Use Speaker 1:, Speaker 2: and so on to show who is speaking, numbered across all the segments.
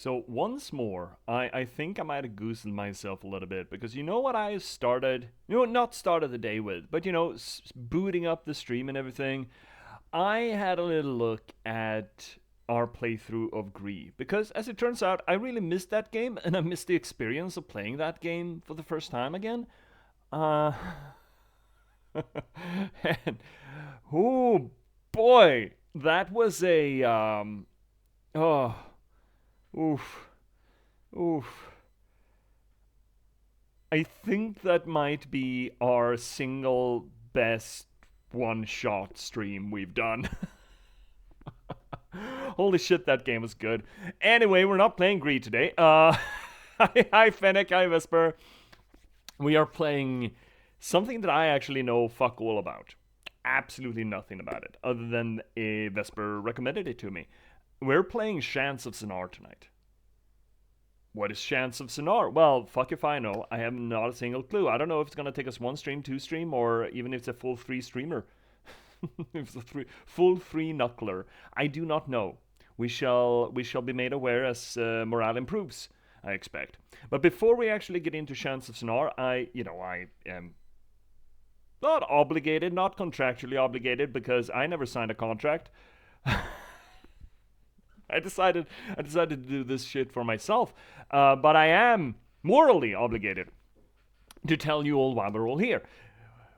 Speaker 1: So once more, I think I might have goosed myself a little bit because you know what I started, not started the day with, but booting up the stream and everything. I had a little look at our playthrough of Gree because, as it turns out, I really missed that game and I missed the experience of playing that game for the first time again. Uh, and oh boy, that was a oh oof. Oof. I think that might be our single best one shot stream we've done. Holy shit, that game was good. Anyway, we're not playing Greed today. Hi Fennec, hi Vesper. We are playing something that I actually know fuck all about. Absolutely nothing about it, other than a Vesper recommended it to me. We're playing Chants of Sennaar tonight. What is Chants of Sennaar? Well, fuck if I know. I have not a single clue. I don't know if it's gonna take us one stream, two stream, or even if it's a full three streamer. If it's a full three knuckler. I do not know. We shall be made aware as morale improves, I expect. But before we actually get into Chants of Sennaar, I am not obligated, not contractually obligated, because I never signed a contract. I decided to do this shit for myself, but I am morally obligated to tell you all why we're all here.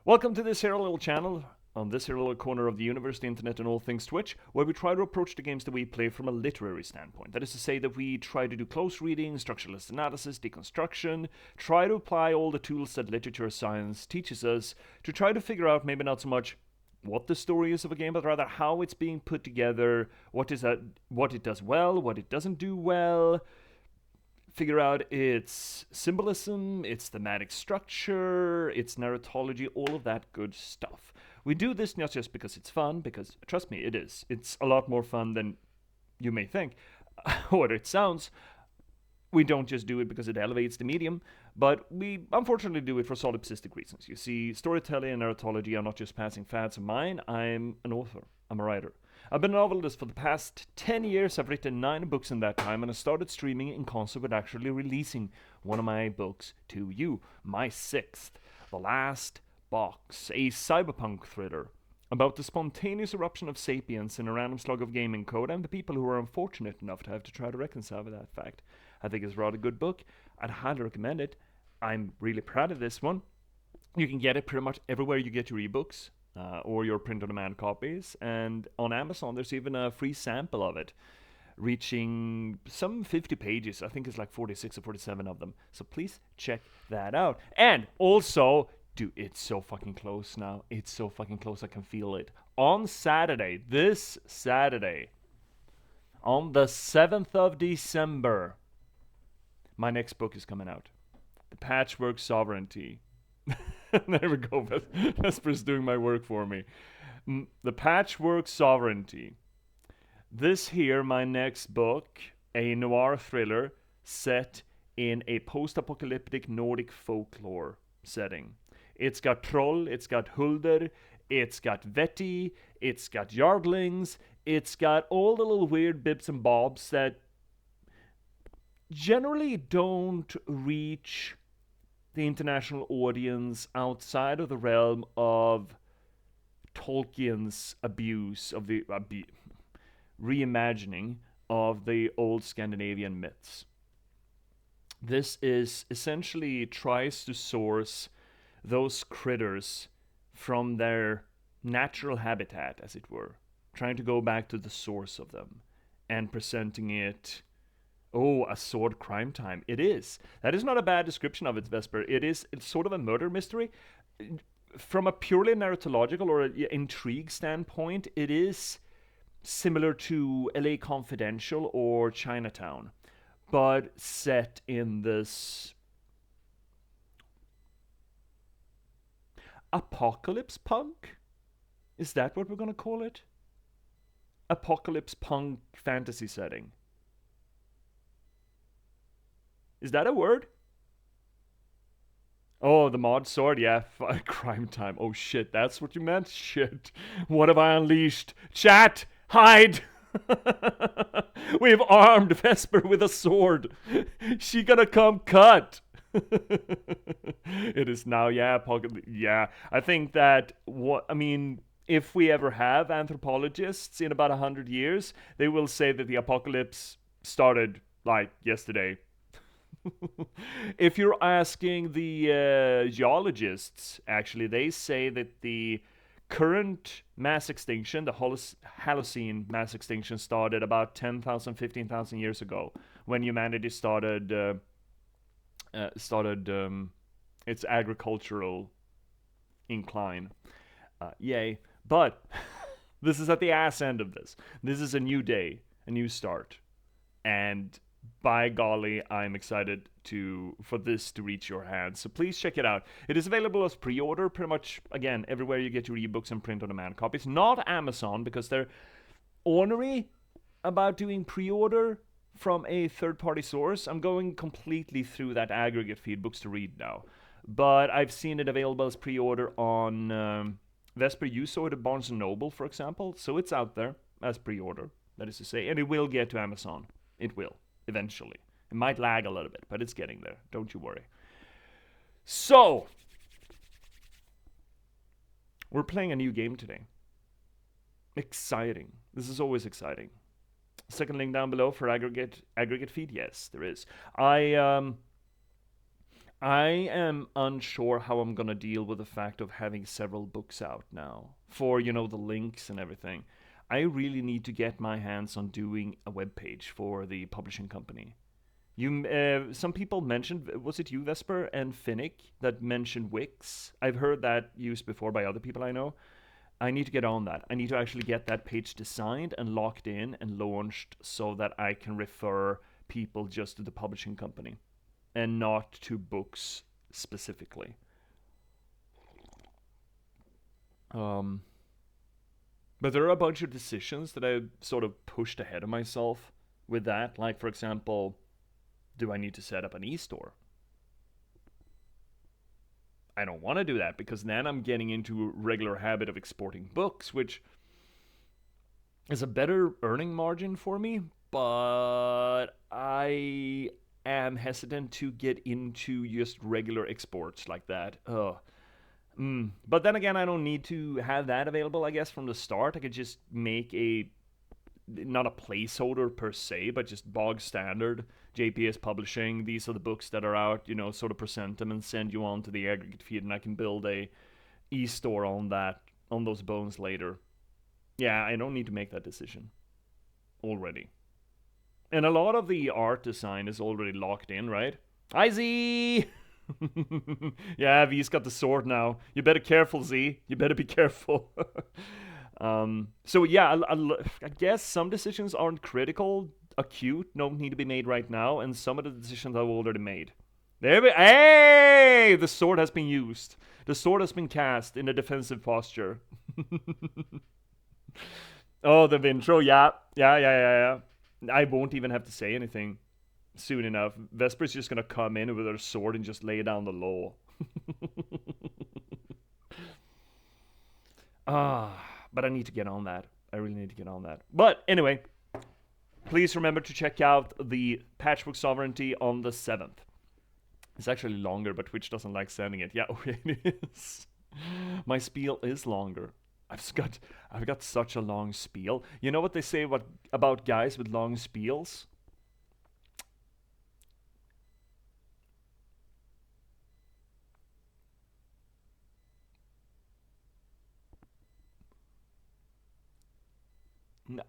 Speaker 1: Welcome to this here little channel, on this here little corner of the universe, the internet, and all things Twitch, where we try to approach the games that we play from a literary standpoint. That is to say that we try to do close reading, structuralist analysis, deconstruction, try to apply all the tools that literature science teaches us to try to figure out maybe not so much what the story is of a game, but rather how it's being put together, what it does well, what it doesn't do well, figure out its symbolism, its thematic structure, its narratology, all of that good stuff. We do this not just because it's fun, because trust me, it is. It's a lot more fun than you may think, or it sounds. We don't just do it because it elevates the medium, but we unfortunately do it for solipsistic reasons. You see, storytelling and narratology are not just passing fads of mine. I'm an author. I'm a writer. I've been a novelist for the past 10 years. I've written 9 books in that time, and I started streaming in concert with actually releasing one of my books to you, my 6th, The Last Box, a cyberpunk thriller about the spontaneous eruption of sapiens in a random slug of gaming code and the people who are unfortunate enough to have to try to reconcile with that fact. I think it's a rather good book. I'd highly recommend it. I'm really proud of this one. You can get it pretty much everywhere you get your ebooks or your print-on-demand copies. And on Amazon, there's even a free sample of it, reaching some 50 pages. I think it's like 46 or 47 of them. So please check that out. And also, dude, it's so fucking close now. It's so fucking close. I can feel it. On Saturday, this Saturday, on the 7th of December, my next book is coming out. The Patchwork Sovereignty. There we go. Vesper's doing my work for me. The Patchwork Sovereignty. This here, my next book, a noir thriller set in a post-apocalyptic Nordic folklore setting. It's got Troll, it's got Hulder, it's got Vetti, it's got Yardlings, it's got all the little weird bits and bobs that generally don't reach the international audience outside of the realm of Tolkien's abuse of the reimagining of the old Scandinavian myths. This is essentially tries to source those critters from their natural habitat, as it were, trying to go back to the source of them and presenting it. Oh, a sword crime time. It is. That is not a bad description of it, Vesper. It's sort of a murder mystery. From a purely narratological or intrigue standpoint, it is similar to LA Confidential or Chinatown, but set in this apocalypse punk? Is that what we're going to call it? Apocalypse punk fantasy setting. Is that a word? Oh, the mod sword, yeah, crime time. Oh shit, that's what you meant? Shit. What have I unleashed? Chat! Hide! We've armed Vesper with a sword. She gonna come cut. It is now, yeah, pocket. Yeah, I think that what I mean. If we ever have anthropologists in about 100 years, they will say that the apocalypse started like yesterday. If you're asking the geologists, actually, they say that the current mass extinction, the Holocene mass extinction, started about 10,000, 15,000 years ago when humanity started its agricultural incline. Yay. But this is at the ass end of this. This is a new day, a new start. And by golly, I'm excited for this to reach your hands. So please check it out. It is available as pre-order pretty much, again, everywhere you get your ebooks and print-on-demand copies. Not Amazon, because they're ornery about doing pre-order from a third-party source. I'm going completely through that aggregate feed, books to read now. But I've seen it available as pre-order on Vesper. You saw it at Barnes & Noble, for example. So it's out there as pre-order, that is to say. And it will get to Amazon. It will, eventually. It might lag a little bit, but it's getting there. Don't you worry. So, we're playing a new game today. Exciting. This is always exciting. Second link down below for aggregate feed. Yes, there is. I am unsure how I'm gonna deal with the fact of having several books out now for, the links and everything. I really need to get my hands on doing a web page for the publishing company. Some people mentioned, was it you, Vesper, and Finnick that mentioned Wix? I've heard that used before by other people I know. I need to get on that. I need to actually get that page designed and locked in and launched so that I can refer people just to the publishing company and not to books specifically. But there are a bunch of decisions that I sort of pushed ahead of myself with that. Like, for example, do I need to set up an e-store? I don't want to do that because then I'm getting into a regular habit of exporting books, which is a better earning margin for me, but I am hesitant to get into just regular exports like that. But then again, I don't need to have that available, I guess, from the start. I could just make not a placeholder per se, but just bog standard J.P.S publishing. These are the books that are out, sort of present them and send you on to the aggregate feed, and I can build a e-store on those bones later. Yeah, I don't need to make that decision already. And a lot of the art design is already locked in, right? Hi, Z! Yeah, V's got the sword now. You better careful, Z. You better be careful. So yeah, I guess some decisions aren't critical, acute, don't need to be made right now, and some of the decisions I've already made. Hey! The sword has been used. The sword has been cast in a defensive posture. Oh, the intro, yeah. I won't even have to say anything soon enough. Vesper's just gonna come in with her sword and just lay down the law. But I need to get on that. I really need to get on that. But anyway, please remember to check out the Patchwork Sovereignty on the 7th. It's actually longer, but Twitch doesn't like sending it. Yeah, okay, it is. My spiel is longer. I've got such a long spiel. You know what they say about guys with long spiels?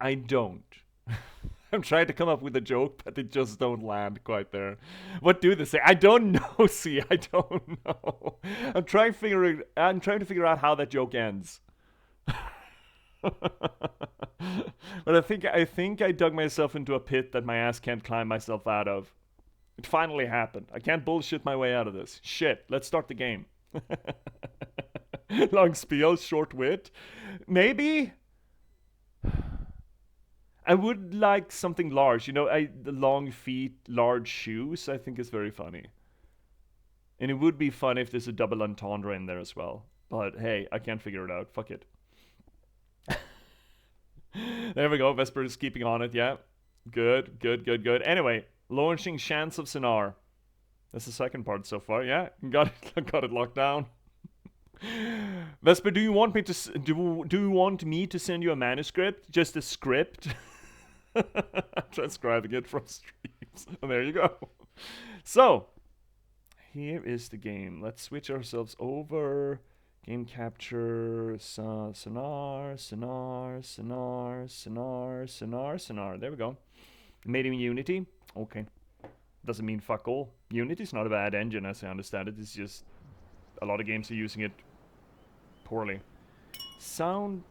Speaker 1: I don't. I'm trying to come up with a joke, but it just don't land quite there. What do they say? I don't know. See, I don't know. I'm trying to figure out how that joke ends. But I think I dug myself into a pit that my ass can't climb myself out of. It finally happened. I can't bullshit my way out of this. Shit, let's start the game. Long spiel, short wit. Maybe I would like something large. The long feet, large shoes, I think is very funny. And it would be fun if there's a double entendre in there as well. But hey, I can't figure it out. Fuck it. There we go. Vesper is keeping on it. Yeah. Good, good, good, good. Anyway, launching Chants of Sennaar. That's the second part so far. Yeah, got it, got it locked down. Vesper, do you want me to do you want me to send you a manuscript? Just a script? Transcribing it from streams. And there you go. So, here is the game. Let's switch ourselves over. Game capture, Sennaar. There we go. Made in Unity. Okay. Doesn't mean fuck all. Unity's not a bad engine as I understand it. It's just a lot of games are using it poorly. Sound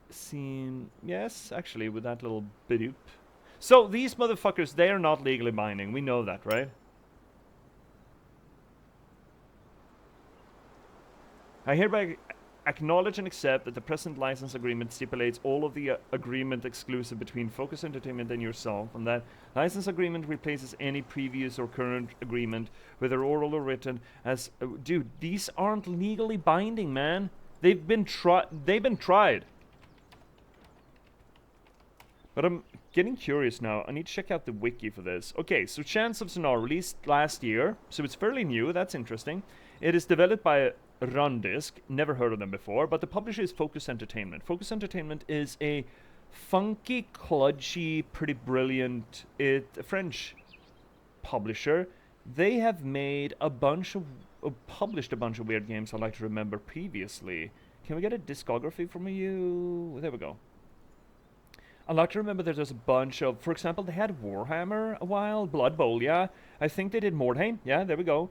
Speaker 1: scene. Yes, actually, with that little bidoop. So, these motherfuckers, they are not legally binding. We know that, right? I hereby acknowledge and accept that the present license agreement stipulates all of the agreement exclusive between Focus Entertainment and yourself, and that license agreement replaces any previous or current agreement, whether oral or written, as... dude, these aren't legally binding, man. They've been tried. But I'm getting curious now. I need to check out the wiki for this. Okay, so Chants of Sennaar released last year, so it's fairly new. That's interesting. It is developed by Rundisc, never heard of them before, but the publisher is Focus Entertainment. Focus Entertainment is a funky, kludgy, pretty brilliant French publisher. They have made a bunch of, published a bunch of weird games I like to remember previously. Can we get a discography from you? There we go. I like to remember that there's a bunch of, for example, they had Warhammer a while, Blood Bowl, yeah. I think they did Mordheim, yeah, there we go.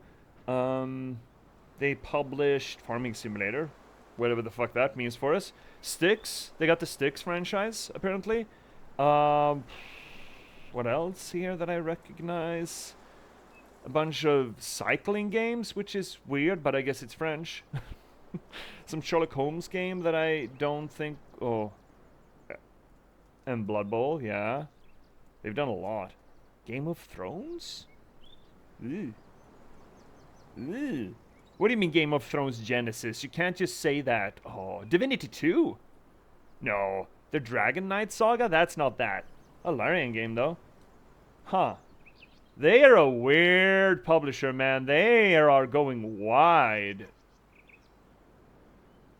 Speaker 1: They published Farming Simulator, whatever the fuck that means for us. Styx, they got the Styx franchise, apparently. What else here that I recognize? A bunch of cycling games, which is weird, but I guess it's French. Some Sherlock Holmes game that I don't think... Oh. And Blood Bowl, yeah. They've done a lot. Game of Thrones? Ew. Ew. What do you mean Game of Thrones Genesis? You can't just say that. Oh, Divinity 2? No. The Dragon Knight Saga? That's not that. A Larian game, though. Huh. They are a weird publisher, man. They are going wide.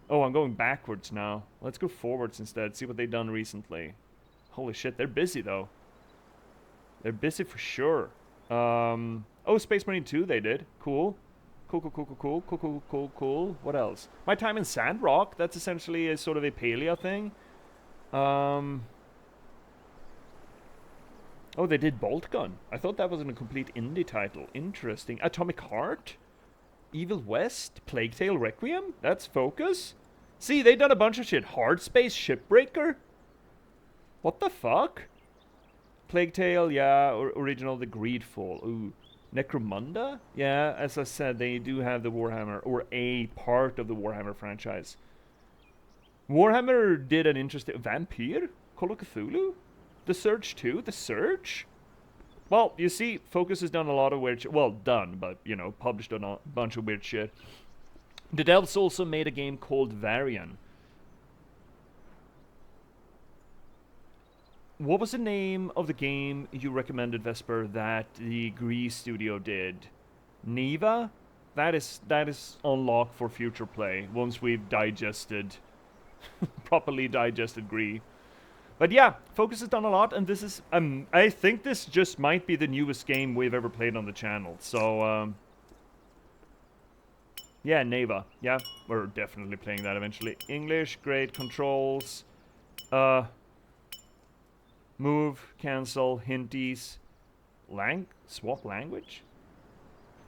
Speaker 1: Oh, I'm going backwards now. Let's go forwards instead. See what they've done recently. Holy shit, they're busy, though. They're busy for sure. Oh, Space Marine 2 they did. Cool. Cool. What else? My Time in Sandrock. That's essentially a sort of a paleo thing. Oh, they did Bolt Gun. I thought that was a complete indie title. Interesting. Atomic Heart? Evil West? Plague Tale Requiem? That's Focus? See, they done a bunch of shit. Hard Space Shipbreaker? What the fuck? Plague Tale, yeah. Original The Greedfall. Ooh. Necromunda? Yeah, as I said, they do have the Warhammer, or a part of the Warhammer franchise. Warhammer did an interesting... Vampire? Call of Cthulhu? The Surge 2? The Surge? Well, you see, Focus has done a lot of weird shit. Well, done, but, you know, published a bunch of weird shit. The devs also made a game called Varian. What was the name of the game you recommended, Vesper, that the Grease studio did? Neva? That is on lock for future play once we've digested, properly digested Gree. But yeah, Focus has done a lot, and this is, I think this just might be the newest game we've ever played on the channel. So, yeah, Neva. Yeah, we're definitely playing that eventually. English, great. Controls. Move, cancel, hinties. Swap language?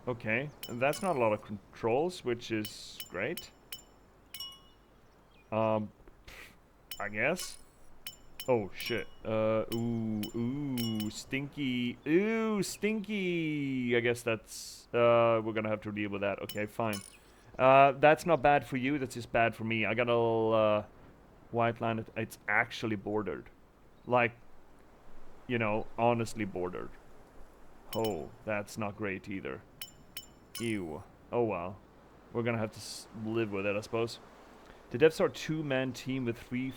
Speaker 1: Okay, and that's not a lot of controls, which is great. I guess. Oh, shit. Ooh, stinky. Ooh, stinky. I guess that's, we're gonna have to deal with that. Okay, fine. That's not bad for you, that's just bad for me. I got a little, white line. It's actually bordered. Like, you know, honestly bordered. Oh, that's not great either. Ew. Oh well. We're gonna have to live with it, I suppose. The devs are a two-man team with three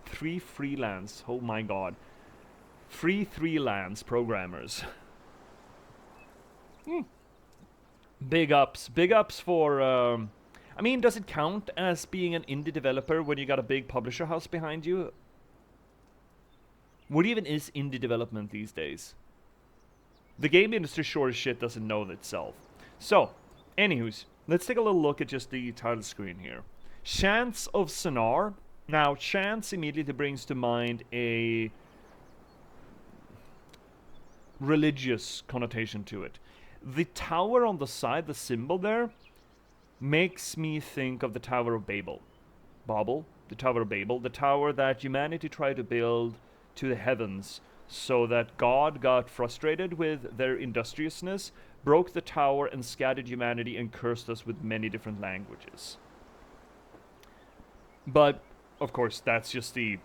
Speaker 1: 3 freelance. Oh my god. 3 freelance programmers. Big ups. Big ups for... I mean, does it count as being an indie developer when you got a big publisher house behind you? What even is indie development these days? The game industry sure as shit doesn't know itself. So, anywho's, let's take a little look at just the title screen here. Chants of Sennaar. Now, chants immediately brings to mind a religious connotation to it. The tower on the side, the symbol there, makes me think of the Tower of Babel. The Tower of Babel, the tower that humanity tried to build to the heavens so that God got frustrated with their industriousness, broke the tower and scattered humanity and cursed us with many different languages. But of course, that's just the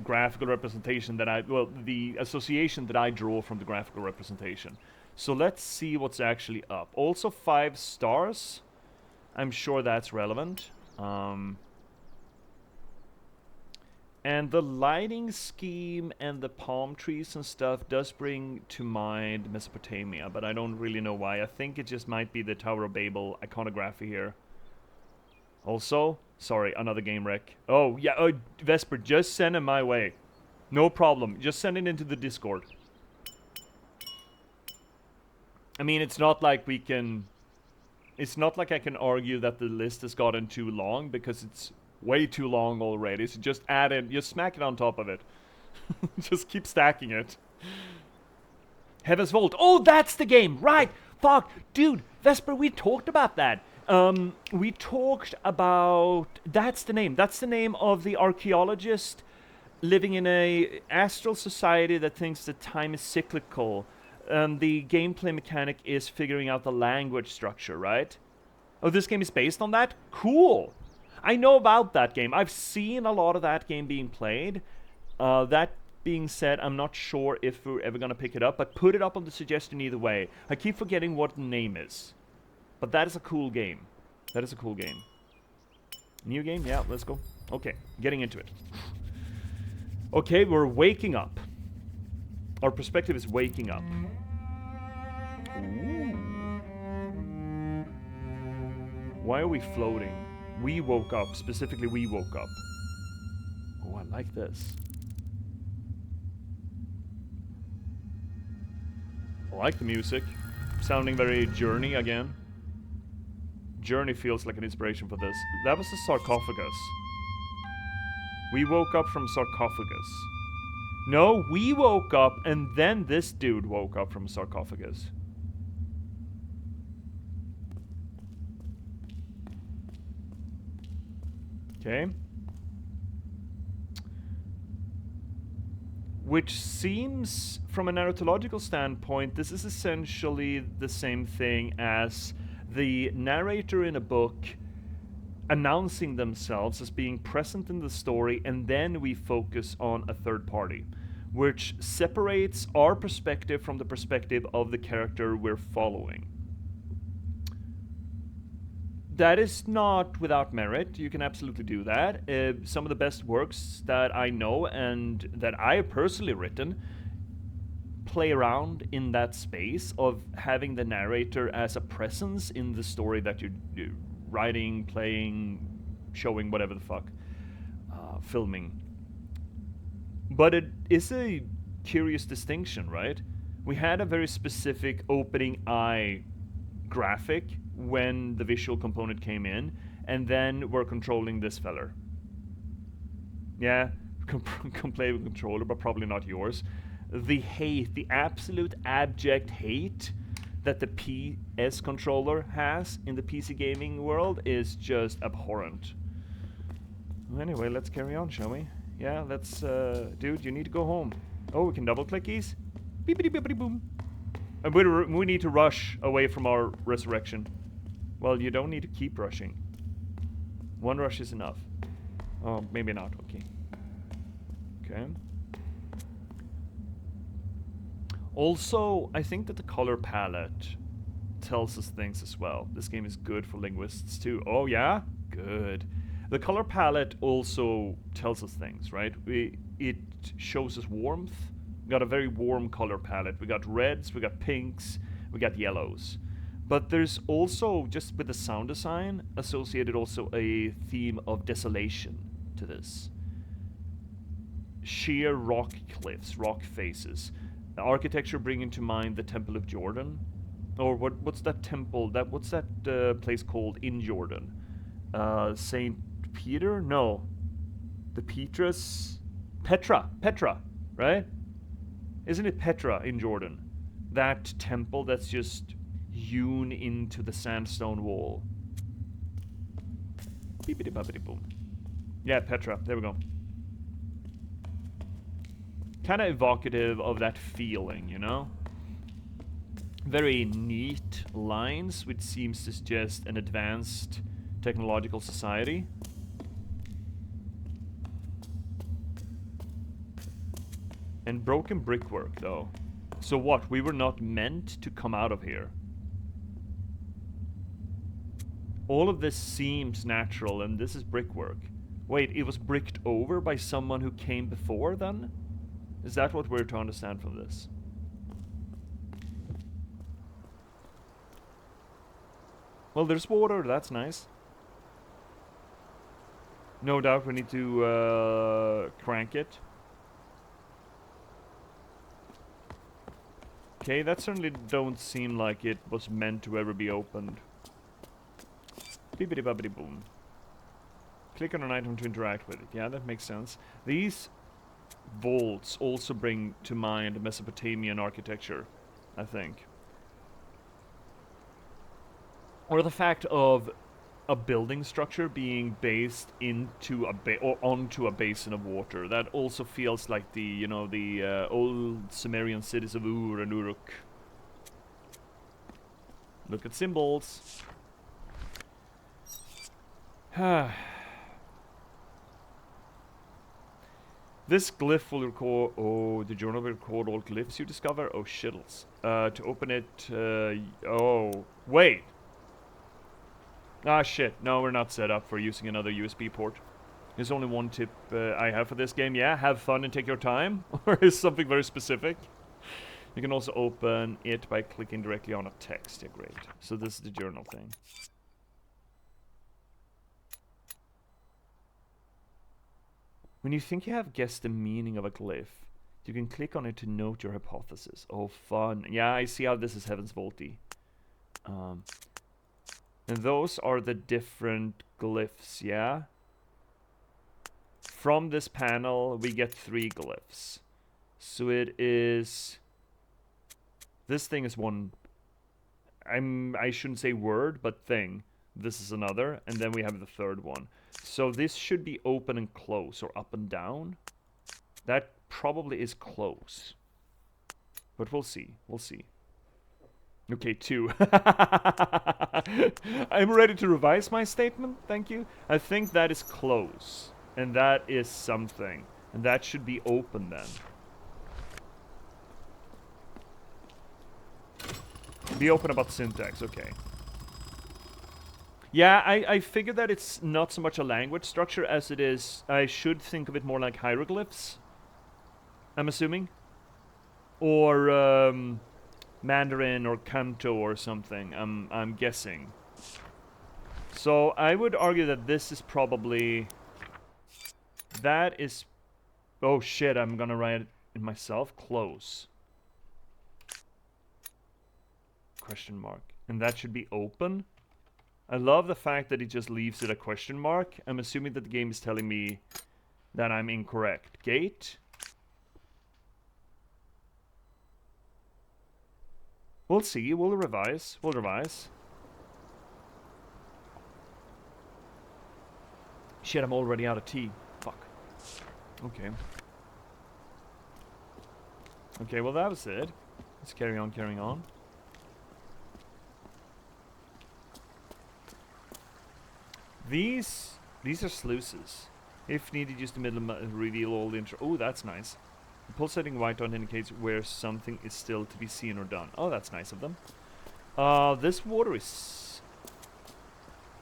Speaker 1: graphical representation that the association that I draw from the graphical representation. So let's see what's actually up. Also 5 stars. I'm sure that's relevant. And the lighting scheme and the palm trees and stuff does bring to mind Mesopotamia, but I don't really know why. I think it just might be the Tower of Babel iconography here. Also, sorry, another game wreck. Oh, yeah, Vesper, just send it my way. No problem. Just send it into the Discord. I mean, it's not like we can... It's not like I can argue that the list has gotten too long, because it's way too long already. So just add it, just smack it on top of it. Just keep stacking it. Heaven's Vault. Oh, that's the game! Right! Fuck! Dude, Vesper, we talked about that. We talked about... That's the name. That's the name of the archaeologist living in a astral society that thinks that time is cyclical. The gameplay mechanic is figuring out the language structure, right? Oh, this game is based on that? Cool! I know about that game. I've seen a lot of that game being played. That being said, I'm not sure if we're ever gonna pick it up, but put it up on the suggestion either way. I keep forgetting what the name is. But that is a cool game. That is a cool game. New game? Yeah, let's go. Okay, getting into it. Okay, we're waking up. Our perspective is waking up. Ooh. Why are we floating? We woke up. Specifically, we woke up. Oh, I like this. I like the music. Sounding very Journey again. Journey feels like an inspiration for this. That was the sarcophagus. We woke up from sarcophagus. No, we woke up and then this dude woke up from a sarcophagus. Okay. Which seems, from a narratological standpoint, this is essentially the same thing as the narrator in a book announcing themselves as being present in the story, and then we focus on a third party, which separates our perspective from the perspective of the character we're following. That is not without merit. You can absolutely do that. Some of the best works that I know and that I have personally written play around in that space of having the narrator as a presence in the story that you're writing, playing, showing, whatever the fuck, filming. But it is a curious distinction, right? We had a very specific opening eye graphic when the visual component came in, and then we're controlling this feller. Yeah, can play with controller, but probably not yours. The hate, the absolute abject hate that the PS controller has in the PC gaming world is just abhorrent. Anyway, let's carry on, shall we? Yeah, let's, dude, you need to go home. Oh, we can double-click these? Beepity-beepity-boom. And we need to rush away from our resurrection. Well, you don't need to keep rushing. One rush is enough. Oh, maybe not, okay. Okay. Also, I think that the color palette tells us things as well. This game is good for linguists too. Oh yeah? Good. The color palette also tells us things, right? It shows us warmth. We got a very warm color palette. We got reds, we got pinks, we got yellows. But there's also, just with the sound design, associated also a theme of desolation to this. Sheer rock cliffs, rock faces. The architecture bringing to mind the Temple of Jordan. Or what's that temple? What's that place called in Jordan? Saint Peter? No. The Petra, right? Isn't it Petra in Jordan? That temple that's just hewn into the sandstone wall. Beepity boppity boom. Yeah, Petra. There we go. Kind of evocative of that feeling, you know? Very neat lines, which seems to suggest an advanced technological society. And broken brickwork, though. So what? We were not meant to come out of here. All of this seems natural, and this is brickwork. Wait, it was bricked over by someone who came before, then? Is that what we're to understand from this? Well, there's water, that's nice. No doubt we need to crank it. Okay, that certainly don't seem like it was meant to ever be opened. Beepity boppity boom. Click on an item to interact with it. Yeah, that makes sense. These vaults also bring to mind Mesopotamian architecture, I think. Or the fact of a building structure being based into or onto a basin of water. That also feels like the, you know, the old Sumerian cities of Ur and Uruk. Look at symbols. This glyph will record. Oh, the journal will record all glyphs you discover. Oh, shittles. To open it. Oh, wait. Ah, shit. No, we're not set up for using another USB port. There's only one tip I have for this game. Yeah, have fun and take your time. Or is something very specific? You can also open it by clicking directly on a text. Yeah, great. So this is the journal thing. When you think you have guessed the meaning of a glyph, you can click on it to note your hypothesis. Oh, fun. Yeah, I see how this is Heaven's Vaulty. And those are the different glyphs, yeah? From this panel, we get 3 glyphs. So it is... This thing is one... I shouldn't say word, but thing. This is another, and then we have the third one. So this should be open and close, or up and down. That probably is close. But we'll see, we'll see. Okay, 2. I'm ready to revise my statement, thank you. I think that is close. And that is something. And that should be open then. Be open about syntax, okay. Yeah, I figured that it's not so much a language structure as it is... I should think of it more like hieroglyphs. I'm assuming. Or, Mandarin or Kanto or something, I'm guessing. So I would argue that this is probably... That is... Oh shit, I'm gonna write it myself. Close. Question mark. And that should be open. I love the fact that it just leaves it a question mark. I'm assuming that the game is telling me that I'm incorrect. Gate. We'll see. We'll revise. We'll revise. Shit, I'm already out of tea. Fuck. Okay. Okay, well that was it. Let's carry on, carrying on. These are sluices. If needed, use the middle reveal all the intro. Oh, that's nice. The pulsating white dot indicates where something is still to be seen or done. Oh, that's nice of them. This water is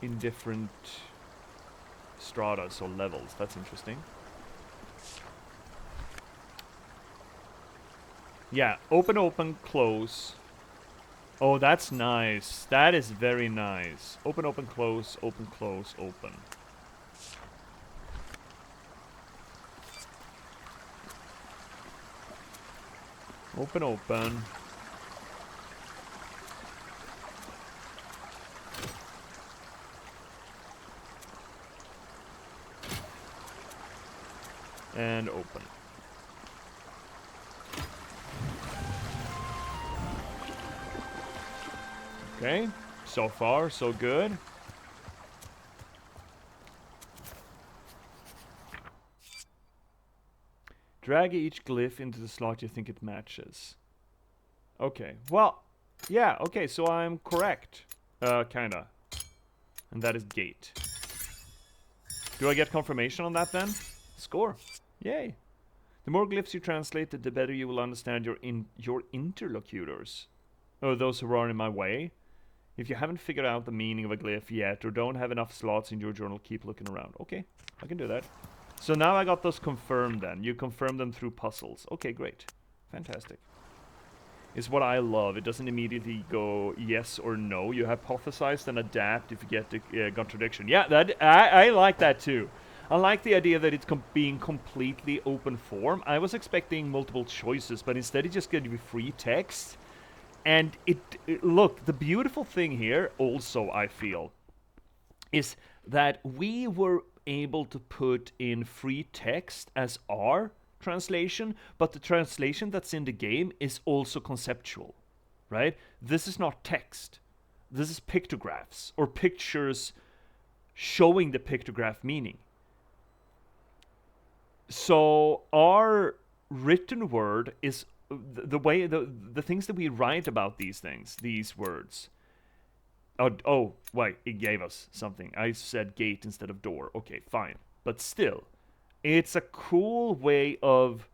Speaker 1: in different strata, so levels. That's interesting. Yeah, open, open, close. Oh, that's nice. That is very nice. Open, open, close, open, close, open. Open, open. And open. Okay, so far so good. Drag each glyph into the slot you think it matches. Okay, well, yeah, okay, so I'm correct. Kinda. And that is gate. Do I get confirmation on that then? Score. Yay. The more glyphs you translate, the better you will understand your interlocutors. Or those who are in my way. If you haven't figured out the meaning of a glyph yet, or don't have enough slots in your journal, keep looking around. Okay, I can do that. So now I got those confirmed then. You confirm them through puzzles. Okay, great. Fantastic. Is what I love. It doesn't immediately go yes or no. You hypothesize and adapt if you get the contradiction. Yeah, that I like that too. I like the idea that it's being completely open form. I was expecting multiple choices, but instead it's just going to be free text. And look, the beautiful thing here also, I feel, is that we were able to put in free text as our translation, but the translation that's in the game is also conceptual, right? This is not text. This is pictographs or pictures showing the pictograph meaning. So our written word is the way the things that we write about these things, these words. Oh, wait, it gave us something. I said gate instead of door. Okay, fine. But still, it's a cool way of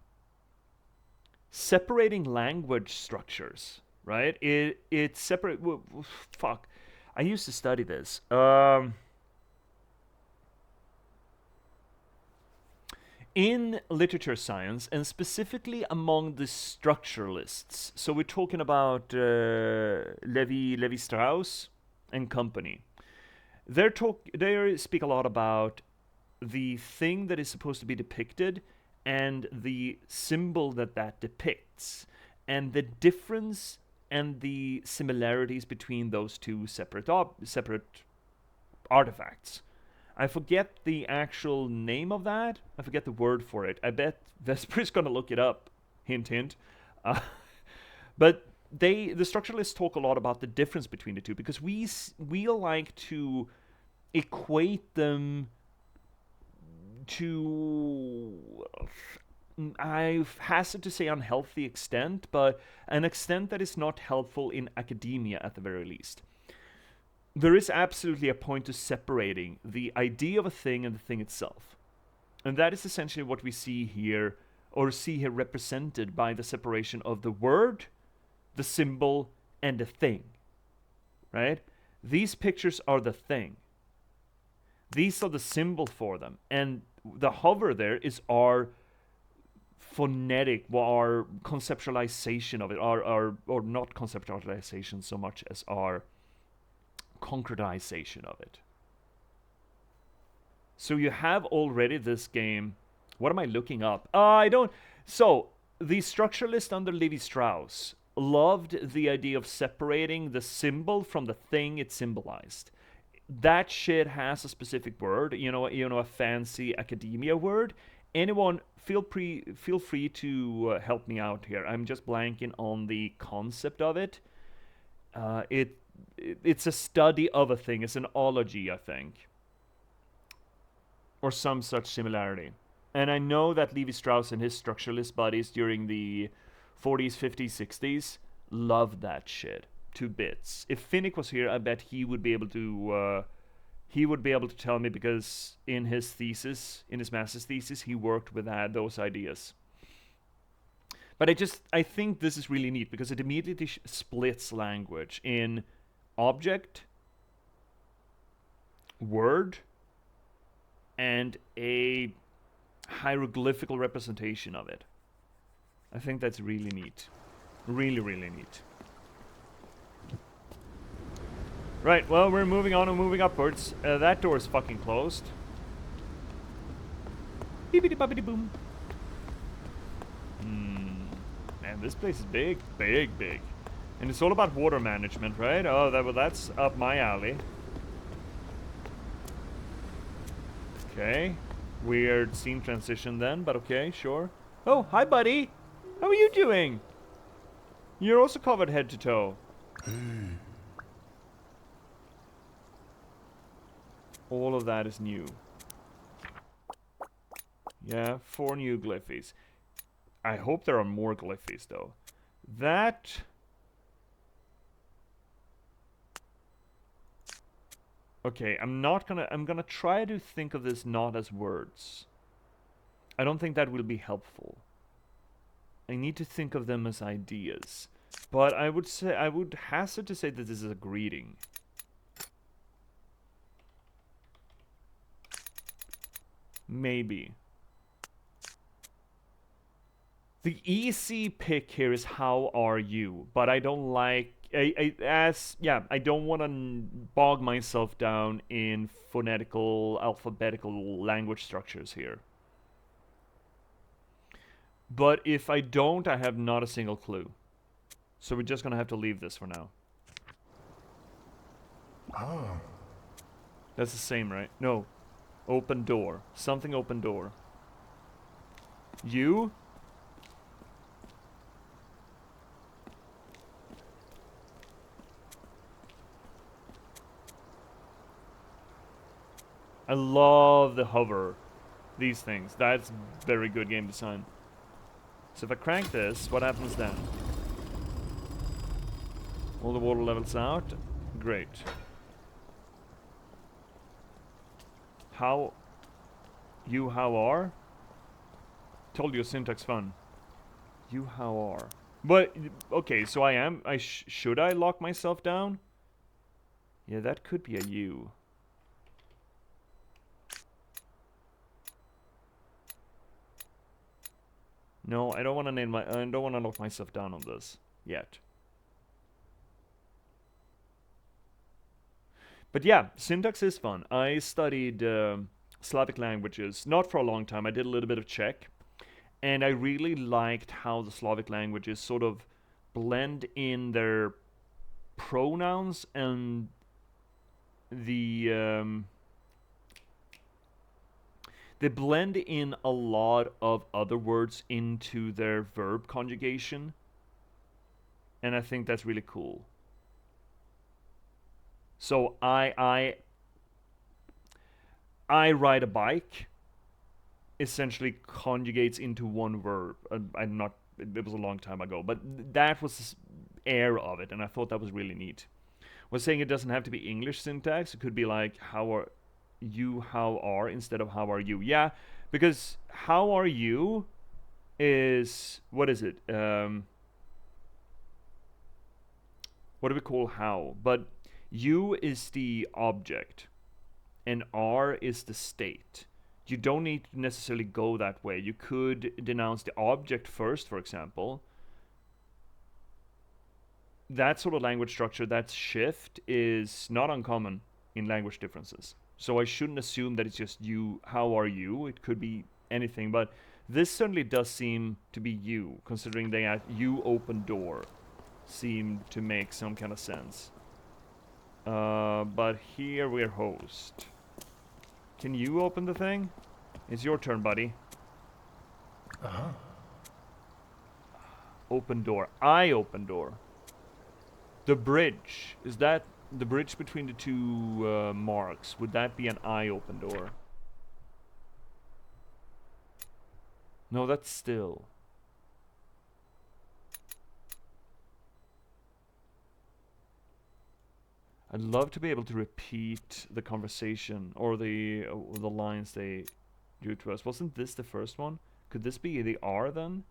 Speaker 1: separating language structures, right? It's separate. Fuck. I used to study this. In literature science, and specifically among the structuralists, so we're talking about Levi Strauss and company. They speak a lot about the thing that is supposed to be depicted and the symbol that depicts, and the difference and the similarities between those two separate artifacts. I forget the actual name of that. I forget the word for it. I bet Vesper's gonna look it up. Hint, hint. But the structuralists talk a lot about the difference between the two because we like to equate them to, I hasten to say unhealthy extent, but an extent that is not helpful in academia at the very least. There is absolutely a point to separating the idea of a thing and the thing itself. And that is essentially what we see here, or see here represented by the separation of the word, the symbol, and the thing. Right? These pictures are the thing. These are the symbol for them. And the hover there is our phonetic, our conceptualization of it, or not conceptualization so much as our concretization of it. So you have already this game. What am I looking up? I don't. So the structuralist under Levi-Strauss loved the idea of separating the symbol from the thing it symbolized. That shit has a specific word, a fancy academia word. Anyone, feel free to help me out here. I'm just blanking on the concept of it. It's a study of a thing. It's an ology, I think. Or some such similarity. And I know that Levi-Strauss and his structuralist buddies during the 40s, 50s, 60s loved that shit to bits. If Finnick was here, I bet he would be able to tell me, because in his master's thesis, he worked with those ideas. But I think this is really neat because it immediately splits language in object, word, and a hieroglyphical representation of it. I think that's really neat. Really, really neat. Right, well, we're moving on and moving upwards. That door is fucking closed. Beepity boppity boom. Man, this place is big, big, big. And it's all about water management, right? Oh, that's up my alley. Okay. Weird scene transition then, but okay, sure. Oh, hi, buddy. How are you doing? You're also covered head to toe. All of that is new. Yeah, 4 new glyphies. I hope there are more glyphies, though. That... Okay, I'm gonna try to think of this not as words. I don't think that will be helpful. I need to think of them as ideas. But I would hazard to say that this is a greeting. Maybe. The easy pick here is how are you, but I don't like I don't want to bog myself down in phonetical, alphabetical language structures here. But if I don't, I have not a single clue. So we're just gonna have to leave this for now.
Speaker 2: Ah.
Speaker 1: That's the same, right? No. Open door. Something open door. You? I love the hover. These things. That's very good game design. So if I crank this, what happens then? All the water levels out. Great. How? You how are? Told you syntax fun. You how are? But okay, so I am. Should I lock myself down? Yeah, that could be a you. No, I don't want to name my. I don't want to lock myself down on this yet. But yeah, syntax is fun. I studied Slavic languages, not for a long time. I did a little bit of Czech, and I really liked how the Slavic languages sort of blend in their pronouns and the they blend in a lot of other words into their verb conjugation, and I think that's really cool. So I ride a bike essentially conjugates into one verb. I'm not. It was a long time ago, but that was the air of it, and I thought that was really neat. Was saying it doesn't have to be English syntax. It could be like how are you, how are, instead of how are you. Yeah, because how are you is what is it? What do we call how? But you is the object, and are is the state. You don't need to necessarily go that way. You could denounce the object first, for example. That sort of language structure, that shift, is not uncommon in language differences. So I shouldn't assume that it's just you, how are you? It could be anything, but this certainly does seem to be you, considering that you open door seem to make some kind of sense. But here we're host. Can you open the thing? It's your turn, buddy.
Speaker 2: Uh-huh.
Speaker 1: Open door. I open door. The bridge. Is that the bridge between the two marks? Would that be an I open door? No, that's still. I'd love to be able to repeat the conversation or the lines they drew to us. Wasn't this the first one? Could this be the R then?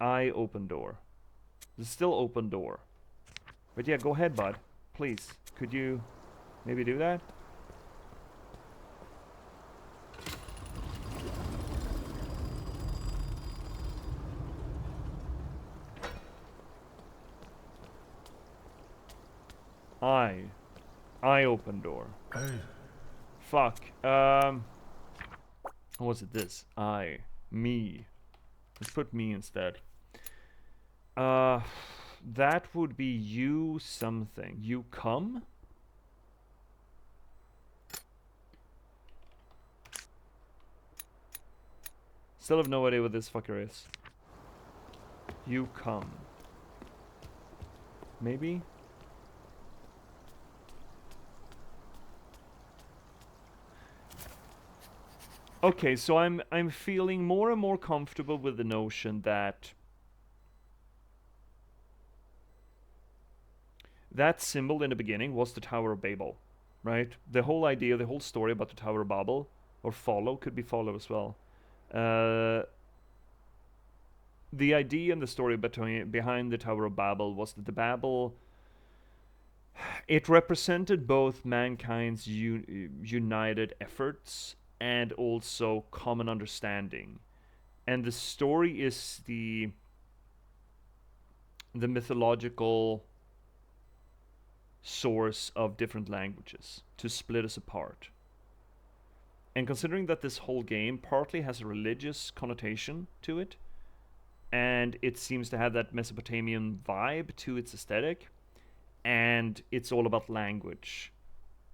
Speaker 1: I open door. This is still open door. But yeah, go ahead, bud. Please. Could you maybe do that? I open door.
Speaker 2: Hey.
Speaker 1: Fuck. What was it? This. Me. Let's put me instead. That would be you something. You come? Still have no idea what this fucker is. You come. Maybe? Okay, so I'm feeling more and more comfortable with the notion that that symbol in the beginning was the Tower of Babel, right? The whole idea, the whole story about the Tower of Babel, or follow, could be follow as well. The idea and the story behind the Tower of Babel was that the Babel, it represented both mankind's united efforts and also common understanding. And the story is the mythological source of different languages to split us apart. And considering that this whole game partly has a religious connotation to it, and it seems to have that Mesopotamian vibe to its aesthetic, and it's all about language,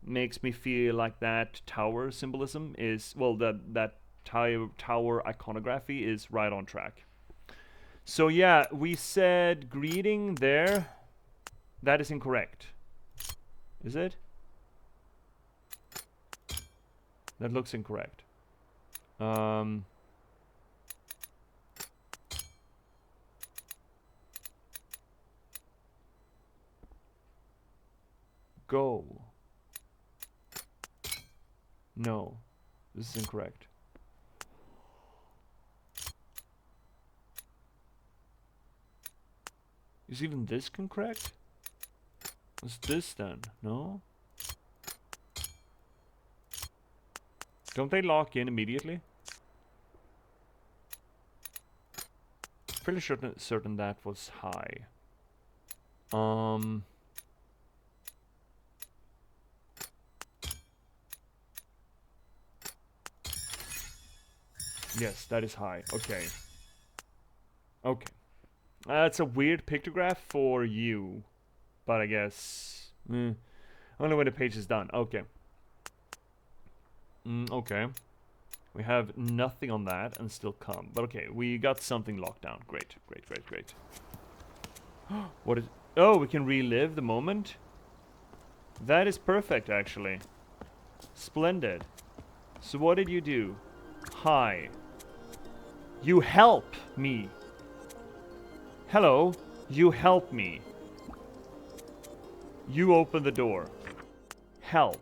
Speaker 1: makes me feel like that tower symbolism is, well, that tower iconography is right on track. So yeah, we said greeting there. That is incorrect. Is it? That looks incorrect. Go. No, this is incorrect. Is even this incorrect? What's this then? No? Don't they lock in immediately? Pretty certain that was high. Yes, that is high. Okay. Okay. That's a weird pictograph for you. But I guess... only when the page is done. Okay. Okay. We have nothing on that and still come. But okay, we got something locked down. Great, great, great, great. What is... Oh, we can relive the moment? That is perfect, actually. Splendid. So what did you do? Hi. You help me. Hello. You help me. You open the door. Help.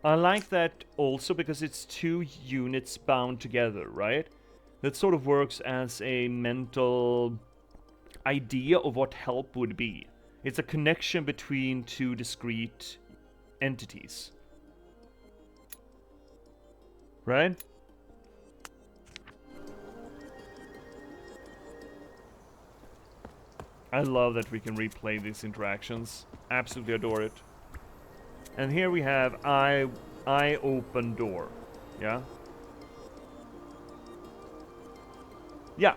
Speaker 1: I like that also because it's two units bound together, right? That sort of works as a mental idea of what help would be. It's a connection between two discrete entities. Right? I love that we can replay these interactions. Absolutely adore it. And here we have I open door. Yeah? Yeah.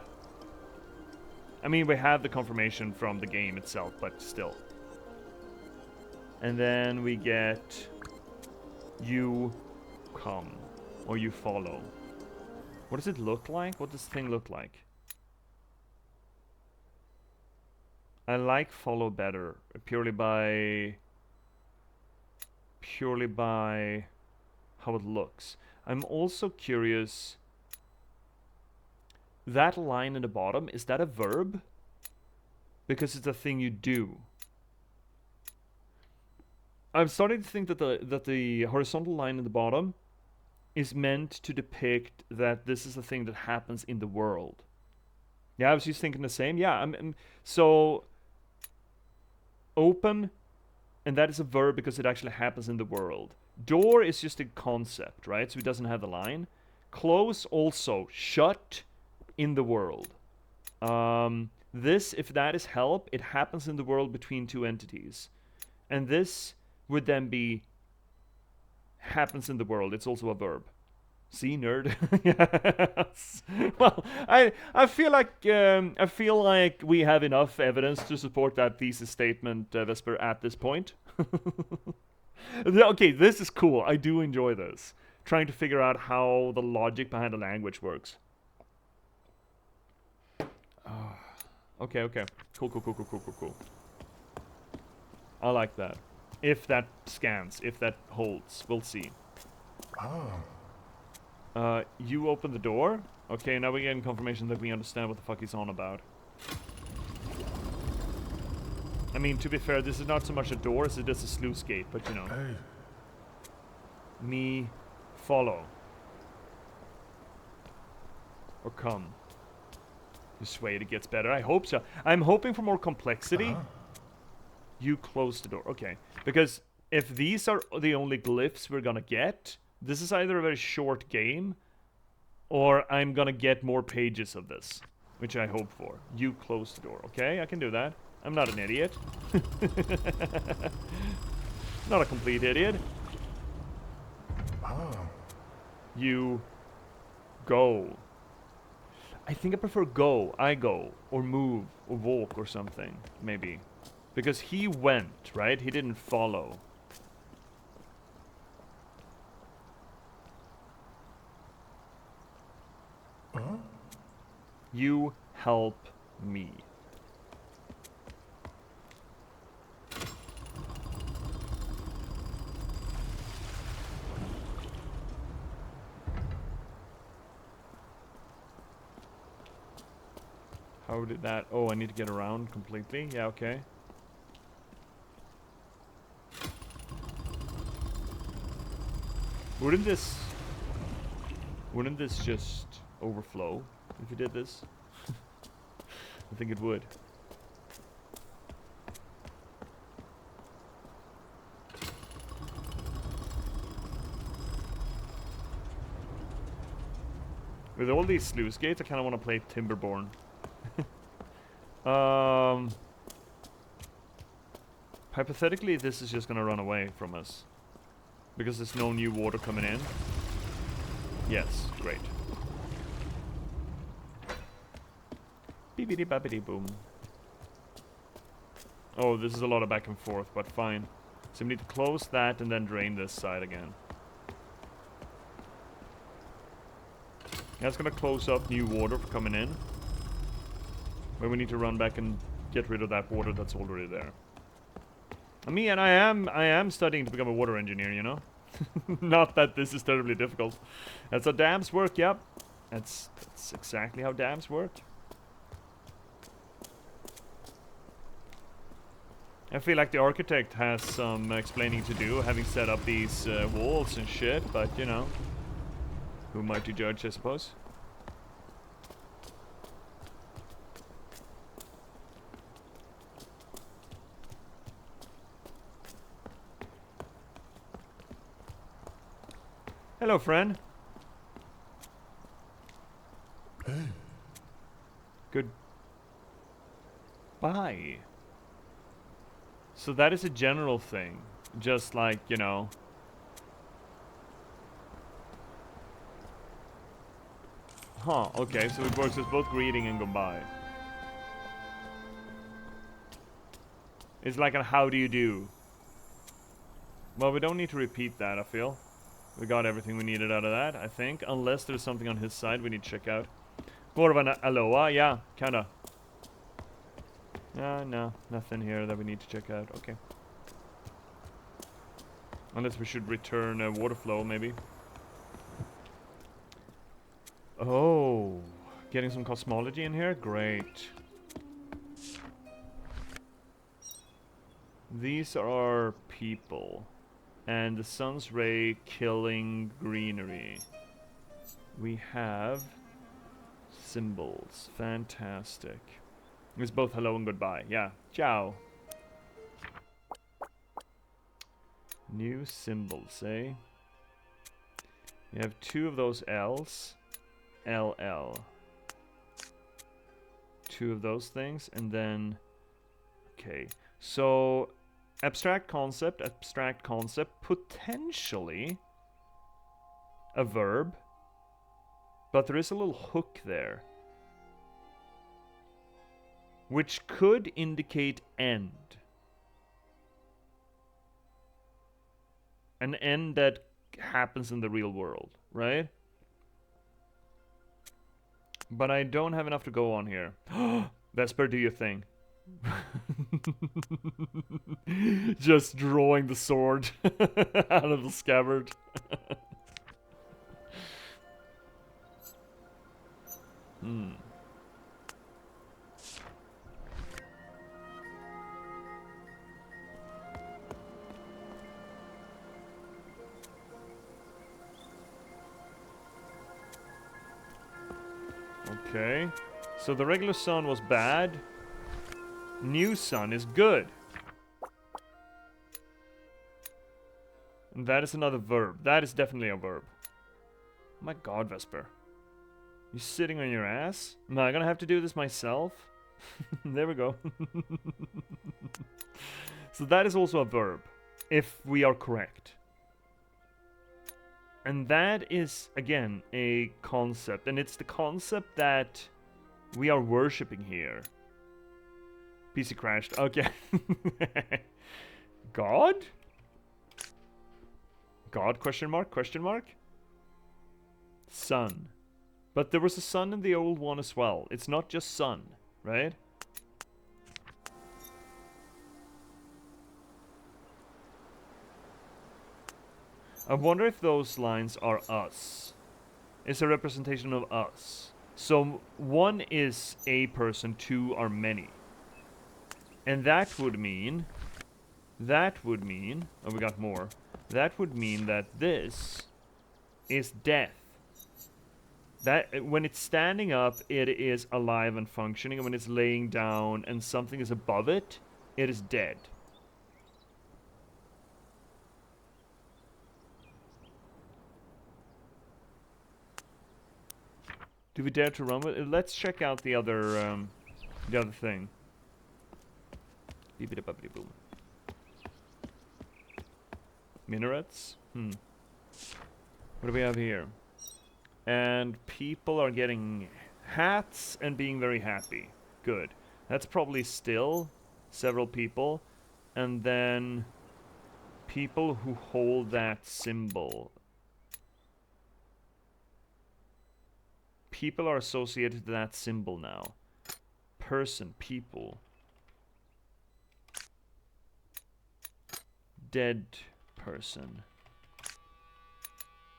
Speaker 1: I mean, we have the confirmation from the game itself, but still. And then we get you come, or you follow. What does it look like? What does this thing look like? I like follow better, purely by how it looks. I'm also curious, that line in the bottom, is that a verb? Because it's a thing you do. I'm starting to think that the horizontal line in the bottom is meant to depict that this is a thing that happens in the world. Yeah, I was just thinking the same. Yeah, so open, and that is a verb because it actually happens in the world. Door is just a concept, right? So it doesn't have the line. Close also, shut in the world. This, if that is help, it happens in the world between two entities. And this would then be happens in the world. It's also a verb. See, nerd. Yes. Well, I feel like we have enough evidence to support that thesis statement, Vesper, at this point. Okay, this is cool. I do enjoy this. Trying to figure out how the logic behind the language works. Okay, okay. Cool, cool, cool, cool, cool, cool, cool. I like that. If that scans, if that holds, we'll see. You open the door. Okay, now we're getting confirmation that we understand what the fuck he's on about. I mean, to be fair, this is not so much a door as it is a sluice gate, but you know.
Speaker 2: Hey.
Speaker 1: Me follow. Or come. This way it gets better. I hope so. I'm hoping for more complexity. You close the door. Okay. Because if these are the only glyphs we're gonna get, this is either a very short game, or I'm gonna get more pages of this, which I hope for. You close the door. Okay, I can do that. I'm not an idiot. Not a complete idiot. You go. I think I prefer go. I go. Or move. Or walk or something. Maybe. Because he went, right? He didn't follow. You help me. How did that... Oh, I need to get around completely? Yeah, okay. Wouldn't this just overflow if you did this? I think it would. With all these sluice gates, I kind of want to play Timberborn. Hypothetically, this is just gonna run away from us. Because there's no new water coming in. Yes, great. Beepity bappity boom. Oh, this is a lot of back and forth, but fine. So we need to close that and then drain this side again. That's gonna close up new water for coming in. But we need to run back and get rid of that water that's already there. And I am studying to become a water engineer, you know? Not that this is terribly difficult. That's how dams work, yep. That's exactly how dams work. I feel like the architect has some explaining to do, having set up these walls and shit, but you know. Who am I to judge, I suppose? Hello, friend.
Speaker 2: Hey.
Speaker 1: Goodbye. So that is a general thing. Just like, you know. Huh, okay, so it works as both greeting and goodbye. It's like a how do you do. Well, we don't need to repeat that, I feel. We got everything we needed out of that, I think. Unless there's something on his side we need to check out. More of an aloha, yeah, kinda. No, nothing here that we need to check out. Okay. Unless we should return a water flow, maybe. Oh, getting some cosmology in here? Great. These are people. And the sun's ray killing greenery. We have symbols. Fantastic. It's both hello and goodbye. Yeah. Ciao. New symbols, eh? We have 2 of those L's. LL. 2 of those things, and then... Okay, so abstract concept, potentially a verb, but there is a little hook there, which could indicate end. An end that happens in the real world, right? But I don't have enough to go on here. Vesper, do your thing. Just drawing the sword out of the scabbard. Okay, so the regular sun was bad. New sun is good. And that is another verb. That is definitely a verb. Oh my god, Vesper. You sitting on your ass? Am I gonna have to do this myself? There we go. So that is also a verb, if we are correct. And that is, again, a concept. And it's the concept that we are worshipping here. PC crashed. Okay. God? God, question mark, question mark? Sun. But there was a sun in the old one as well. It's not just sun, right? I wonder if those lines are us. It's a representation of us. So 1 is a person, 2 are many. And that would mean, oh, we got more. That would mean that this is death. That when it's standing up, it is alive and functioning, and when it's laying down and something is above it, it is dead. Do we dare to run with it? Let's check out the other thing. Beep-a-da-bubbity-boom. Minarets? What do we have here? And people are getting hats and being very happy. Good. That's probably still several people. And then people who hold that symbol. People are associated to that symbol now. Person, people. Dead person.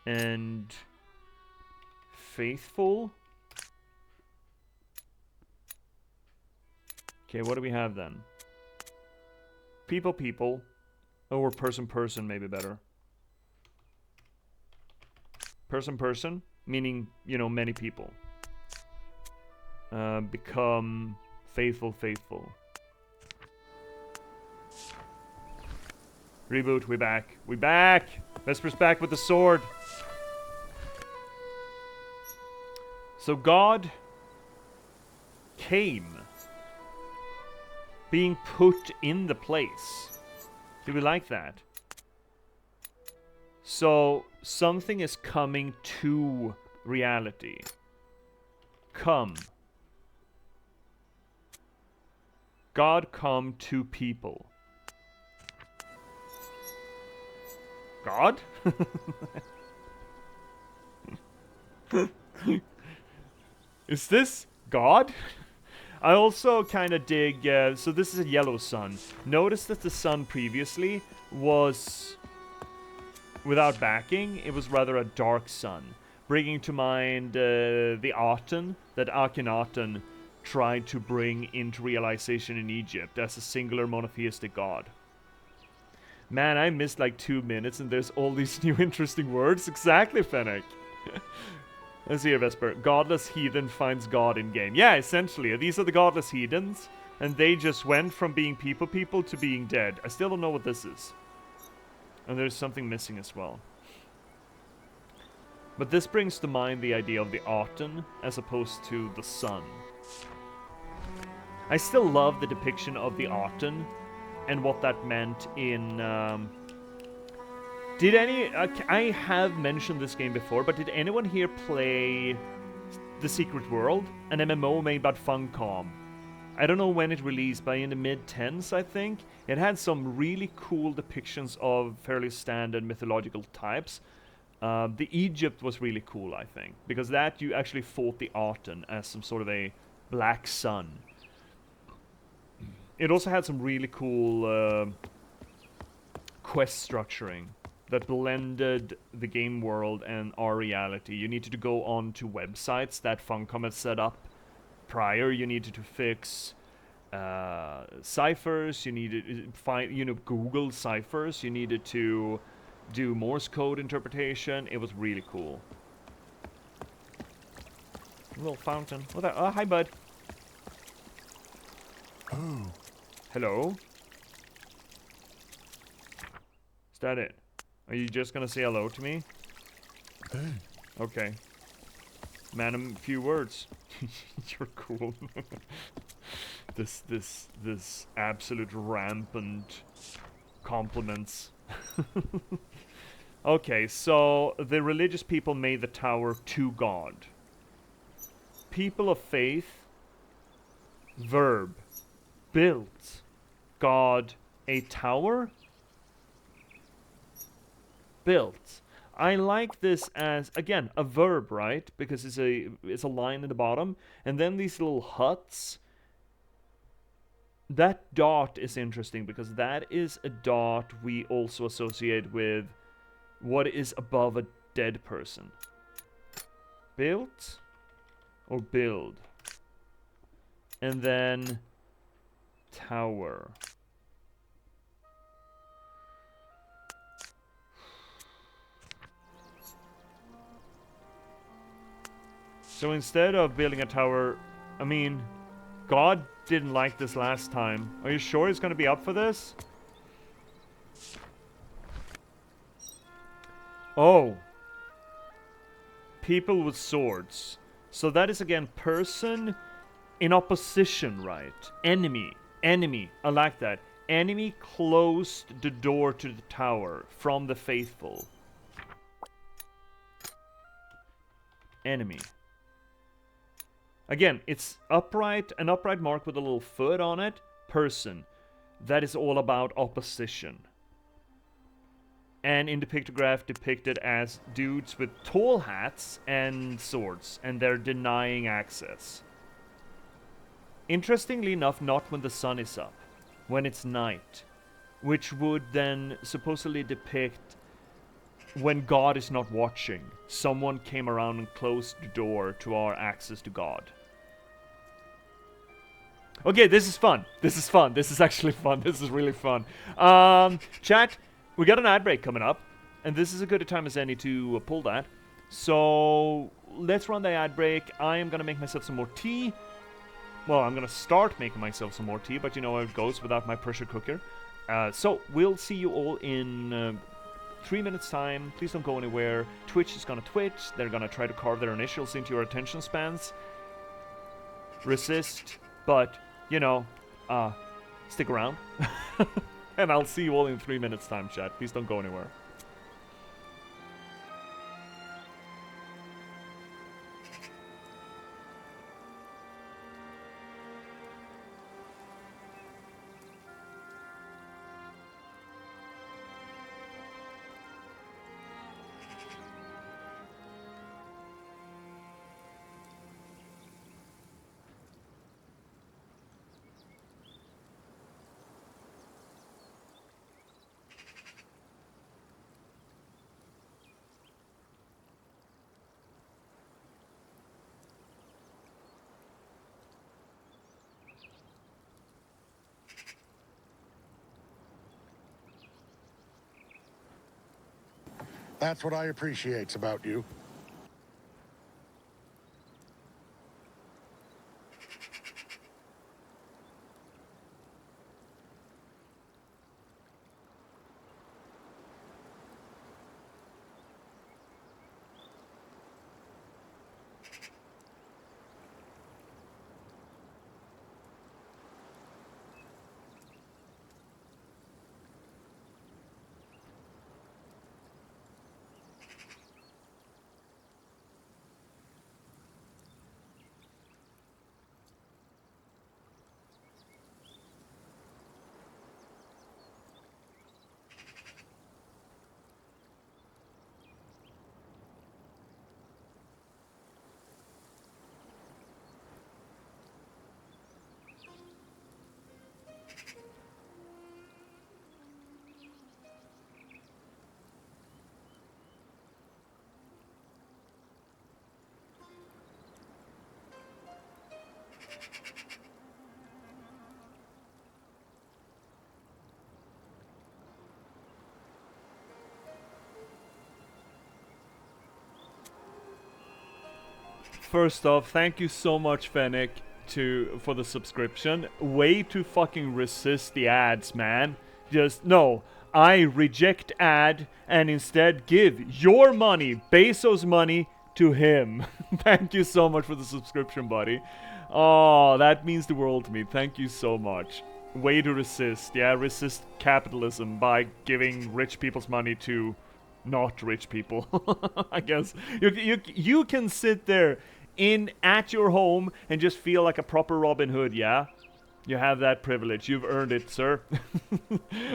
Speaker 1: And faithful. Okay, what do we have then? People, people. Or person, person, maybe better. Person, person. Meaning, you know, many people. Become faithful, faithful. Reboot, we back. We back! Vesper's back with the sword. So God came. Being put in the place. Do we like that? So, something is coming to reality. Come. God come to people. God? Is this God? I also kind of dig, so this is a yellow sun. Notice that the sun previously was without backing, it was rather a dark sun, bringing to mind the Aten that Akhenaten tried to bring into realization in Egypt as a singular monotheistic god. Man, I missed like 2 minutes and there's all these new interesting words. Exactly, Fennec. Let's see here, Vesper. Godless heathen finds God in game. Yeah, essentially. These are the godless heathens, and they just went from being people to being dead. I still don't know what this is. And there's something missing as well. But this brings to mind the idea of the Aten as opposed to the sun. I still love the depiction of the Aten and what that meant in. Did any? I have mentioned this game before, but did anyone here play The Secret World, an MMO made by Funcom? I don't know when it released, but in the mid-10s, I think. It had some really cool depictions of fairly standard mythological types. The Egypt was really cool, I think, because that you actually fought the Aten as some sort of a black sun. It also had some really cool quest structuring that blended the game world and our reality. You needed to go on to websites that Funcom had set up prior. You needed to fix ciphers. You needed to find, Google ciphers. You needed to do Morse code interpretation. It was really cool. A little fountain. Oh, hi, bud.
Speaker 2: Oh.
Speaker 1: Hello? Is that it? Are you just gonna say hello to me?
Speaker 2: Hey.
Speaker 1: Okay. Man, a few words. You're cool. this absolute rampant compliments. Okay, so the religious people made the tower to God. People of faith, verb, built God a tower? Built. I like this as, again, a verb, right? Because it's a line at the bottom, and then these little huts. That dot is interesting because that is a dot we also associate with what is above a dead person. Built or build. And then tower. So instead of building a tower, I mean, God didn't like this last time. Are you sure he's going to be up for this? Oh. People with swords. So that is again person in opposition, right? Enemy. Enemy. I like that. Enemy closed the door to the tower from the faithful. Enemy. Again, it's upright, an upright mark with a little foot on it. Person. That is all about opposition. And in the pictograph depicted as dudes with tall hats and swords, and they're denying access. Interestingly enough, not when the sun is up, when it's night, which would then supposedly depict when God is not watching. Someone came around and closed the door to our access to God. Okay, this is fun. This is fun. This is actually fun. This is really fun. Chat, we got an ad break coming up, and this is as good a time as any to pull that. So let's run the ad break. I am going to make myself some more tea. Well, I'm going to start making myself some more tea, but you know how it goes without my pressure cooker. So we'll see you all in 3 minutes time. Please don't go anywhere. Twitch is going to twitch. They're going to try to carve their initials into your attention spans. Resist, but, you know, stick around. And I'll see you all in 3 minutes time, chat. Please don't go anywhere.
Speaker 2: That's what I appreciates about you.
Speaker 1: First off, thank you so much, Fennec, for the subscription. Way to fucking resist the ads, man. Just, no. I reject ad and instead give your money, Bezos' money, to him. Thank you so much for the subscription, buddy. Oh, that means the world to me. Thank you so much. Way to resist. Yeah, resist capitalism by giving rich people's money to not rich people. I guess you can sit there at your home and just feel like a proper Robin Hood, yeah? You have that privilege. You've earned it, sir.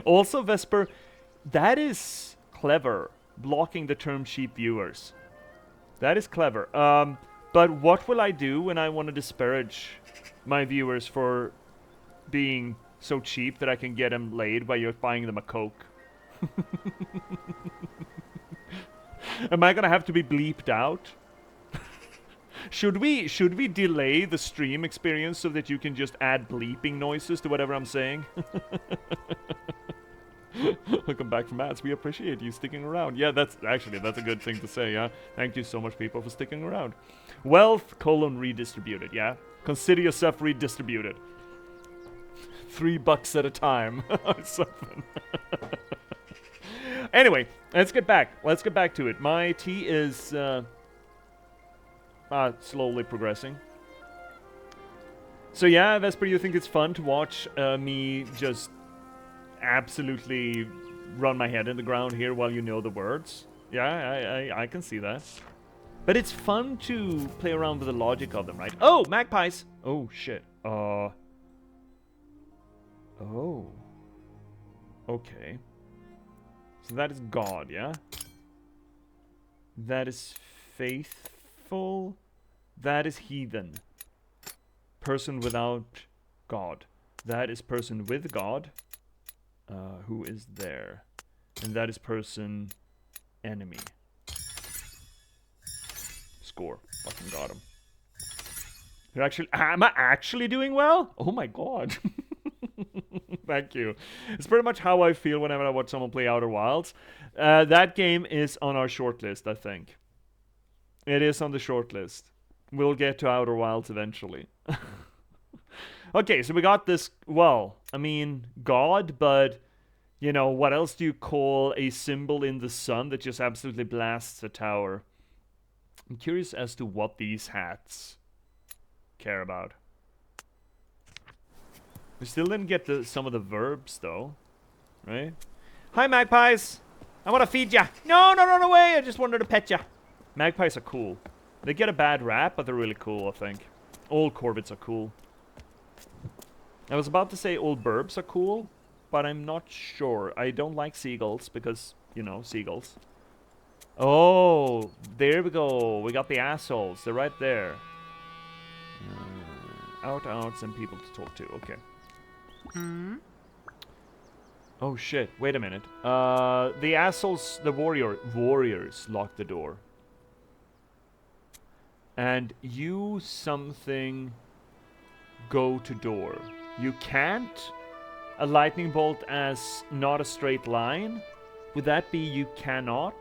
Speaker 1: Also, Vesper, that is clever, blocking the term cheap viewers. That is clever. But what will I do when I want to disparage my viewers for being so cheap that I can get them laid by just buying them a Coke? Am I gonna have to be bleeped out? Should we delay the stream experience so that you can just add bleeping noises to whatever I'm saying? Welcome back from ads. We appreciate you sticking around. Yeah, that's a good thing to say, yeah? Thank you so much, people, for sticking around. Wealth, redistributed, yeah? Consider yourself redistributed. $3 at a time. Something. Anyway, let's get back to it. My tea is slowly progressing. So yeah, Vesper, you think it's fun to watch me just absolutely run my head in the ground here while you know the words? Yeah, I can see that. But it's fun to play around with the logic of them, right? Oh, magpies! Oh, shit. Oh. Okay. So that is God, yeah? That is faithful. That is heathen. Person without God. That is person with God. Who is there? And that is person enemy. Score. Fucking got him. Am I actually doing well? Oh my god. Thank you. It's pretty much how I feel whenever I watch someone play Outer Wilds. That game is on our shortlist, I think. It is on the shortlist. We'll get to Outer Wilds eventually. Okay, so we got this, well, I mean, God, but, you know, what else do you call a symbol in the sun that just absolutely blasts a tower? I'm curious as to what these hats care about. We still didn't get some of the verbs, though, right? Hi, magpies! I want to feed ya! No, way! I just wanted to pet ya! Magpies are cool. They get a bad rap, but they're really cool, I think. All corvids are cool. I was about to say all burbs are cool, but I'm not sure. I don't like seagulls because, you know, seagulls. Oh, there we go. We got the assholes. They're right there. Outs and people to talk to. Okay. Oh shit, wait a minute. The assholes, the warriors locked the door. And you something go to door. You can't? A lightning bolt as not a straight line? Would that be you cannot?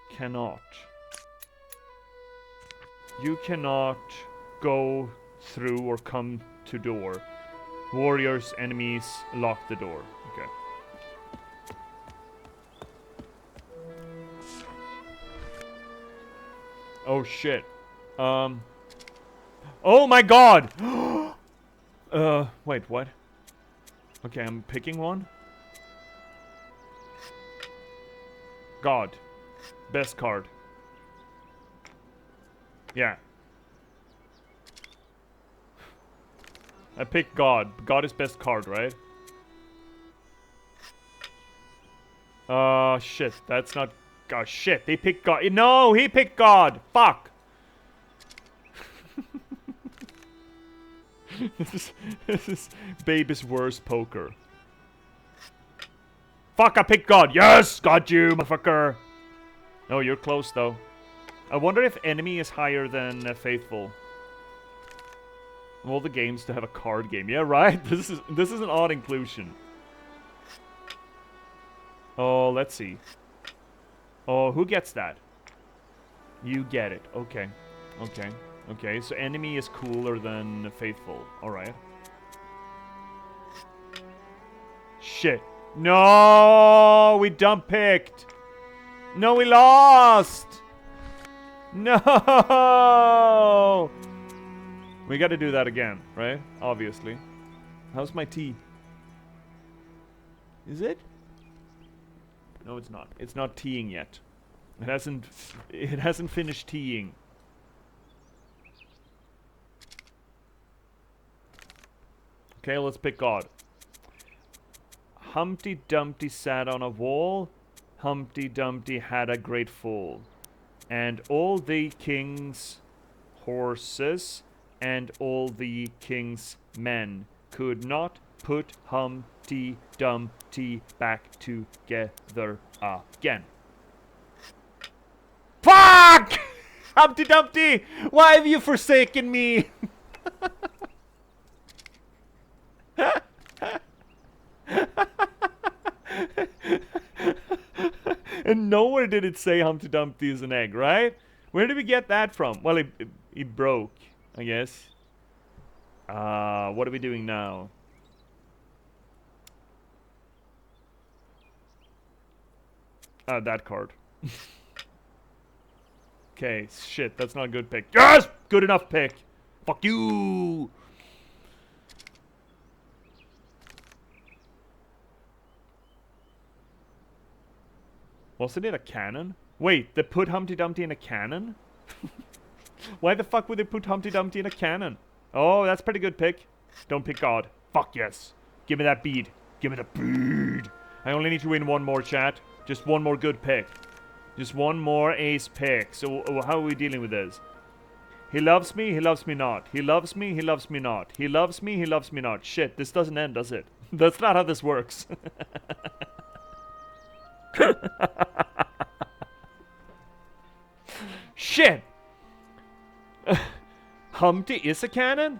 Speaker 1: Cannot. You cannot go through or come to door. Warriors, enemies, lock the door. Okay. Oh shit. Oh my god! Wait, what? Okay, I'm picking one. God. Best card. Yeah. I picked God. God is best card, right? Shit. That's not... Oh, shit. They picked God. No, he picked God. Fuck. This is baby's worst poker. Fuck, I picked God. Yes! Got you, motherfucker. No, you're close, though. I wonder if enemy is higher than faithful. Of all the games to have a card game. Yeah, right? This is an odd inclusion. Oh, let's see. Oh, who gets that? You get it. Okay. Okay. Okay, so enemy is cooler than faithful. Alright. Shit. No! We dump picked! No, we lost! No! We gotta do that again, right? Obviously. How's my tea? Is it? No, it's not. It's not teeing yet. It hasn't finished teeing. Okay, let's pick God. Humpty Dumpty sat on a wall. Humpty Dumpty had a great fall. And all the king's horses and all the king's men could not put Humpty Dumpty back together again. Fuck! Humpty Dumpty, why have you forsaken me? And nowhere did it say Humpty Dumpty is an egg, right? Where did we get that from? Well, it broke, I guess. What are we doing now? That card. Okay, shit, that's not a good pick. Yes! Good enough pick. Fuck you! Wasn't it a cannon? Wait, they put Humpty Dumpty in a cannon? Why the fuck would they put Humpty Dumpty in a cannon? Oh, that's a pretty good pick. Don't pick God. Fuck yes. Give me that bead. Give me the bead. I only need to win one more, chat. Just one more good pick. Just one more ace pick. So how are we dealing with this? He loves me not. He loves me not. He loves me not. Shit, this doesn't end, does it? That's not how this works. Shit! Humpty is a cannon?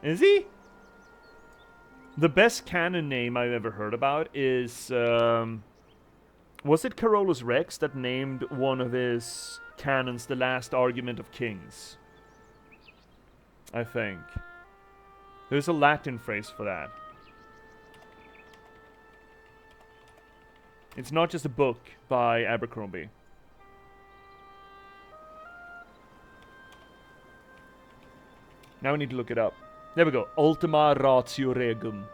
Speaker 1: Is he? The best cannon name I've ever heard about is, was it Carolus Rex that named one of his cannons the last argument of kings? I think. There's a Latin phrase for that. It's not just a book by Abercrombie. Now we need to look it up. There we go. Ultima ratio regum.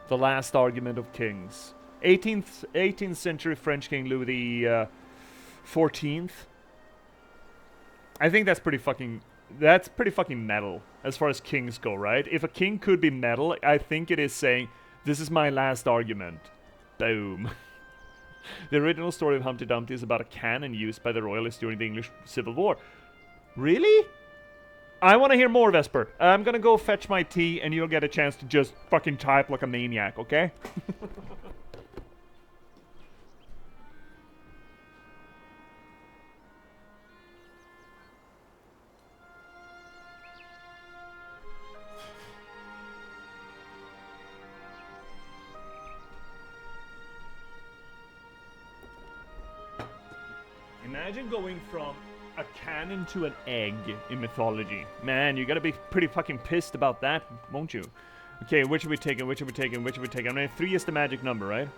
Speaker 1: The last argument of kings. 18th century French king Louis the 14th. I think that's pretty fucking metal as far as kings go, right? If a king could be metal, I think it is saying, this is my last argument. Boom. The original story of Humpty Dumpty is about a cannon used by the royalists during the English Civil War. Really? I want to hear more, Vesper. I'm gonna go fetch my tea, and you'll get a chance to just fucking type like a maniac, okay? Imagine going from a cannon to an egg in mythology. Man, you gotta be pretty fucking pissed about that, won't you? Okay, which are we taking? Which are we taking? Which are we taking? I mean, 3 is the magic number, right?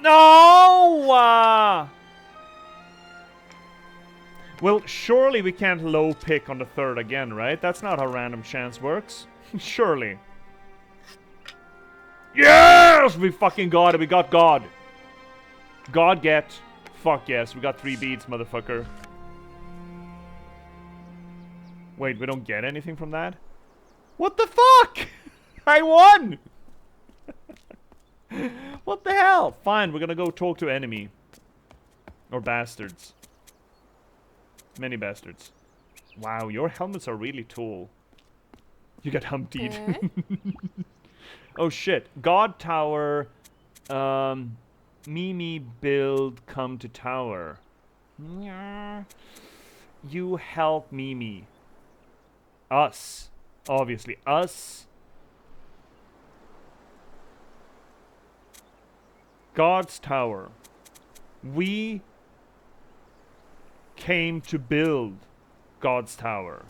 Speaker 1: No! Well, surely we can't low pick on the 3rd again, right? That's not how random chance works. Surely. Yes! We fucking got it. We got God. God get. Fuck yes, we got 3 beads, motherfucker. Wait, we don't get anything from that? What the fuck? I won! What the hell? Fine, we're gonna go talk to enemy. Or bastards. Many bastards. Wow, your helmets are really tall. You got humptied. Oh shit. God Tower. Mimi build come to tower. You help Mimi. Us. Obviously. Us. God's tower. We came to build God's Tower.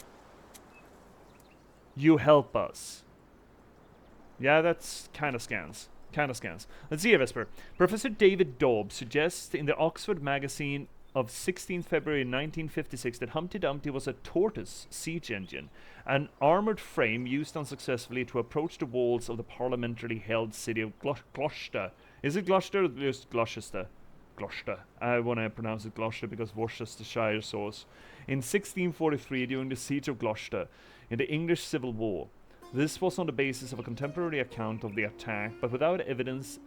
Speaker 1: You help us. Yeah, that's kind of scans. Kind of scans. Let's see, Vesper. Professor David Daub suggests in the Oxford magazine of 16th February 1956 that Humpty Dumpty was a tortoise siege engine, an armored frame used unsuccessfully to approach the walls of the parliamentarily held city of Gloucester. Is it Gloucester or just Gloucester? Gloucester. I want to pronounce it Gloucester because Worcestershire sauce. In 1643, during the siege of Gloucester, in the English Civil War. This was on the basis of a contemporary account of the attack, but without evidence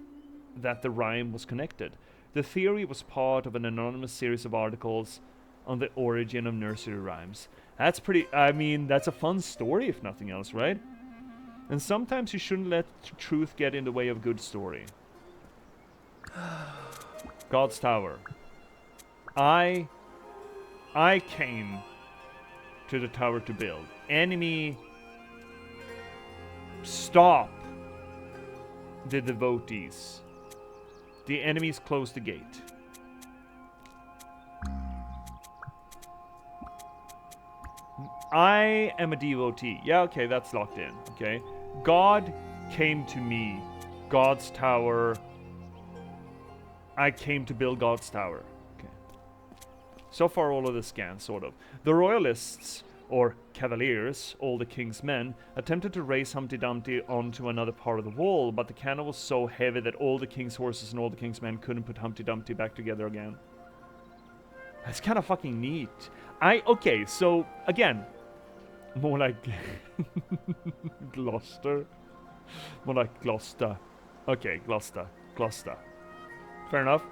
Speaker 1: that the rhyme was connected. The theory was part of an anonymous series of articles on the origin of nursery rhymes. That's pretty, I mean, that's a fun story if nothing else, right? And sometimes you shouldn't let truth get in the way of a good story. God's Tower. I came to the tower to build. Enemy, stop the devotees. The enemies close the gate. I am a devotee. Yeah, okay, that's locked in. Okay. God came to me. God's Tower. I came to build God's Tower. Okay. So far, all of the scans, sort of. The royalists, or cavaliers, all the king's men, attempted to raise Humpty Dumpty onto another part of the wall, but the cannon was so heavy that all the king's horses and all the king's men couldn't put Humpty Dumpty back together again. That's kind of fucking neat. Okay, so, again, more like Gloucester. More like Gloucester. Okay, Gloucester. Fair enough.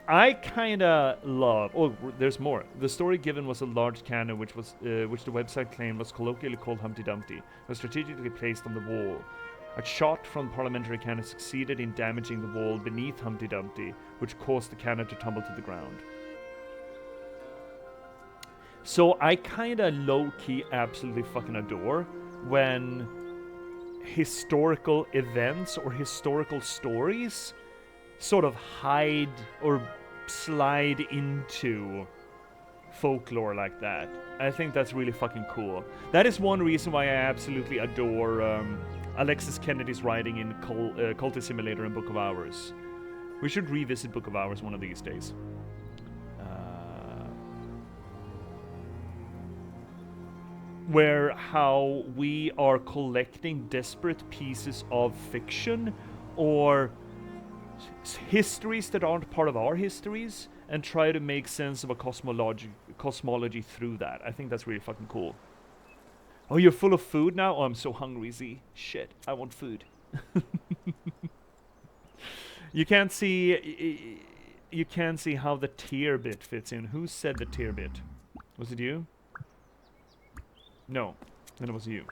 Speaker 1: I kinda love. Oh, there's more. The story given was a large cannon, which the website claimed was colloquially called Humpty Dumpty, was strategically placed on the wall. A shot from the parliamentary cannon succeeded in damaging the wall beneath Humpty Dumpty, which caused the cannon to tumble to the ground. So I kinda low-key absolutely fucking adore when historical events or historical stories sort of hide or slide into folklore like that. I think that's really fucking cool. That is one reason why I absolutely adore Alexis Kennedy's writing in Cultist Simulator and Book of Hours. We should revisit Book of Hours one of these days. Where how we are collecting disparate pieces of fiction or histories that aren't part of our histories and try to make sense of a cosmology through that. I think that's really fucking cool. Oh, you're full of food now? Oh, I'm so hungry, Z. Shit, I want food. You can't see how the tier bit fits in. Who said the tier bit? Was it you? No, then it was you.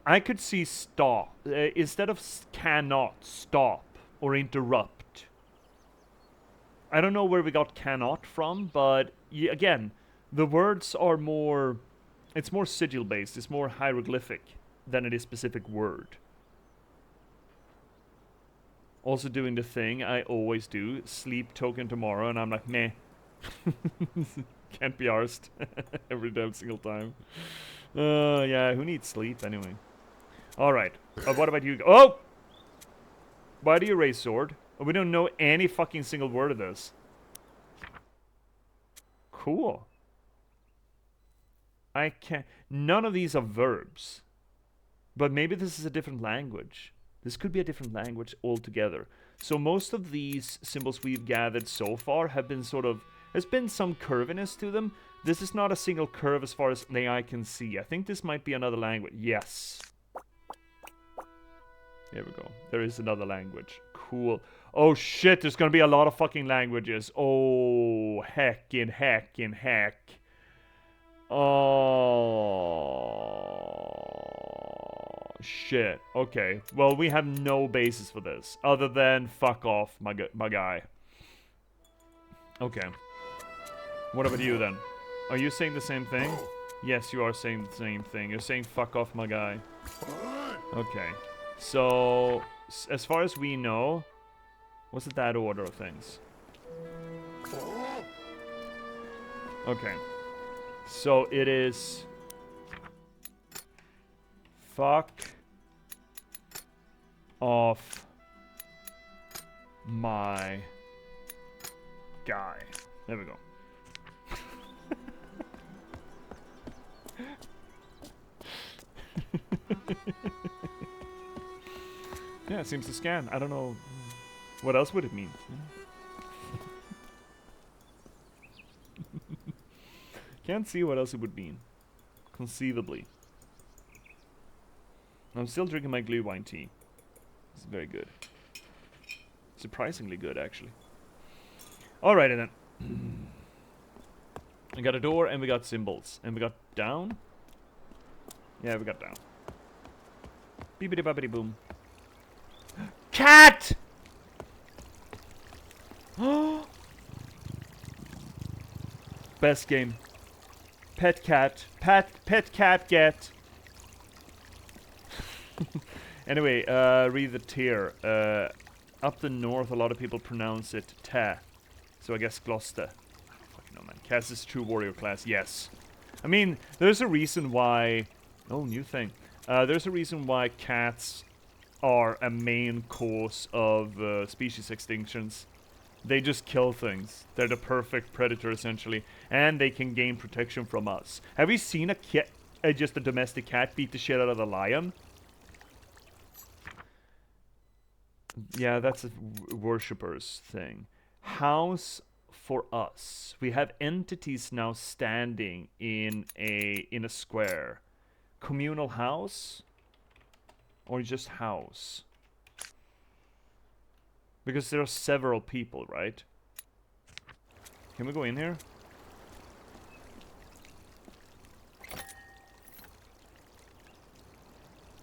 Speaker 1: I could see stop. Instead of cannot, stop, or interrupt. I don't know where we got cannot from, but again, the words are more... It's more sigil-based, it's more hieroglyphic than it is specific word. Also doing the thing I always do, sleep token tomorrow, and I'm like, meh. Can't be arsed every damn single time. Yeah, who needs sleep anyway? Alright, what about you? Oh! Why do you raise sword? Oh, we don't know any fucking single word of this. Cool. I can't... None of these are verbs. But maybe this is a different language. This could be a different language altogether. So most of these symbols we've gathered so far have been sort of... There's been some curviness to them. This is not a single curve as far as the eye can see. I think this might be another language. Yes. There we go. There is another language. Cool. Oh shit, there's gonna be a lot of fucking languages. Oh, heck. Oh, shit. Okay. Well, we have no basis for this. Other than fuck off, my guy. Okay. What about you then? Are you saying the same thing? Yes, you are saying the same thing. You're saying fuck off, my guy. Okay. So, as far as we know, what's that order of things? Okay. So it is... Fuck off my guy. There we go. Yeah, it seems to scan. I don't know. What else would it mean? Can't see what else it would mean. Conceivably. I'm still drinking my Glühwein tea. It's very good. Surprisingly good, actually. Alrighty then. We got a door and we got symbols. And we got down? Yeah, we got down. Beepity boppity boom. Cat! Best game. Pet cat. Pet cat get. Anyway, read the tier. Up the north, a lot of people pronounce it ta. So I guess Gloucester. I don't fucking know, man. Cass is true warrior class. Yes. I mean, there's a reason why... Oh, new thing. There's a reason why cats are a main cause of species extinctions. They just kill things. They're the perfect predator, essentially. And they can gain protection from us. Have you seen a cat, just a domestic cat, beat the shit out of a lion? Yeah, that's a worshippers thing. House for us. We have entities now standing in a square. Communal house? Or just house? Because there are several people, right? Can we go in here?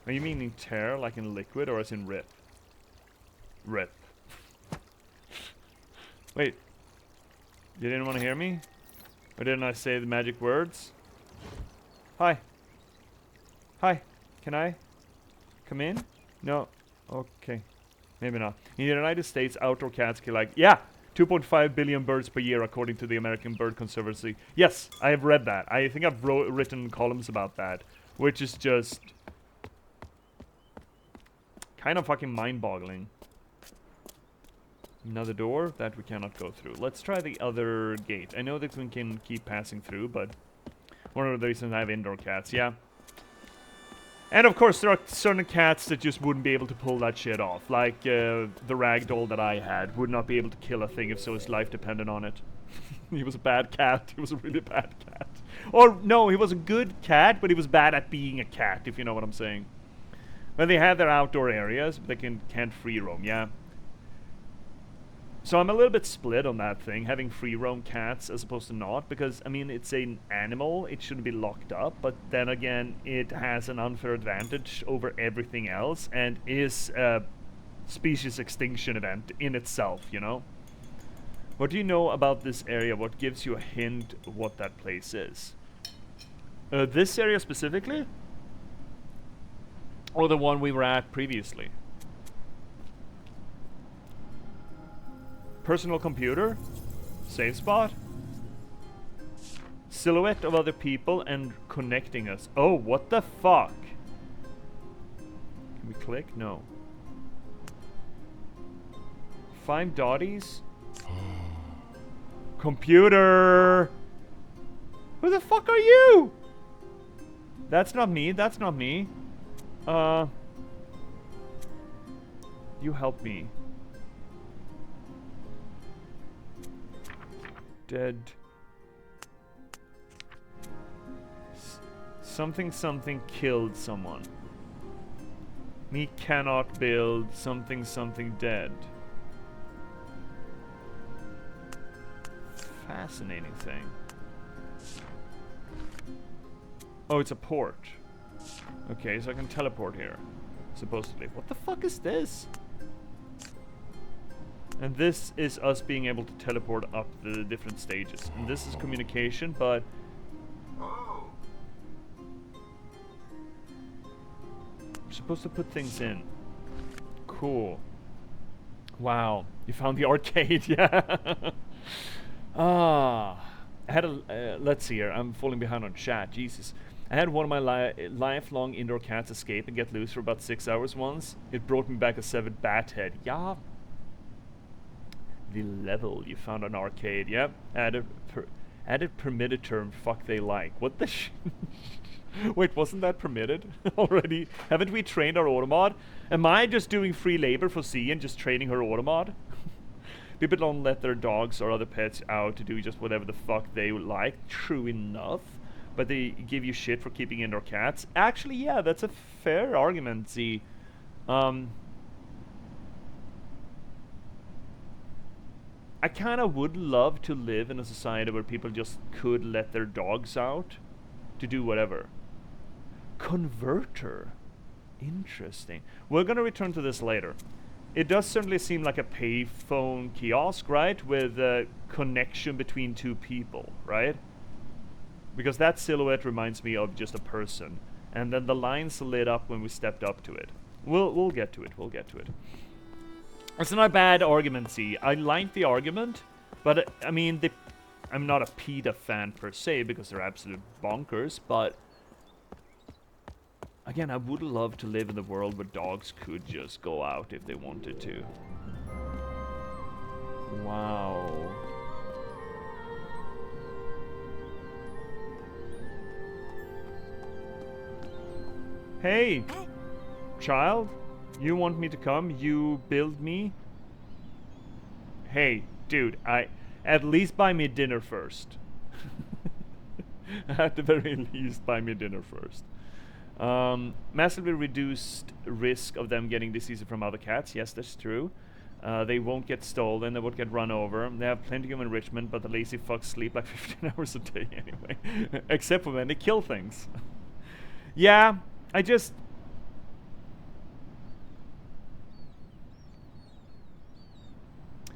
Speaker 1: Are you meaning tear, like in liquid, or as in rip? Rip. Wait. You didn't want to hear me? Or didn't I say the magic words? Hi. Hi. Can I come in? No. Okay. Maybe not. In the United States, outdoor cats kill like... Yeah! 2.5 billion birds per year, according to the American Bird Conservancy. Yes, I have read that. I think I've written columns about that. Which is just... kind of fucking mind-boggling. Another door that we cannot go through. Let's try the other gate. I know that we can keep passing through, but... one of the reasons I have indoor cats, yeah. And of course, there are certain cats that just wouldn't be able to pull that shit off. Like, the ragdoll that I had would not be able to kill a thing if so his life depended on it. He was a bad cat. He was a really bad cat. Or, no, he was a good cat, but he was bad at being a cat, if you know what I'm saying. When they have their outdoor areas, they can't free roam, yeah. So I'm a little bit split on that thing, having free roam cats as opposed to not, because, I mean, it's an animal, it shouldn't be locked up, but then again, it has an unfair advantage over everything else, and is a species extinction event in itself, you know? What do you know about this area? What gives you a hint what that place is? This area specifically? Or the one we were at previously? Personal computer? Save spot? Silhouette of other people and connecting us. Oh, what the fuck? Can we click? No. 5 dotties? Computer! Who the fuck are you? That's not me, that's not me. You help me. Dead. Something killed someone. Me cannot build something dead. Fascinating thing. Oh, it's a port. Okay, so I can teleport here. Supposedly. What the fuck is this? And this is us being able to teleport up the different stages. And this is communication, but... we're supposed to put things in. Cool. Wow, you found the arcade, yeah. Ah, I had a. Let's see here. I'm falling behind on chat. Jesus, I had one of my lifelong indoor cats escape and get loose for about 6 hours once. It brought me back a severed bat head. Yeah. The level you found on arcade. Yep. Added permitted term. Fuck they like. What the Wait, wasn't that permitted already? Haven't we trained our automod? Am I just doing free labor for C and just training her automod? People don't let their dogs or other pets out to do just whatever the fuck they would like. True enough. But they give you shit for keeping indoor cats. Actually, yeah, that's a fair argument, Z. I kind of would love to live in a society where people just could let their dogs out to do whatever. Converter. Interesting. We're going to return to this later. It does certainly seem like a payphone kiosk, right? With a connection between two people, right? Because that silhouette reminds me of just a person. And then the lines lit up when we stepped up to it. We'll get to it. We'll get to it. It's not a bad argument, see. I like the argument, but I mean, I'm not a PETA fan per se because they're absolute bonkers, but again, I would love to live in the world where dogs could just go out if they wanted to. Wow. Hey, child. You want me to come? You build me? Hey, dude, at least buy me dinner first. At the very least, buy me dinner first. Massively reduced risk of them getting diseases from other cats. Yes, that's true. They won't get stolen. They won't get run over. They have plenty of enrichment, but the lazy fucks sleep like 15 hours a day anyway. Except for when they kill things. Yeah, I just...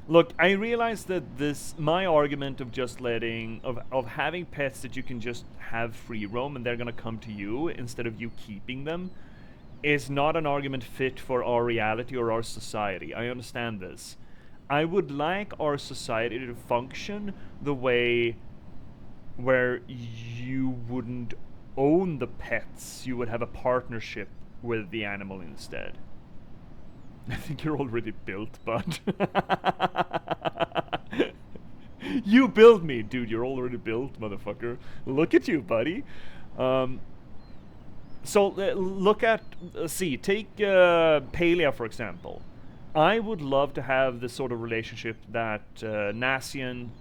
Speaker 1: Look, I realize that my argument of just of having pets that you can just have free roam and they're gonna come to you instead of you keeping them is not an argument fit for our reality or our society. I understand this. I would like our society to function the way where you wouldn't own the pets, you would have a partnership with the animal instead. I think you're already built, bud. You build me, dude. You're already built, motherfucker. Look at you, buddy. So look at, take Palia, for example. I would love to have the sort of relationship that Hassian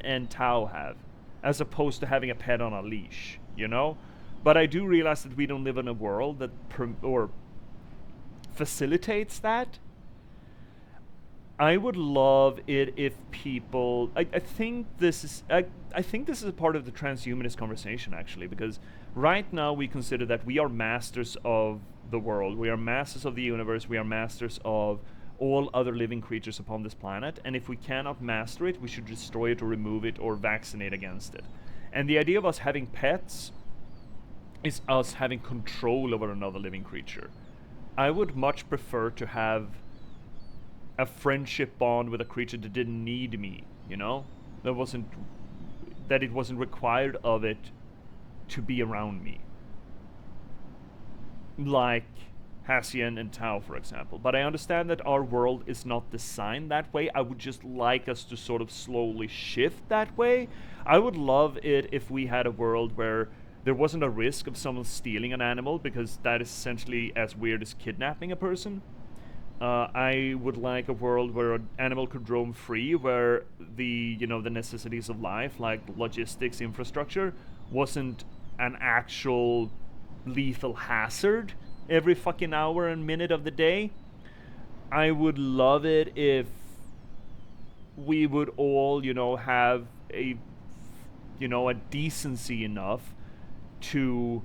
Speaker 1: and Tau have, as opposed to having a pet on a leash, you know? But I do realize that we don't live in a world that facilitates that. I would love it if people... I think this is a part of the transhumanist conversation, actually, because right now we consider that we are masters of the world. We are masters of the universe. We are masters of all other living creatures upon this planet. And if we cannot master it, we should destroy it or remove it or vaccinate against it. And the idea of us having pets is us having control over another living creature. I would much prefer to have a friendship bond with a creature that didn't need me, you know? That it wasn't required of it to be around me. Like Hassian and Tau, for example. But I understand that our world is not designed that way. I would just like us to sort of slowly shift that way. I would love it if we had a world where there wasn't a risk of someone stealing an animal, because that is essentially as weird as kidnapping a person. I would like a world where an animal could roam free, where the necessities of life, like logistics, infrastructure, wasn't an actual lethal hazard every fucking hour and minute of the day. I would love it if we would all, have a decency enough to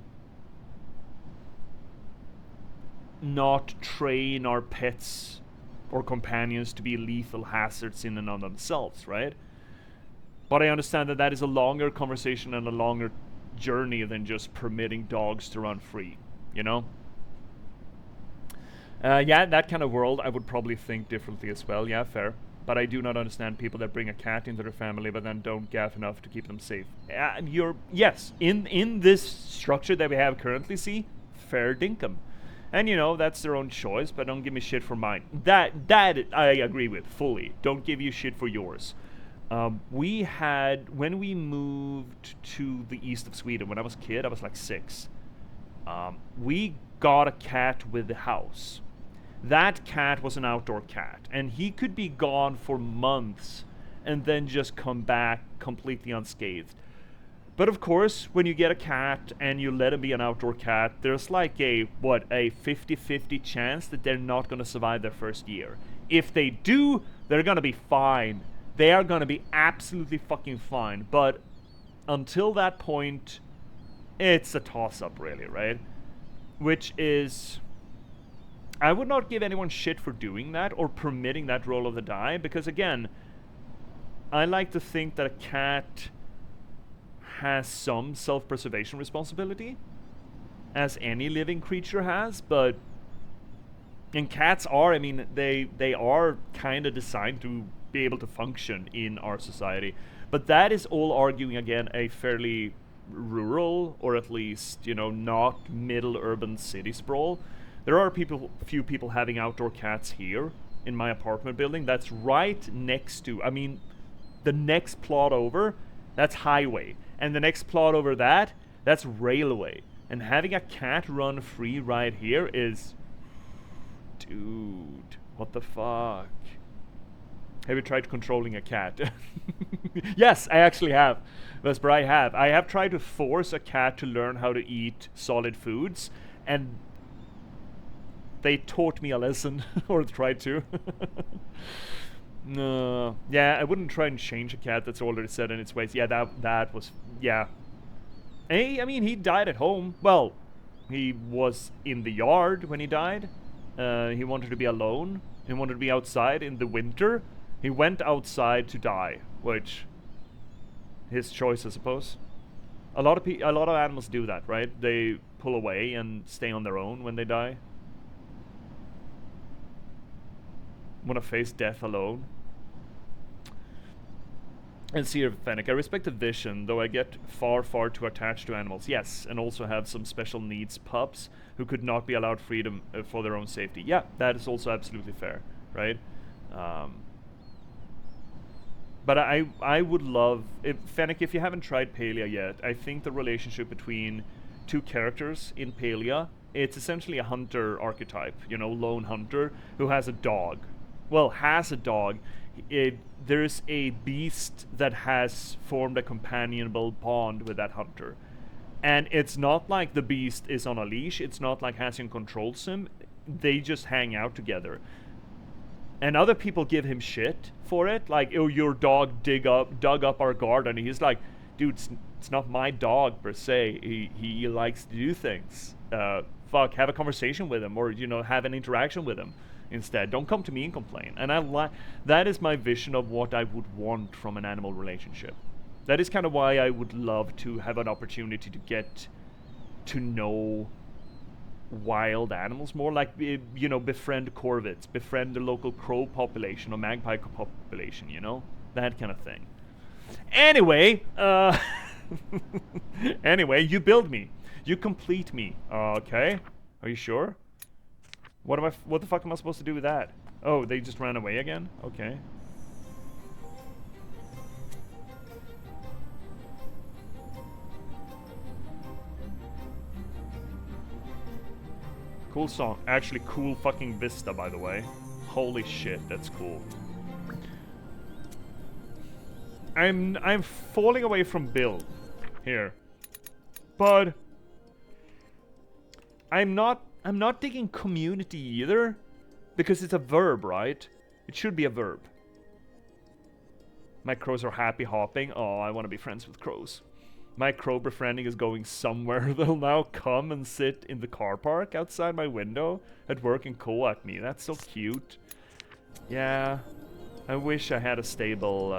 Speaker 1: not train our pets or companions to be lethal hazards in and of themselves, right? But I understand that is a longer conversation and a longer journey than just permitting dogs to run free, you know? Yeah, that kind of world, I would probably think differently as well. Yeah, fair. But I do not understand people that bring a cat into their family but then don't gaff enough to keep them safe. Yes, in this structure that we have currently, see, fair dinkum. And you know, that's their own choice, but don't give me shit for mine. That I agree with fully. Don't give you shit for yours. We had, when we moved to the east of Sweden, when I was a kid, I was like 6. We got a cat with the house. That cat was an outdoor cat, and he could be gone for months and then just come back completely unscathed. But of course, when you get a cat and you let him be an outdoor cat, there's like a 50-50 chance that they're not going to survive their first year. If they do, they're going to be fine. They are going to be absolutely fucking fine. But until that point, it's a toss-up really, right? Which is... I would not give anyone shit for doing that or permitting that roll of the die, because again, I like to think that a cat has some self-preservation responsibility, as any living creature has, but... And cats are, I mean, they are kind of designed to be able to function in our society. But that is all arguing, again, a fairly rural, or at least, you know, not middle urban city sprawl. There are few people having outdoor cats here in my apartment building. That's right next to, I mean, the next plot over, that's highway. And the next plot over that, that's railway. And having a cat run free right here is... Dude, what the fuck? Have you tried controlling a cat? Yes, I actually have. Vesper, I have. I have tried to force a cat to learn how to eat solid foods, and they taught me a lesson, or tried to. No, yeah, I wouldn't try and change a cat that's already set in its ways. Yeah, that was, yeah. I mean, he died at home. Well, he was in the yard when he died. He wanted to be alone. He wanted to be outside in the winter. He went outside to die, which, his choice, I suppose. A lot of animals do that, right? They pull away and stay on their own when they die. Want to face death alone. And see, Fennec, I respect the vision, though I get far too attached to animals. Yes, and also have some special needs pups who could not be allowed freedom for their own safety. Yeah, that is also absolutely fair, right? But I would love... Fennec, if you haven't tried Palia yet, I think the relationship between two characters in Palia, it's essentially a hunter archetype, you know, lone hunter who has a dog. Well, has a dog. There's a beast that has formed a companionable bond with that hunter. And it's not like the beast is on a leash. It's not like Hassian controls him. They just hang out together. And other people give him shit for it. Like, oh, your dog dug up our garden. And he's like, dude, it's not my dog per se. He likes to do things. Fuck, have a conversation with him, or, you know, have an interaction with him instead. Don't come to me and complain. And that is my vision of what I would want from an animal relationship. That is kind of why I would love to have an opportunity to get to know wild animals more, like, you know, befriend corvids, befriend the local crow population or magpie population, you know, that kind of thing. Anyway, anyway, you build me, you complete me. Okay, are you sure? What the fuck am I supposed to do with that? Oh, they just ran away again? Okay. Cool song. Actually, cool fucking vista, by the way. Holy shit, that's cool. I'm falling away from build here, but I'm not digging community either, because it's a verb, right? It should be a verb. My crows are happy hopping. Oh, I want to be friends with crows. My crow befriending is going somewhere. They'll now come and sit in the car park outside my window at work and caw at me. That's so cute. Yeah, I wish I had a stable.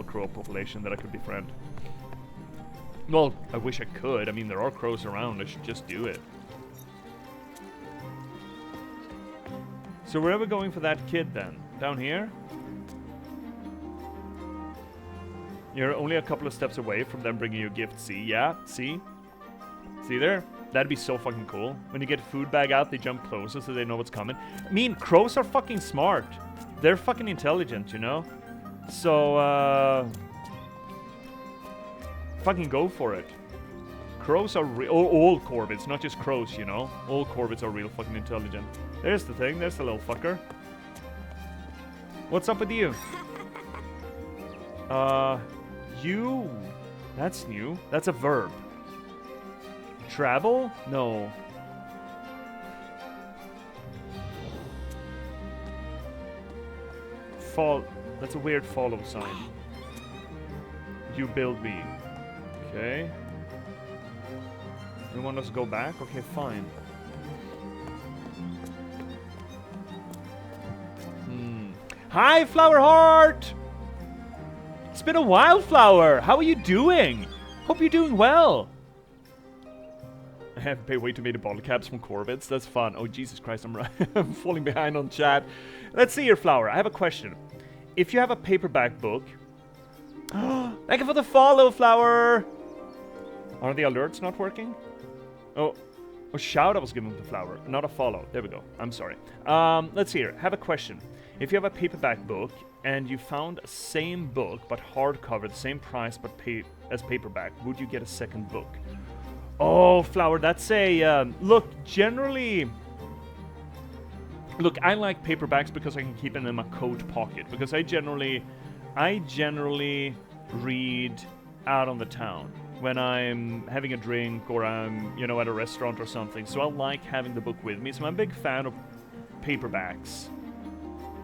Speaker 1: Crow population that I could befriend. Well, I wish I could. I mean, there are crows around. I should just do it. So where are we going for that kid then? Down here? You're only a couple of steps away from them bringing you a gift. See? Yeah? See? See there? That'd be so fucking cool. When you get a food bag out, they jump closer so they know what's coming. I mean, crows are fucking smart. They're fucking intelligent, you know? So, fucking go for it. Crows are all corvids, not just crows, you know? All corvids are real fucking intelligent. There's the thing, there's the little fucker. What's up with you? You... That's new. That's a verb. Travel? No. That's a weird follow sign. You build me. Okay. You want us to go back? Okay, fine. Hi, Flower Heart! It's been a while, Flower! How are you doing? Hope you're doing well. I have to pay way too many bottle caps from Corvids. That's fun. Oh, Jesus Christ, I'm falling behind on chat. Let's see here, Flower. I have a question. If you have a paperback book... Thank you for the follow, Flower! Are the alerts not working? Oh, a shout I was given to Flower, not a follow. There we go. I'm sorry. Let's see here. Have a question. If you have a paperback book and you found a same book but hardcover, the same price but as paperback, would you get a second book? Oh, Flower, that's a... look, generally... Look, I like paperbacks because I can keep them in my coat pocket. Because I generally read out on the town when I'm having a drink or I'm, you know, at a restaurant or something. So I like having the book with me. So I'm a big fan of paperbacks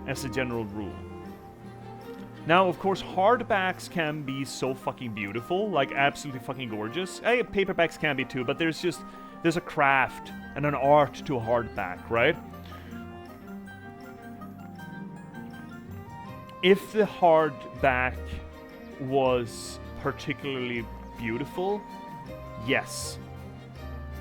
Speaker 1: as a general rule. Now, of course, hardbacks can be so fucking beautiful, like absolutely fucking gorgeous. Hey, paperbacks can be too, but there's a craft and an art to a hardback, right? If the hardback was particularly beautiful, yes,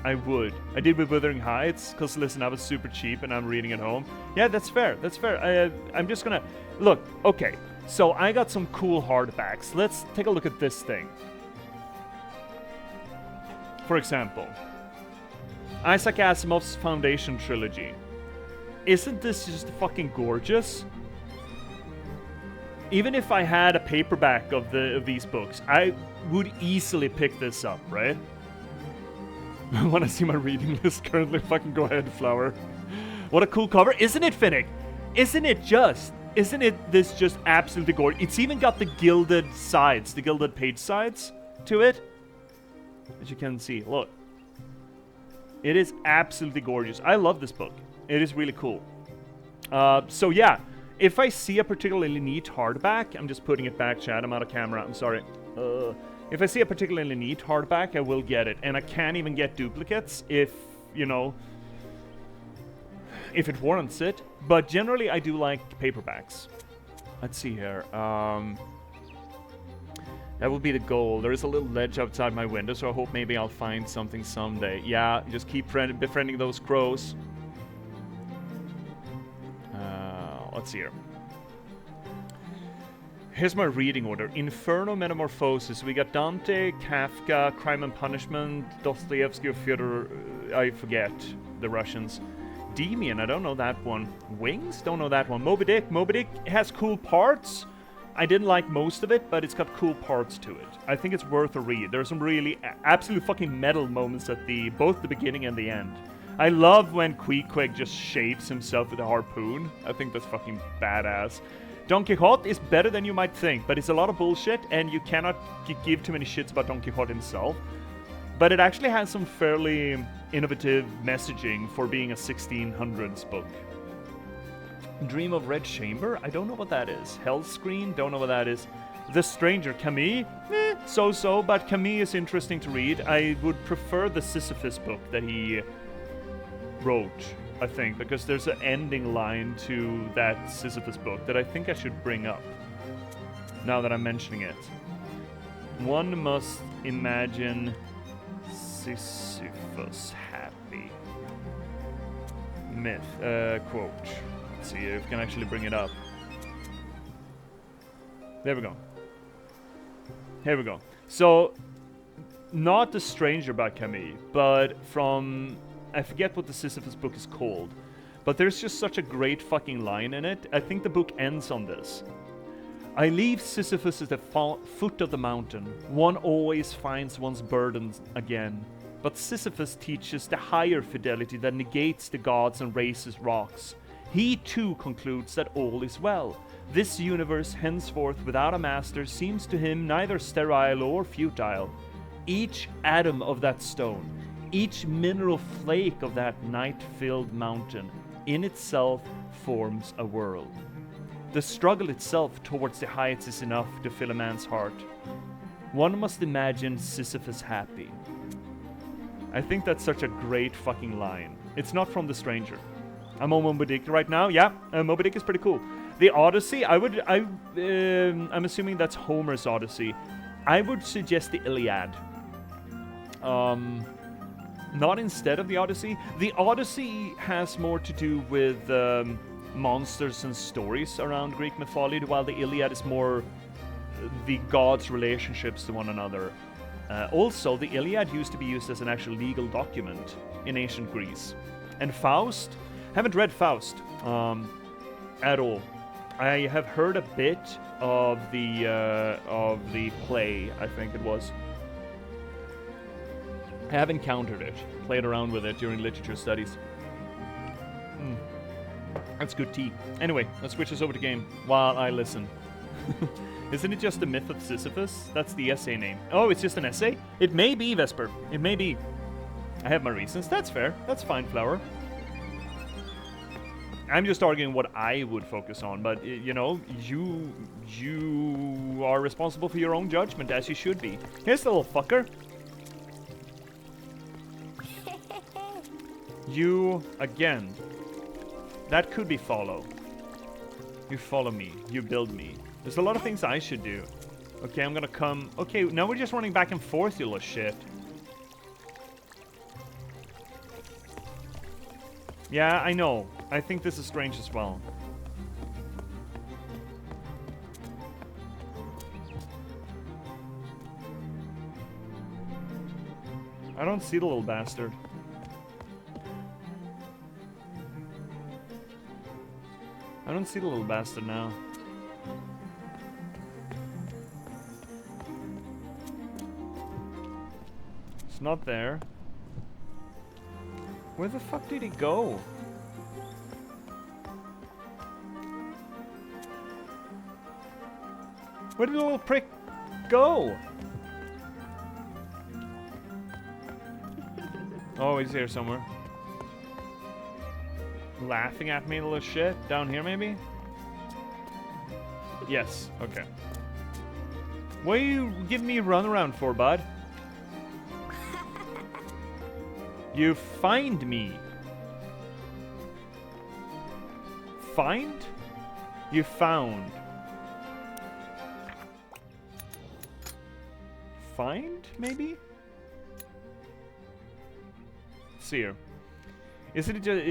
Speaker 1: I would. I did with Wuthering Heights, because listen, I was super cheap and I'm reading at home. Yeah, that's fair, that's fair. I'm just gonna... Look, okay, so I got some cool hardbacks. Let's take a look at this thing. For example, Isaac Asimov's Foundation Trilogy. Isn't this just fucking gorgeous? Even if I had a paperback of these books, I would easily pick this up, right? When I see my reading list currently, fucking go ahead, Flower. What a cool cover. Isn't it, Finnick? Isn't it this just absolutely gorgeous? It's even got the gilded sides, the gilded page sides to it. As you can see, look. It is absolutely gorgeous. I love this book. It is really cool. So yeah, if I see a particularly neat hardback, I'm just putting it back, chat, I'm out of camera, I'm sorry. If I see a particularly neat hardback, I will get it. And I can't even get duplicates if, you know, if it warrants it. But generally, I do like paperbacks. Let's see here. That would be the goal. There is a little ledge outside my window, so I hope maybe I'll find something someday. Yeah, just keep befriending those crows. Let's see here. Here's my reading order. Inferno, Metamorphosis. We got Dante, Kafka, Crime and Punishment, Dostoevsky, or Fyodor... I forget the Russians. Demian, I don't know that one. Wings? Don't know that one. Moby Dick. Moby Dick has cool parts. I didn't like most of it, but it's got cool parts to it. I think it's worth a read. There's some really absolute fucking metal moments at both the beginning and the end. I love when Queequeg just shaves himself with a harpoon. I think that's fucking badass. Don Quixote is better than you might think, but it's a lot of bullshit, and you cannot give too many shits about Don Quixote himself. But it actually has some fairly innovative messaging for being a 1600s book. Dream of Red Chamber? I don't know what that is. Hell Screen? Don't know what that is. The Stranger, Camus? So-so, but Camus is interesting to read. I would prefer the Sisyphus book that he wrote, I think, because there's an ending line to that Sisyphus book that I think I should bring up, now that I'm mentioning it. One must imagine Sisyphus happy. Myth, quote. Let's see if we can actually bring it up. There we go. Here we go. So, not The Stranger by Camus, but from... I forget what the Sisyphus book is called. But there's just such a great fucking line in it. I think the book ends on this. I leave Sisyphus at the foot of the mountain. One always finds one's burdens again. But Sisyphus teaches the higher fidelity that negates the gods and raises rocks. He too concludes that all is well. This universe, henceforth without a master, seems to him neither sterile or futile. Each atom of that stone, each mineral flake of that night-filled mountain, in itself forms a world. The struggle itself towards the heights is enough to fill a man's heart. One must imagine Sisyphus happy. I think that's such a great fucking line. It's not from The Stranger. I'm on Moby Dick right now. Yeah, Moby Dick is pretty cool. The Odyssey, I'm assuming that's Homer's Odyssey. I would suggest the Iliad. Not instead of the Odyssey. The Odyssey has more to do with monsters and stories around Greek mythology, while the Iliad is more the gods' relationships to one another. Also, the Iliad used to be used as an actual legal document in ancient Greece. And Faust, haven't read Faust at all. I have heard a bit of the play, I think it was. I have encountered it, played around with it during literature studies. That's good tea. Anyway, let's switch this over to game while I listen. Isn't it just the myth of Sisyphus? That's the essay name. Oh, it's just an essay? It may be, Vesper. It may be. I have my reasons. That's fair. That's fine, Flower. I'm just arguing what I would focus on, but, you know, you are responsible for your own judgment, as you should be. Here's the little fucker. You, again. That could be follow. You follow me. You build me. There's a lot of things I should do. Okay, I'm gonna come... Okay, now we're just running back and forth, you little shit. Yeah, I know. I think this is strange as well. I don't see the little bastard. I don't see the little bastard now. It's not there. Where the fuck did he go? Where did the little prick go? Oh, he's here somewhere. Laughing at me, little shit. Down here, maybe? Yes, okay. What are you giving me a runaround for, bud? You find me. Find? You found. Find, maybe? Let's see here. Is it just,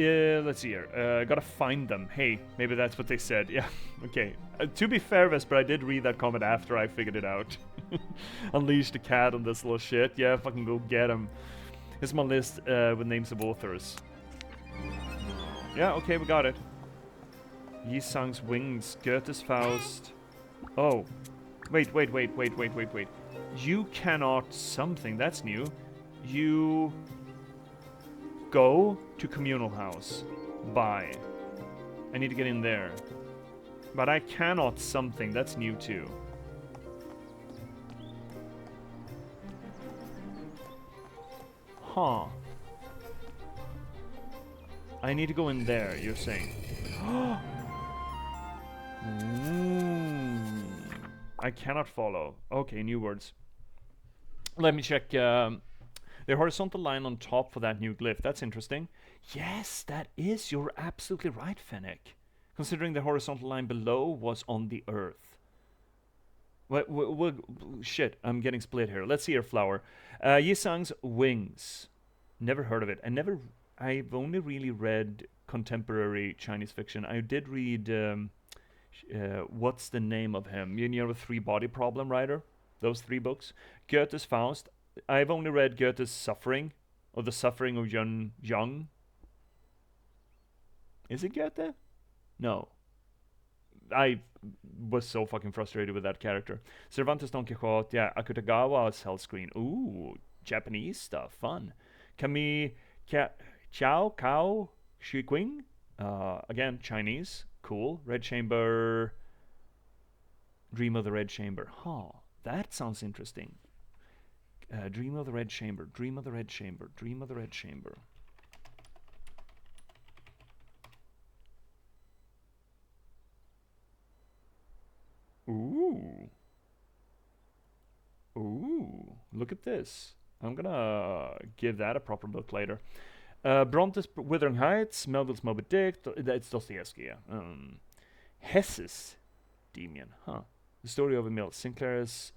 Speaker 1: let's see here. Gotta find them. Hey, maybe that's what they said. Yeah, okay. To be fair, Vesper, I did read that comment after I figured it out. Unleash the cat on this little shit. Yeah, fucking go get him. Here's my list with names of authors. Yeah, okay, we got it. Yi Sang's Wings, Goethe's Faust. Oh. Wait. You cannot something. That's new. You go to communal house. Buy. I need to get in there. But I cannot something. That's new too. Huh. I need to go in there, you're saying. I cannot follow. Okay, new words. Let me check the horizontal line on top for that new glyph. That's interesting. Yes, that is. You're absolutely right, Fennec. Considering the horizontal line below was on the earth. Well, shit, I'm getting split here. Let's see your flower. Yi Sang's Wings. Never heard of it. I've only really read contemporary Chinese fiction. I did read, what's the name of him? You know, the Three Body Problem writer? Those 3 books. Goethe's Faust. I've only read Goethe's Suffering, or The Suffering of Yun Young. Is it Goethe? No. I was so fucking frustrated with that character. Cervantes Don Quixote, yeah, Akutagawa's Hell Screen. Ooh, Japanese stuff, fun. Chao Kao Shi Qing, again, Chinese, cool. Red Chamber, Dream of the Red Chamber. Huh, that sounds interesting. Dream of the Red Chamber, Dream of the Red Chamber, Dream of the Red Chamber. Ooh. Ooh, look at this. I'm gonna give that a proper look later. Bronte's Wuthering Heights, Melville's Moby Dick, it's Dostoevsky, yeah. Hesse's Demian, huh. The Story of Emil Sinclair's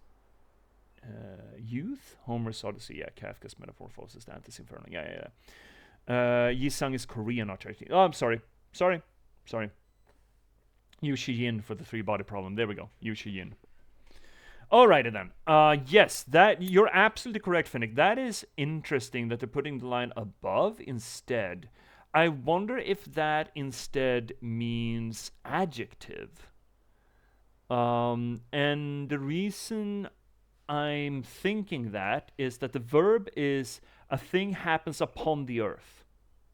Speaker 1: Youth, Homer's Odyssey, yeah, Kafka's Metamorphosis, Dante's Inferno, yeah. Yi Sang is Korean, not Chinese. Oh, I'm sorry. Yu Shi-yin for the 3 body problem. There we go. Yu Shi-yin. Alrighty then. Yes, that you're absolutely correct, Finnick. That is interesting that they're putting the line above instead. I wonder if that instead means adjective. And the reason I'm thinking that is that the verb is a thing happens upon the earth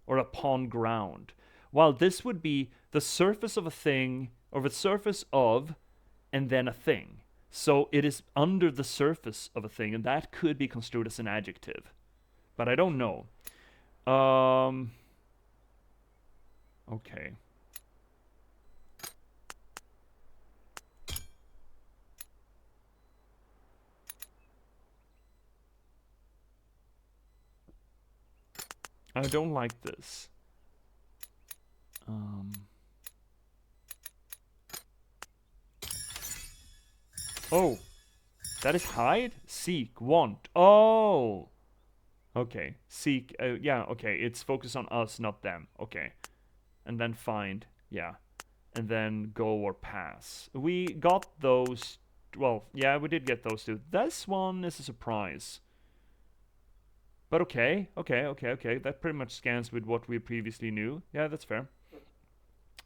Speaker 1: or upon ground, while this would be the surface of a thing or the surface of and then a thing. So it is under the surface of a thing, and that could be construed as an adjective. But I don't know. Okay. I don't like this. Oh, that is hide? Seek, want. Oh! Okay, seek, yeah, okay, it's focused on us, not them. Okay. And then find, yeah. And then go or pass. We got those, well, yeah, we did get those 2. This one is a surprise. But okay. That pretty much scans with what we previously knew. Yeah, that's fair.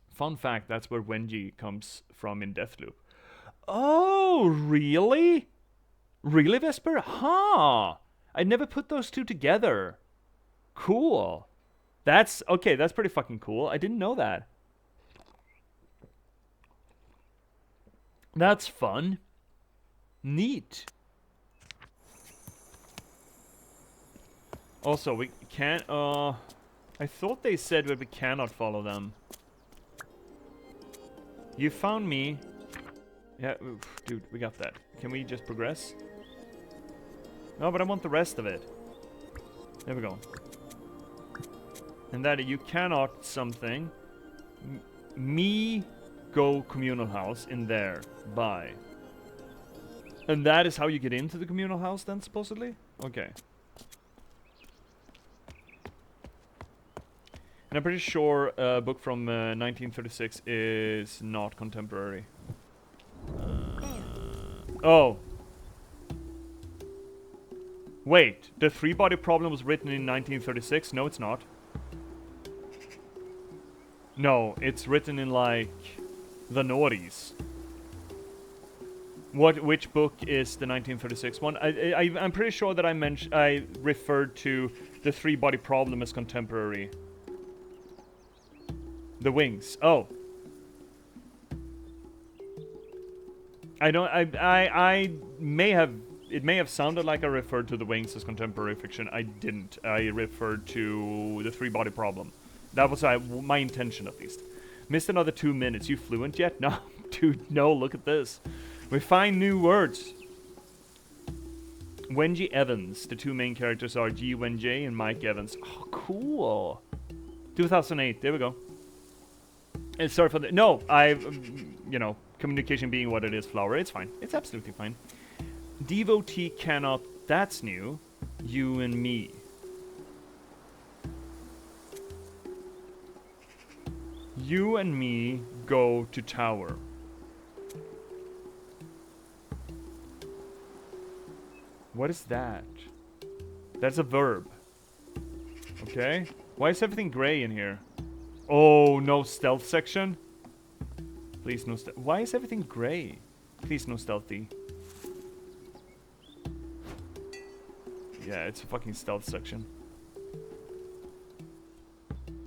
Speaker 1: Fun fact, that's where Wenji comes from in Deathloop. Oh, really? Really, Vesper? Huh. I never put those 2 together. Cool. That's, okay, that's pretty fucking cool. I didn't know that. That's fun. Neat. Also, we can't, I thought they said that we cannot follow them. You found me. Yeah, oof, dude, we got that. Can we just progress? No, but I want the rest of it. There we go. And that you cannot something. Me go communal house in there. Bye. And that is how you get into the communal house then, supposedly? Okay. And I'm pretty sure a book from 1936 is not contemporary. Oh. Wait, the 3 body problem was written in 1936? No, it's not. No, it's written in like the noughties. Which book is the 1936 one? I'm pretty sure that I referred to the 3 body problem as contemporary. The Wings. Oh. I may have, it may have sounded like I referred to The Wings as contemporary fiction. I didn't. I referred to the 3 body problem. That was my intention, at least. Missed another 2 minutes. You fluent yet? No, dude, no, look at this. We find new words. Wenji Evans. The 2 main characters are Ji Wenjie and Mike Evans. Oh, cool. 2008. There we go. And sorry for the... No, you know, communication being what it is, Flower. It's fine. It's absolutely fine. Devotee cannot... That's new. You and me. You and me go to tower. What is that? That's a verb. Okay. Why is everything gray in here? Oh, no stealth section? Please no stealth. Why is everything gray? Please no stealthy. Yeah, it's a fucking stealth section.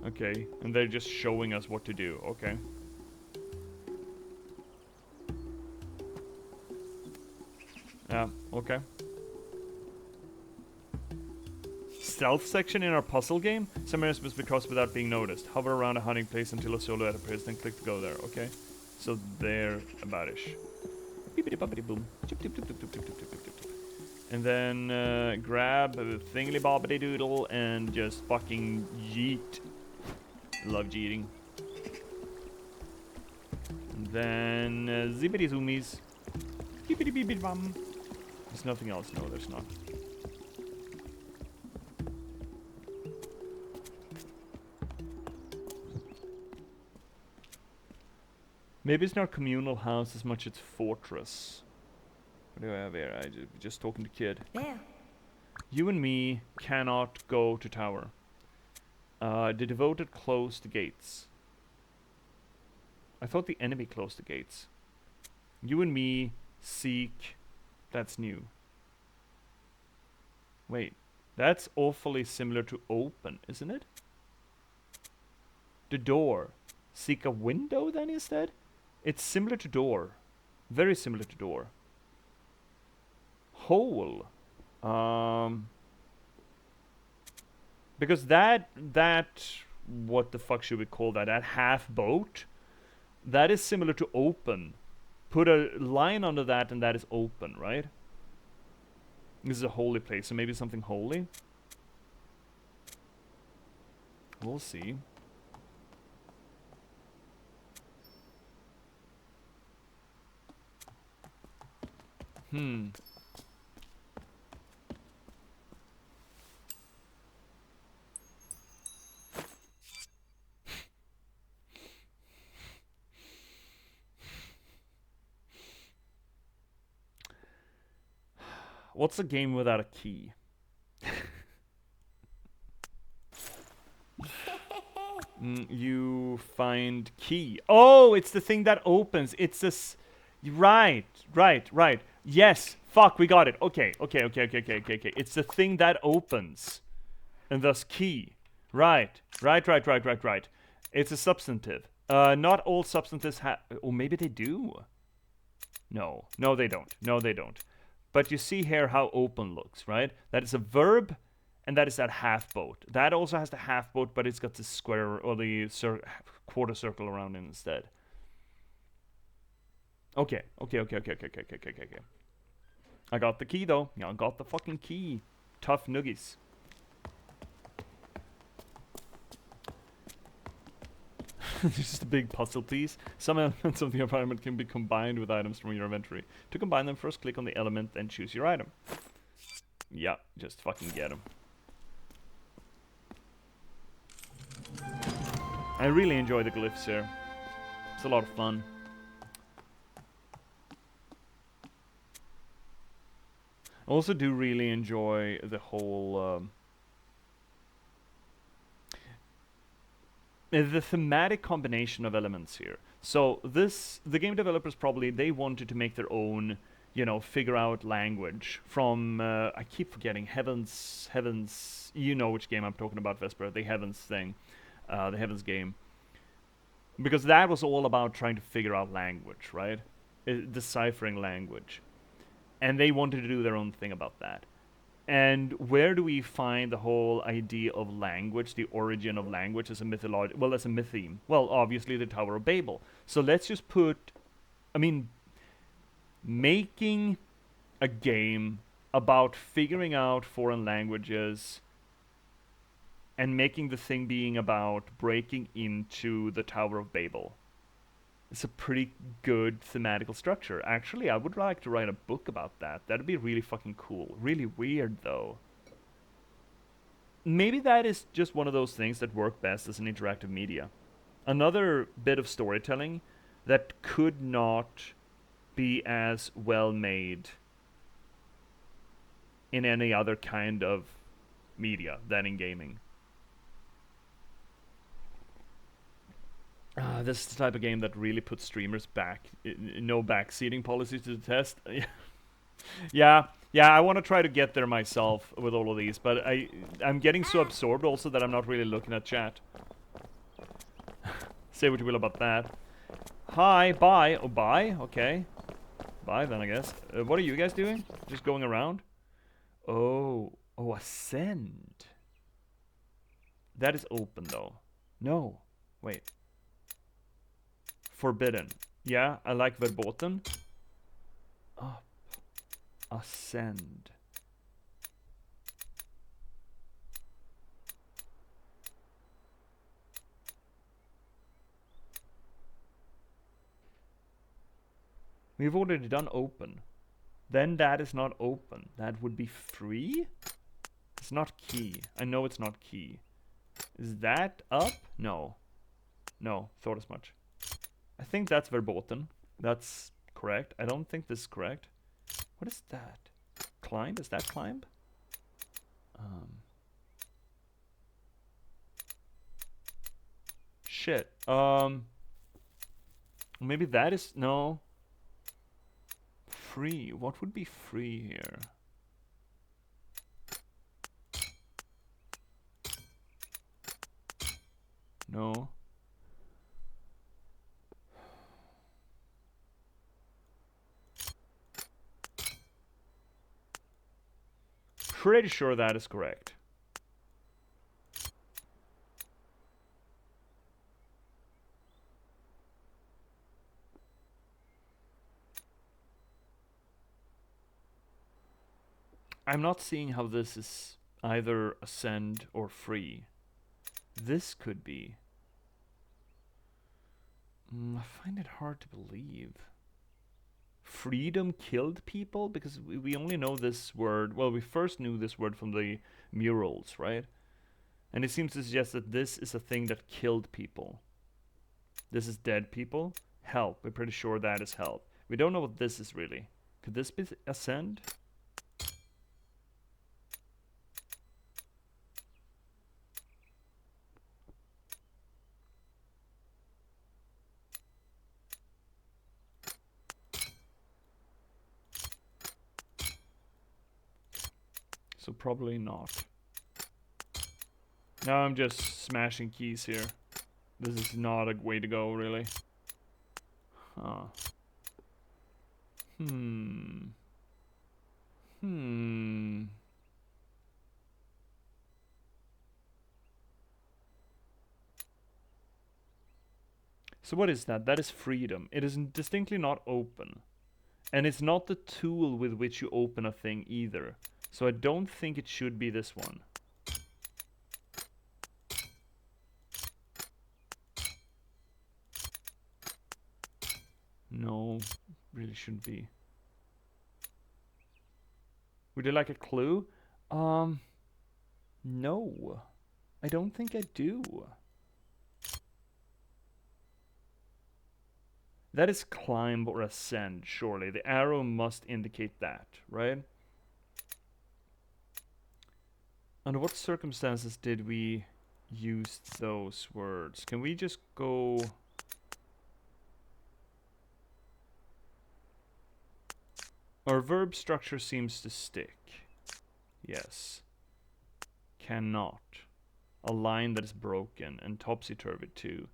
Speaker 1: Okay, and they're just showing us what to do. Okay. Yeah, okay. Stealth section in our puzzle game? Some areas must be crossed without being noticed. Hover around a hunting place until a silhouette appears, then click to go there. Okay. So there about-ish. Beepity-boppity-boom. And then grab a thingly-bobbity-doodle and just fucking yeet. Love jeeting. And then zippity-zoomies. Beepity-beepity-bum. There's nothing else. No, there's not. Maybe it's not communal house as much as fortress. What do I have here? Just talking to kid.
Speaker 3: Yeah.
Speaker 1: You and me cannot go to tower. The devoted close the gates. I thought the enemy closed the gates. You and me seek. That's new. Wait. That's awfully similar to open, isn't it? The door. Seek a window then instead? It's similar to door. Very similar to door. Hole. Because that what the fuck should we call that? That half boat? That is similar to open. Put a line under that and that is open, right? This is a holy place, so maybe something holy? We'll see. What's a game without a key? You find key. Oh, it's the thing that opens. It's this. Right. Yes. Fuck, we got it. Okay. It's the thing that opens. And thus key. Right. It's a substantive. Not all substantives have. Or maybe they do. No, they don't. But you see here how open looks, right? That is a verb, and that is that half boat. That also has the half boat, but it's got the square or the quarter circle around it instead. Okay. I got the key though. Yeah, I got the fucking key. Tough nuggies. Just a big puzzle, please. Some elements of the environment can be combined with items from your inventory. To combine them, first click on the element, then choose your item. Yeah, just fucking get them. I really enjoy the glyphs here. It's a lot of fun. I also do really enjoy the whole... the thematic combination of elements here. So the game developers probably, they wanted to make their own, figure out language from, I keep forgetting, Heavens, you know which game I'm talking about, Vesper, the Heavens thing, the Heavens game. Because that was all about trying to figure out language, right? Deciphering language. And they wanted to do their own thing about that. And where do we find the whole idea of language, the origin of language as a mythology? Well, as a mytheme. Well, obviously the Tower of Babel. So let's just making a game about figuring out foreign languages and making the thing being about breaking into the Tower of Babel. It's a pretty good thematical structure. Actually, I would like to write a book about that. That'd be really fucking cool. Really weird, though. Maybe that is just one of those things that work best as an interactive media. another bit of storytelling that could not be as well made in any other kind of media than in gaming. This is the type of game that really puts streamers back. No backseating policies to the test. Yeah, I want to try to get there myself with all of these, but I'm getting so absorbed also that I'm not really looking at chat. Say what you will about that. Hi, bye. Oh, bye? Okay. Bye then, I guess. What are you guys doing? Just going around? Oh, ascend. That is open, though. No. Wait. Forbidden. Yeah, I like verboten. Up. Ascend. We've already done open. Then that is not open. That would be free? It's not key. I know it's not key. Is that up? No. No, thought as much. I think that's verboten. That's correct. I don't think this is correct. What is that? Climb? Is that climb? Shit. Maybe that is... No. Free. What would be free here? No. Pretty sure that is correct. I'm not seeing how this is either ascend or free. This could be. I find it hard to believe. Freedom killed people? Because we only know this word. Well, we first knew this word from the murals, right? And it seems to suggest that this is a thing that killed people. This is dead people. Help. We're pretty sure that is help. We don't know what this is really. Could this be ascend? So probably not. Now I'm just smashing keys here. This is not a way to go, really. Huh. So what is that? That is freedom. It is distinctly not open. And it's not the tool with which you open a thing either. So I don't think it should be this one. No, really shouldn't be. Would you like a clue? No. I don't think I do. That is climb or ascend, surely. The arrow must indicate that, right? Under what circumstances did we use those words? Can we just go... Our verb structure seems to stick. Yes. Cannot. A line that is broken, and topsy-turvy too.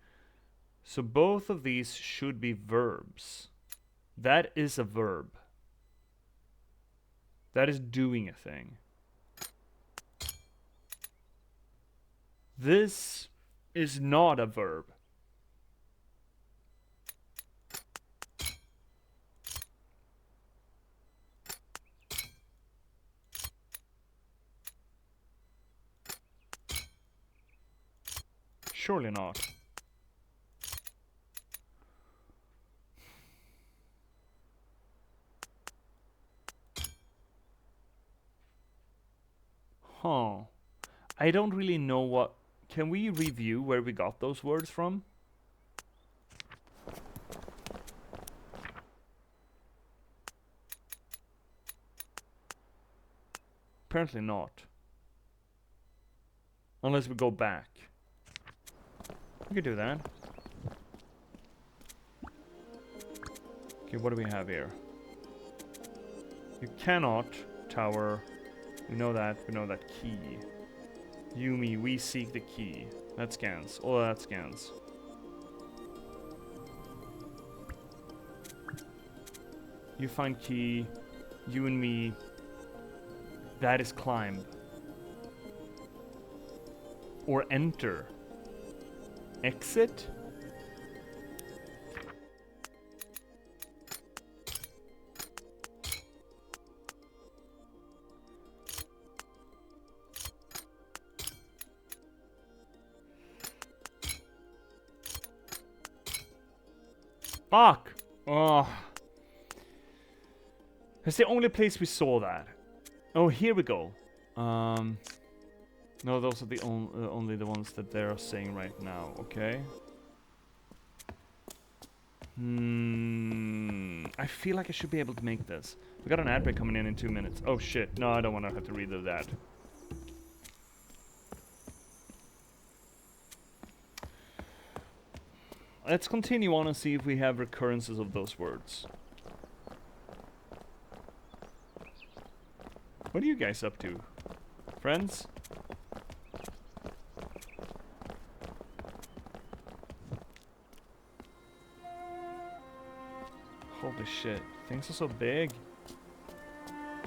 Speaker 1: So both of these should be verbs. That is a verb. That is doing a thing. This is not a verb. Surely not. Huh. I don't really know what... Can we review where we got those words from? Apparently not. Unless we go back. We could do that. Okay, what do we have here? You cannot tower. We know that. We know that key. Yumi, we seek the key. That scans. Oh, that scans. You find key. You and me. That is climb. Or enter. Exit? Fuck! Oh. That's the only place we saw that. Oh, here we go. No, those are the only the ones that they're saying right now. Okay. I feel like I should be able to make this. We got an ad break coming in 2 minutes. Oh shit! No, I don't want to have to read that. Let's continue on and see if we have recurrences of those words. What are you guys up to? Friends? Holy shit. Things are so big.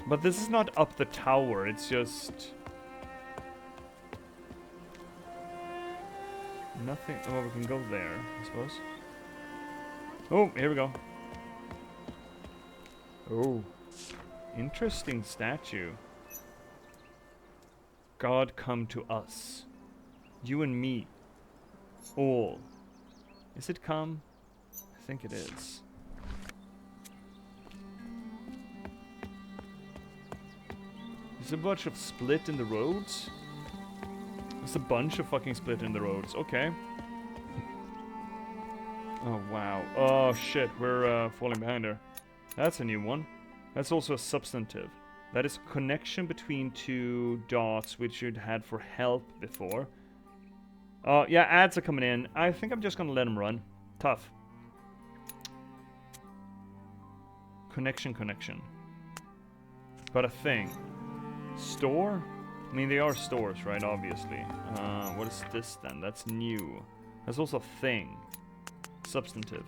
Speaker 1: But this is not up the tower, it's just... nothing. Oh, we can go there, I suppose. Oh, here we go. Oh. Interesting statue. God come to us. You and me. All. Is it come? I think it is. There's a bunch of split in the roads. There's a bunch of fucking split in the roads. Okay. Oh, wow. Oh, shit. We're falling behind there. That's a new one. That's also a substantive. That is a connection between two dots which you'd had for help before. Oh, yeah, ads are coming in. I think I'm just gonna let them run. Tough. Connection. But a thing. Store? I mean, they are stores, right? Obviously. What is this then? That's new. That's also a thing. Substantive.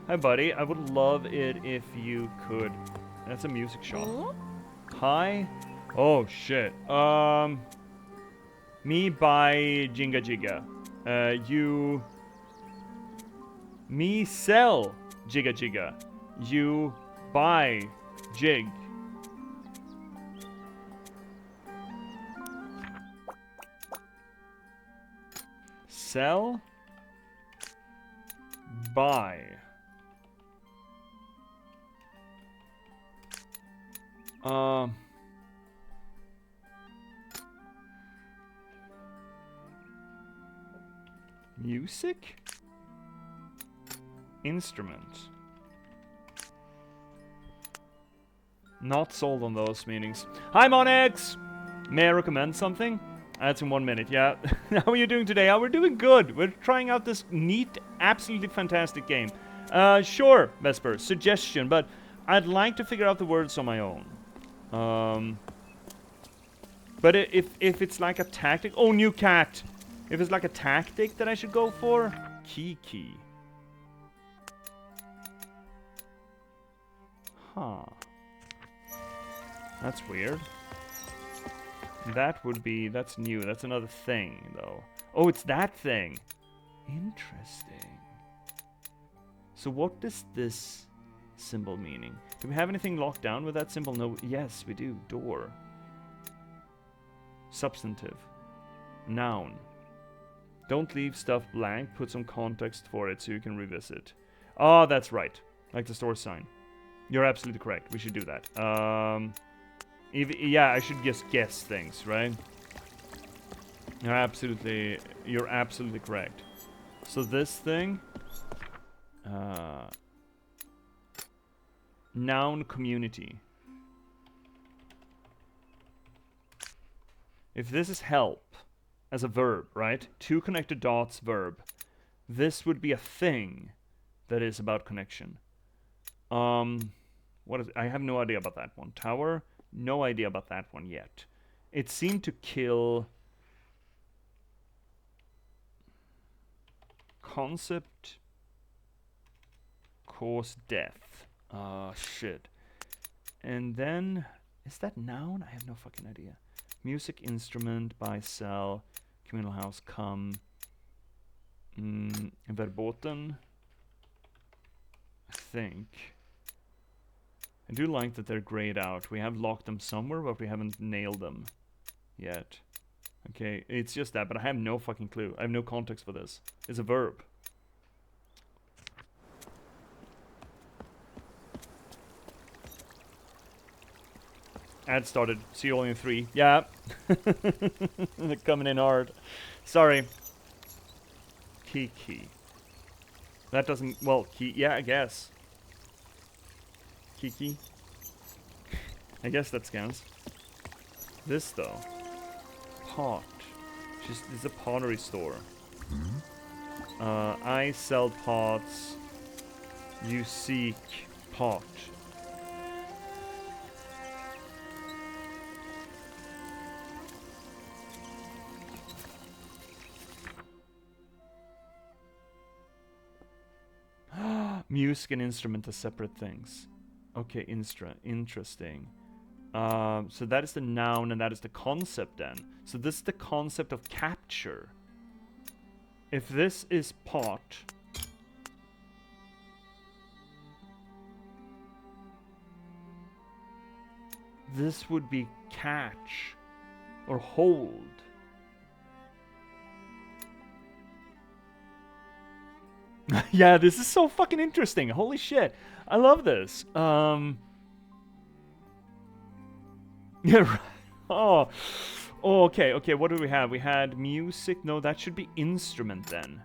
Speaker 1: Hi, buddy. I would love it if you could... That's a music shop. Hi? Oh, shit. Me buy Jinga Jiga. You... Me sell Jiga Jiga. You buy Jig. Sell. Buy. Music? Instrument. Not sold on those meanings. Hi, Monix! May I recommend something? That's in 1 minute, yeah. How are you doing today? We're doing good. We're trying out this neat, absolutely fantastic game. Sure, Vesper, suggestion, but I'd like to figure out the words on my own. But if it's like a tactic... Oh, new cat! If it's like a tactic that I should go for... Kiki. Huh. That's weird. That would be... That's new. That's another thing, though. Oh, it's that thing. Interesting. So what does this symbol meaning? Do we have anything locked down with that symbol? No. Yes, we do. Door. Substantive. Noun. Don't leave stuff blank. Put some context for it so you can revisit. Oh, that's right. Like the store sign. You're absolutely correct. We should do that. Yeah, I should just guess things, right? You're absolutely correct. So this thing, noun community. If this is help as a verb, right? Two connected dots verb. This would be a thing that is about connection. What is I have no idea about that one. Tower, no idea about that one yet. It seemed to kill concept cause death. Shit. And then is that noun? I have no fucking idea. Music instrument, buy, sell, communal house, come. Verboten. I think. I do like that they're grayed out. We have locked them somewhere, but we haven't nailed them yet. Okay, it's just that, but I have no fucking clue. I have no context for this. It's a verb. Ad started. See you only in 3. Yeah. They're coming in hard. Sorry. Key. That doesn't... Well, key... Yeah, I guess. Kiki. I guess that scans. This, though. Pot. It's a pottery store. I sell pots. You seek pot. Music and instrument are separate things. Okay, interesting. So that is the noun and that is the concept then. So this is the concept of capture. If this is pot, this would be catch or hold. Yeah, this is so fucking interesting. Holy shit. I love this. Yeah, right. Oh, okay. What do we have? We had music. No, that should be instrument then.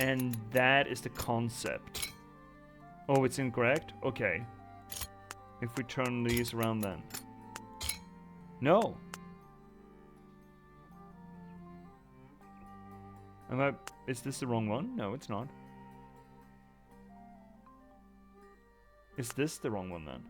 Speaker 1: And that is the concept. Oh, it's incorrect? Okay. If we turn these around then. No. Is this the wrong one? No, it's not. Is this the wrong one then?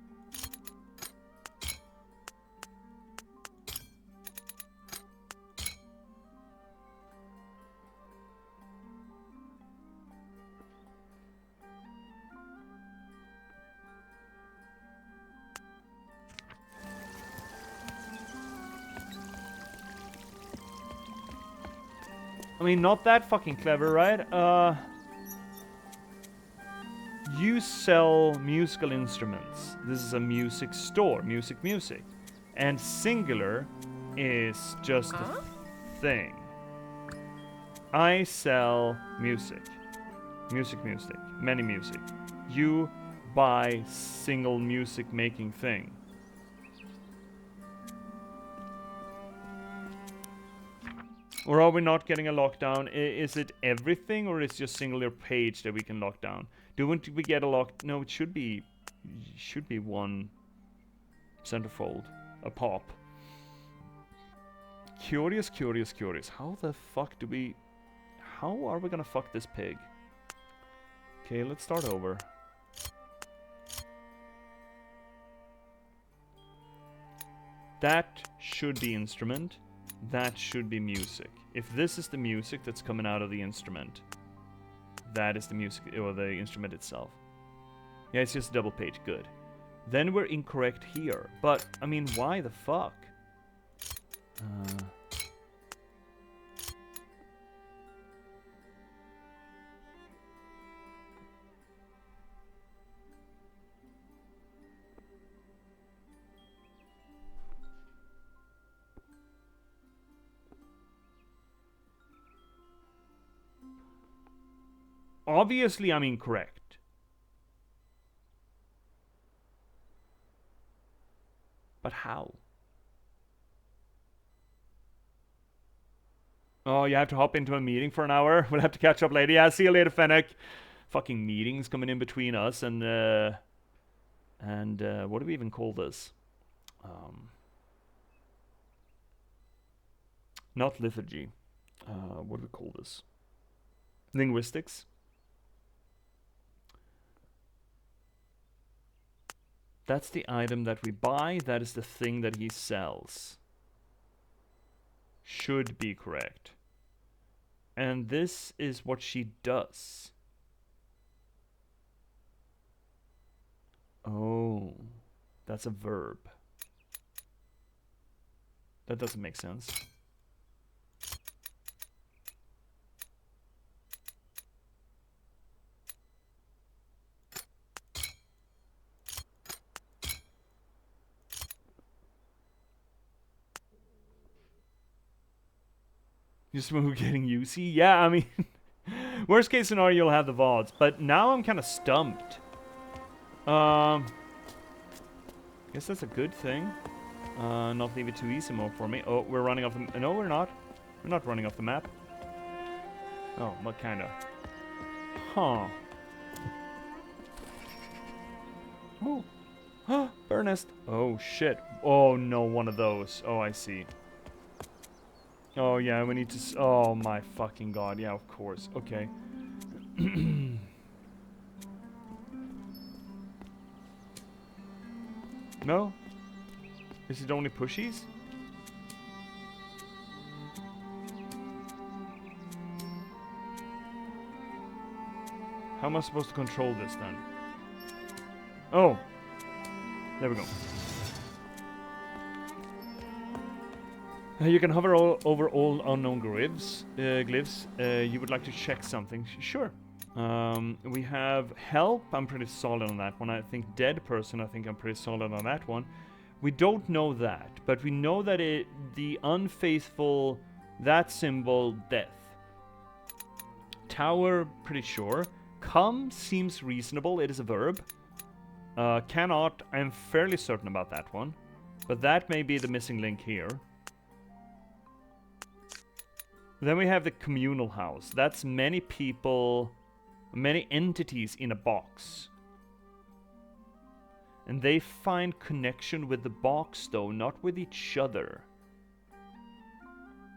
Speaker 1: I mean, not that fucking clever, right? You sell musical instruments. This is a music store, music. And singular is just a thing. I sell music. Music. Many music. You buy single music making thing. Or are we not getting a lockdown? Is it everything, or is it just singular page that we can lock down? Do we get a lock? No, it should be one centerfold, a pop. Curious. How the fuck do we? How are we gonna fuck this pig? Okay, let's start over. That should be instrument. That should be music. If this is the music that's coming out of the instrument, that is the music, or the instrument itself. Yeah, it's just a double page. Good. Then we're incorrect here. But, I mean, why the fuck? Obviously, I'm incorrect. But how? Oh, you have to hop into a meeting for an hour? We'll have to catch up later. Yeah, see you later, Fennec. Fucking meetings coming in between us and what do we even call this? Not liturgy. What do we call this? Linguistics. That's the item that we buy. That is the thing that he sells. Should be correct. And this is what she does. Oh, that's a verb. That doesn't make sense. Just when we're getting UC? Yeah, I mean, worst case scenario, you'll have the VODs. But now I'm kind of stumped. Guess that's a good thing. Not leave it too easy mode for me. Oh, we're running off the... No, we're not. We're not running off the map. Oh, what kind of... Huh. Oh. Burn nest. Oh, shit. Oh, no, one of those. Oh, I see. Oh, yeah, we need to... Oh, my fucking god. Yeah, of course. Okay. No? Is it only pushies? How am I supposed to control this then? Oh. There we go. You can hover over all unknown glyphs. You would like to check something? Sure. We have help. I'm pretty solid on that one. I think dead person. I think I'm pretty solid on that one. We don't know that, but we know that the unfaithful, that symbol, death. Tower, pretty sure. Come seems reasonable. It is a verb. Cannot. I'm fairly certain about that one, but that may be the missing link here. Then we have the communal house. That's many people, many entities in a box. And they find connection with the box, though, not with each other.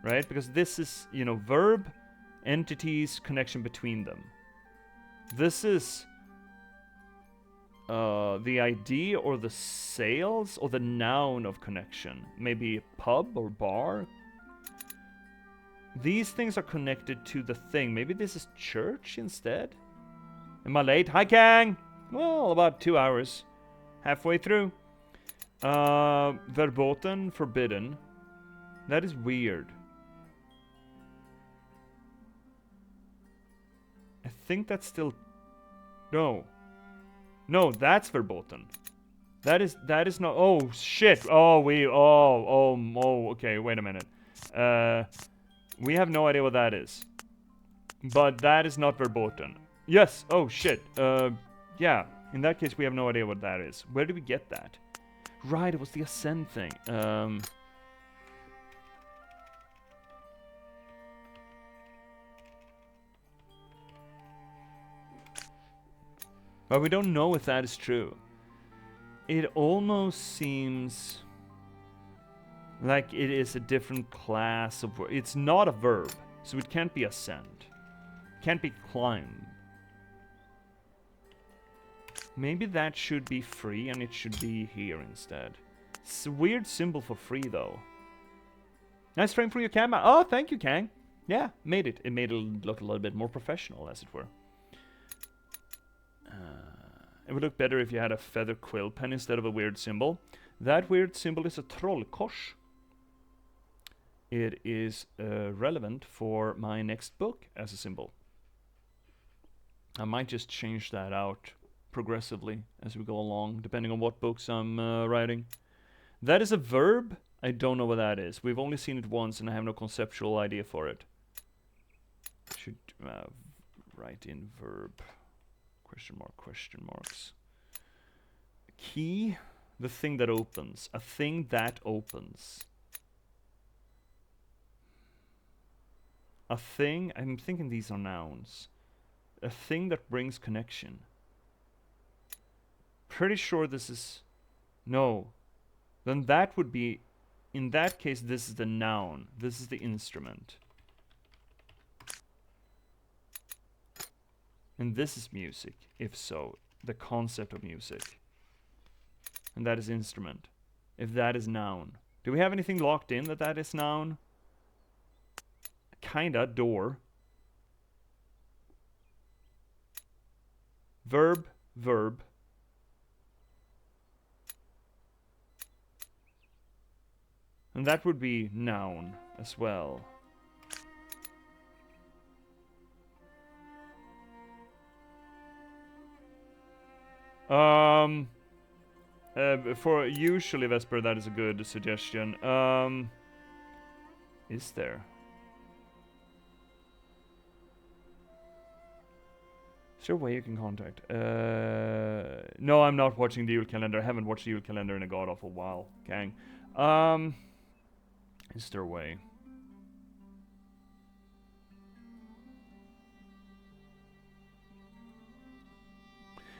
Speaker 1: Right? Because this is, you know, verb, entities, connection between them. This is the idea or the sales or the noun of connection. Maybe a pub or bar. These things are connected to the thing. Maybe this is church instead? Am I late? Hi, Kang! Well, about 2 hours. Halfway through. Verboten, forbidden. That is weird. I think that's still... No. No, that's verboten. That is not... Oh, shit! Okay, wait a minute. We have no idea what that is. But that is not verboten. Yes! Oh, shit. Yeah. In that case, we have no idea what that is. Where did we get that? Right, it was the ascend thing. But we don't know if that is true. It almost seems like it is a different class of word. It's not a verb, so it can't be ascend. Can't be climb. Maybe that should be free and it should be here instead. It's a weird symbol for free though. Nice frame for your camera. Oh, thank you, Kang. Yeah, made it. It made it look a little bit more professional, as it were. It would look better if you had a feather quill pen instead of a weird symbol. That weird symbol is a trollkors. It is relevant for my next book as a symbol. I might just change that out progressively as we go along, depending on what books I'm writing. That is a verb. I don't know what that is. We've only seen it once and I have no conceptual idea for it. Should write in verb. Question mark, question marks. Key, the thing that opens. A thing that opens. A thing, I'm thinking these are nouns. A thing that brings connection. Pretty sure this is... No. Then that would be in that case, this is the noun. This is the instrument. And this is music, if so. The concept of music. And that is instrument. If that is noun. Do we have anything locked in that is noun? Kinda. Door. Verb. Verb. And that would be noun as well. For usually, Vesper, that is a good suggestion. Is there? Is there a way you can contact? No, I'm not watching the Yule calendar. I haven't watched the Yule calendar in a god awful while, gang. Is there a way?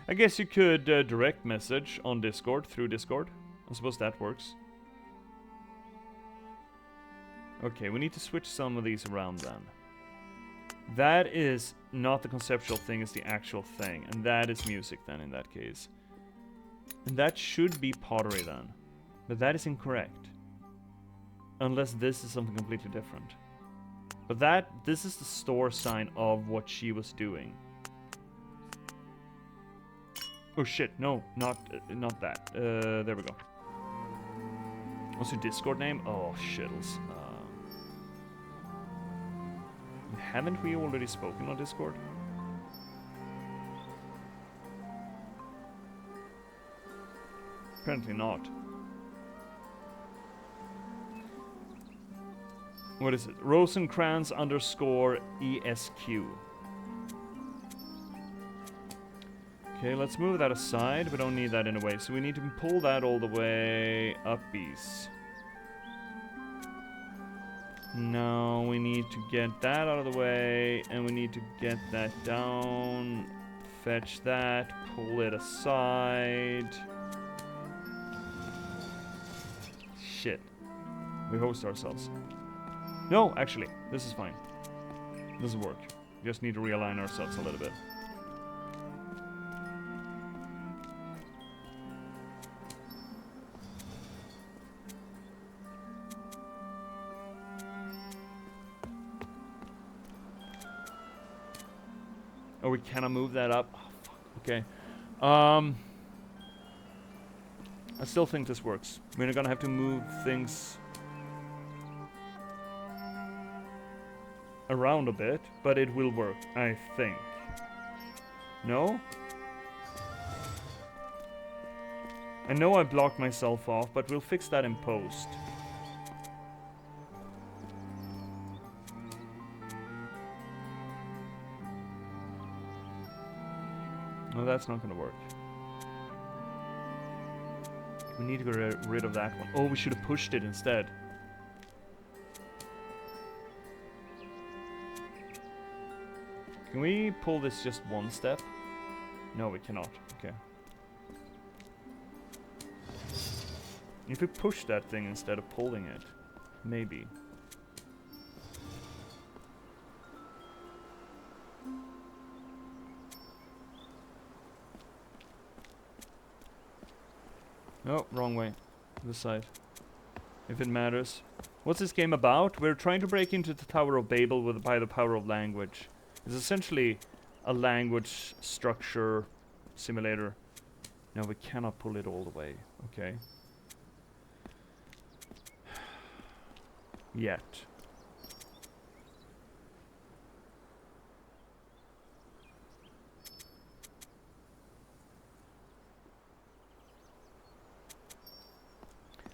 Speaker 1: I guess you could direct message on Discord through Discord. I suppose that works. Okay, we need to switch some of these around then. That is not the conceptual thing, it's the actual thing. And that is music then in that case. And that should be pottery then. But that is incorrect. Unless this is something completely different. But this is the store sign of what she was doing. Oh shit, no, not that. There we go. What's your Discord name? Oh, shittles. Haven't we already spoken on Discord? Apparently not. What is it? Rosencrantz _ ESQ. Okay, let's move that aside. We don't need that in a way. So we need to pull that all the way up east. No, we need to get that out of the way. And we need to get that down. Fetch that. Pull it aside. Shit. We host ourselves. No, actually, this is fine. This will work. We just need to realign ourselves a little bit. Oh, we cannot move that up. Oh, fuck. Okay. I still think this works. We're gonna have to move things around a bit, but it will work, I think. No? I know I blocked myself off, but we'll fix that in post. No, that's not gonna work. We need to get rid of that one. Oh, we should have pushed it instead. Can we pull this just one step? No, we cannot. Okay. If we push that thing instead of pulling it, maybe. No, wrong way. This side. If it matters. What's this game about? We're trying to break into the Tower of Babel by the power of language. It's essentially a language structure simulator. No, we cannot pull it all the way. Okay. Yet.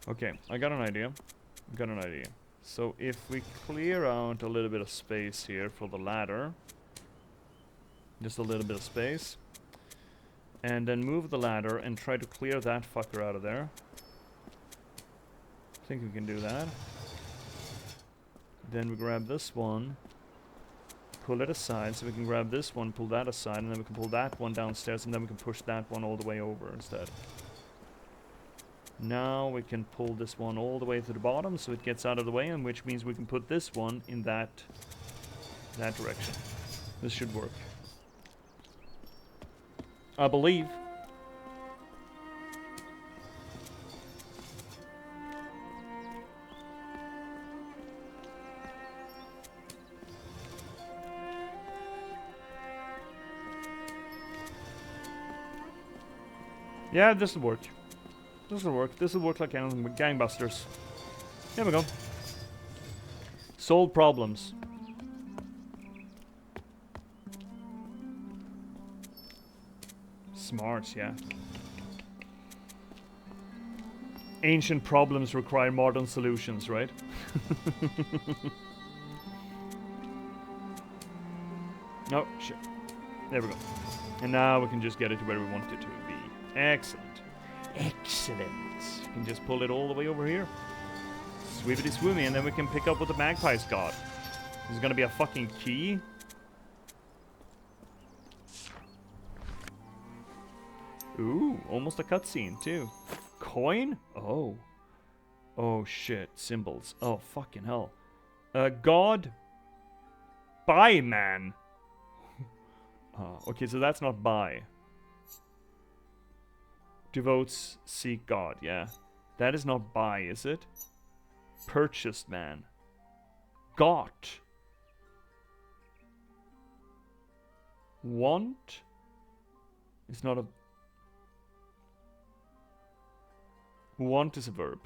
Speaker 1: Okay, I got an idea. So if we clear out a little bit of space here for the ladder, just a little bit of space, and then move the ladder and try to clear that fucker out of there. I think we can do that. Then we grab this one, pull it aside, so we can grab this one, pull that aside, and then we can pull that one downstairs, and then we can push that one all the way over instead. Now we can pull this one all the way to the bottom so it gets out of the way, and which means we can put this one in that direction. This should work. I believe. Yeah, this will work. This will work. This will work like gangbusters. Here we go. Solve problems. Smarts, yeah. Ancient problems require modern solutions, right? Oh, shit. There we go. And now we can just get it to where we want it to be. Excellent. Excellent. You can just pull it all the way over here. Swibbity swoomy, and then we can pick up what the magpies got. There's gonna be a fucking key. Ooh, almost a cutscene too. Coin? Oh. Oh shit, symbols. Oh fucking hell. God. Buy man. Okay, so that's not buy. Devotes seek God, yeah. That is not buy, is it? Purchased man. Got. Want? It's not a... Want is a verb.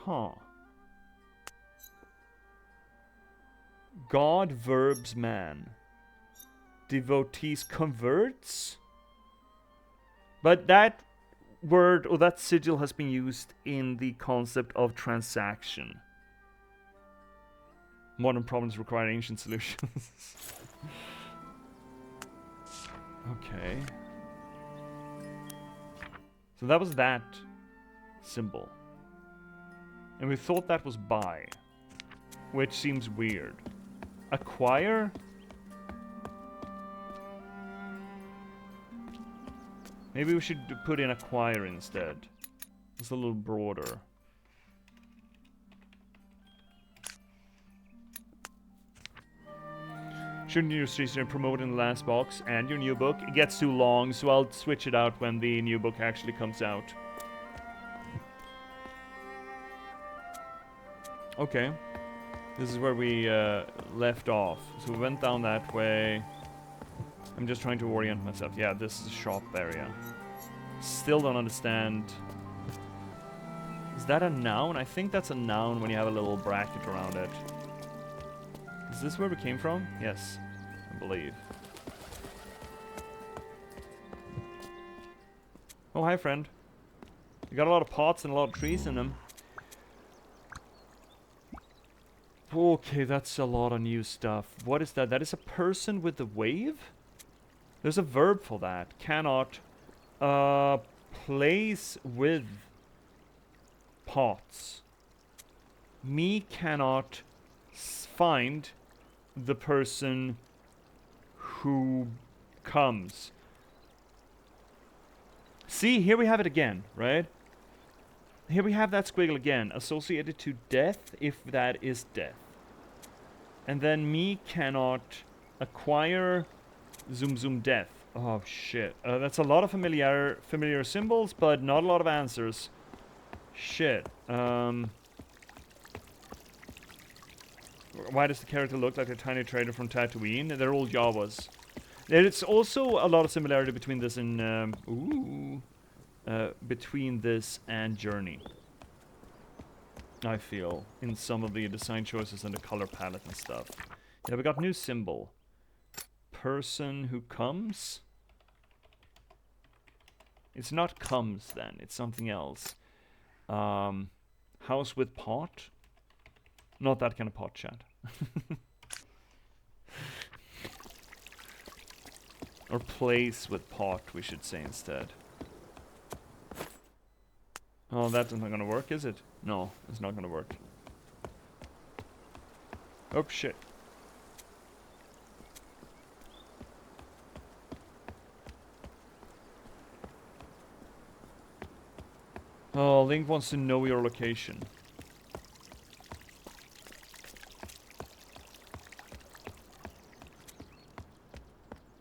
Speaker 1: Huh. God verbs man. Devotees converts? But that word, or that sigil, has been used in the concept of transaction. Modern problems require ancient solutions. Okay. So that was that symbol. And we thought that was buy, which seems weird. Acquire? Maybe we should put in acquire instead. It's a little broader. Shouldn't you just promote in the last box and your new book? It gets too long, so I'll switch it out when the new book actually comes out. Okay. This is where we left off. So we went down that way. I'm just trying to orient myself. Yeah, this is a shop area. Still don't understand. Is that a noun? I think that's a noun when you have a little bracket around it. Is this where we came from? Yes, I believe. Oh, hi, friend. You got a lot of pots and a lot of trees in them. Okay, that's a lot of new stuff. What is that? That is a person with the wave? There's a verb for that. Cannot place with pots. Me cannot find the person who comes. See, here we have it again, right? Here we have that squiggle again, associated to death, if that is death. And then me cannot acquire zoom zoom death. Oh shit. That's a lot of familiar symbols, but not a lot of answers. Shit. Why does the character look like a tiny trader from Tatooine? They're all Jawas. There's also a lot of similarity between this and between this and Journey. I feel in some of the design choices and the color palette and stuff. Yeah, we got new symbol. Person who comes. It's not comes then. It's something else. House with pot. Not that kind of pot, chat. Or place with pot, we should say instead. Oh, that's not gonna work, is it? No, it's not gonna work. Oh, shit. Oh, Link wants to know your location.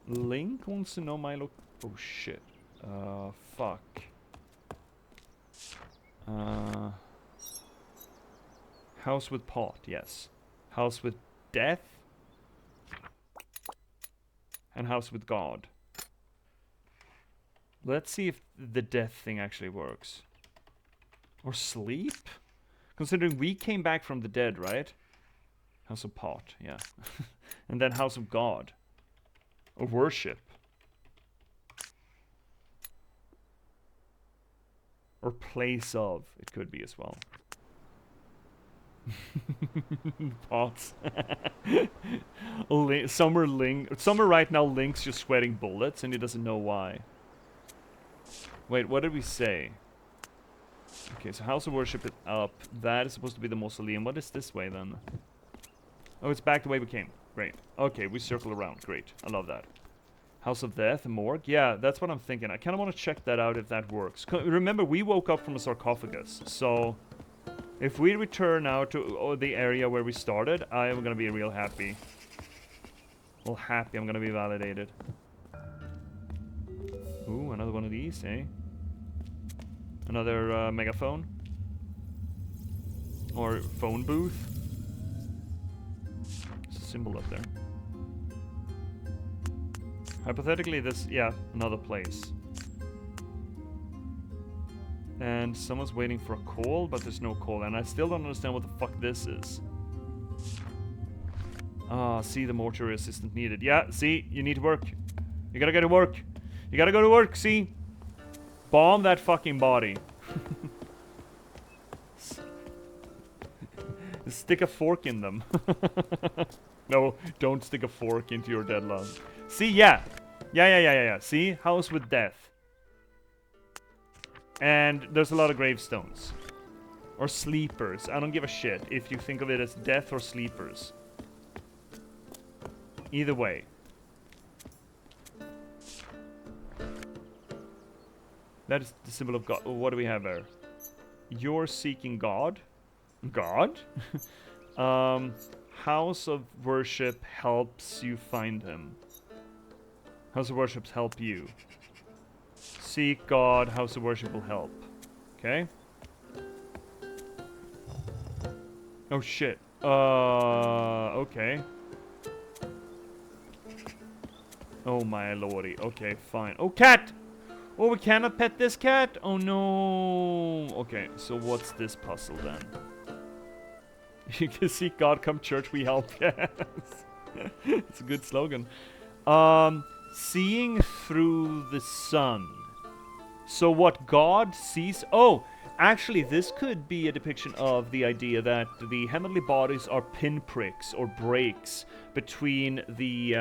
Speaker 1: Link wants to know my oh shit. Fuck. House with pot, yes. House with death. And house with God. Let's see if the death thing actually works. Or sleep? Considering we came back from the dead, right? House of pot, yeah. And then house of God. Or worship. Or place of, it could be as well. Pots. Summer right now Link's just sweating bullets and he doesn't know why. Wait, what did we say? Okay, so house of worship is up. That is supposed to be the mausoleum. What is this way then? Oh, it's back the way we came. Great. Okay, we circle around. Great. I love that. House of Death, morgue. Yeah, that's what I'm thinking. I kind of want to check that out if that works. Remember, we woke up from a sarcophagus. So, if we return now to the area where we started, I am going to be real happy. Well, happy. I'm going to be validated. Ooh, another one of these, eh? Another megaphone. Or phone booth. There's a symbol up there. Hypothetically, this, yeah, another place. And someone's waiting for a call, but there's no call. And I still don't understand what the fuck this is. Ah, see, the mortuary assistant needed. Yeah, see, you need to work. You gotta go to work. You gotta go to work, see? Bomb that fucking body. Stick a fork in them. No, don't stick a fork into your dead love. See, yeah. Yeah. See? House with death. And there's a lot of gravestones. Or sleepers. I don't give a shit if you think of it as death or sleepers. Either way. That is the symbol of God. What do we have there? You're seeking God? God? House of worship helps you find him. House of worship help you. Seek God, house of worship will help. Okay? Oh shit. Okay. Oh my lordy. Okay, fine. Oh, cat! Oh, we cannot pet this cat? Oh no. Okay, so what's this puzzle then? You can seek God, come church, we help. Yes. It's a good slogan. Seeing through the sun. So what God sees... Oh, actually, this could be a depiction of the idea that the heavenly bodies are pinpricks or breaks between the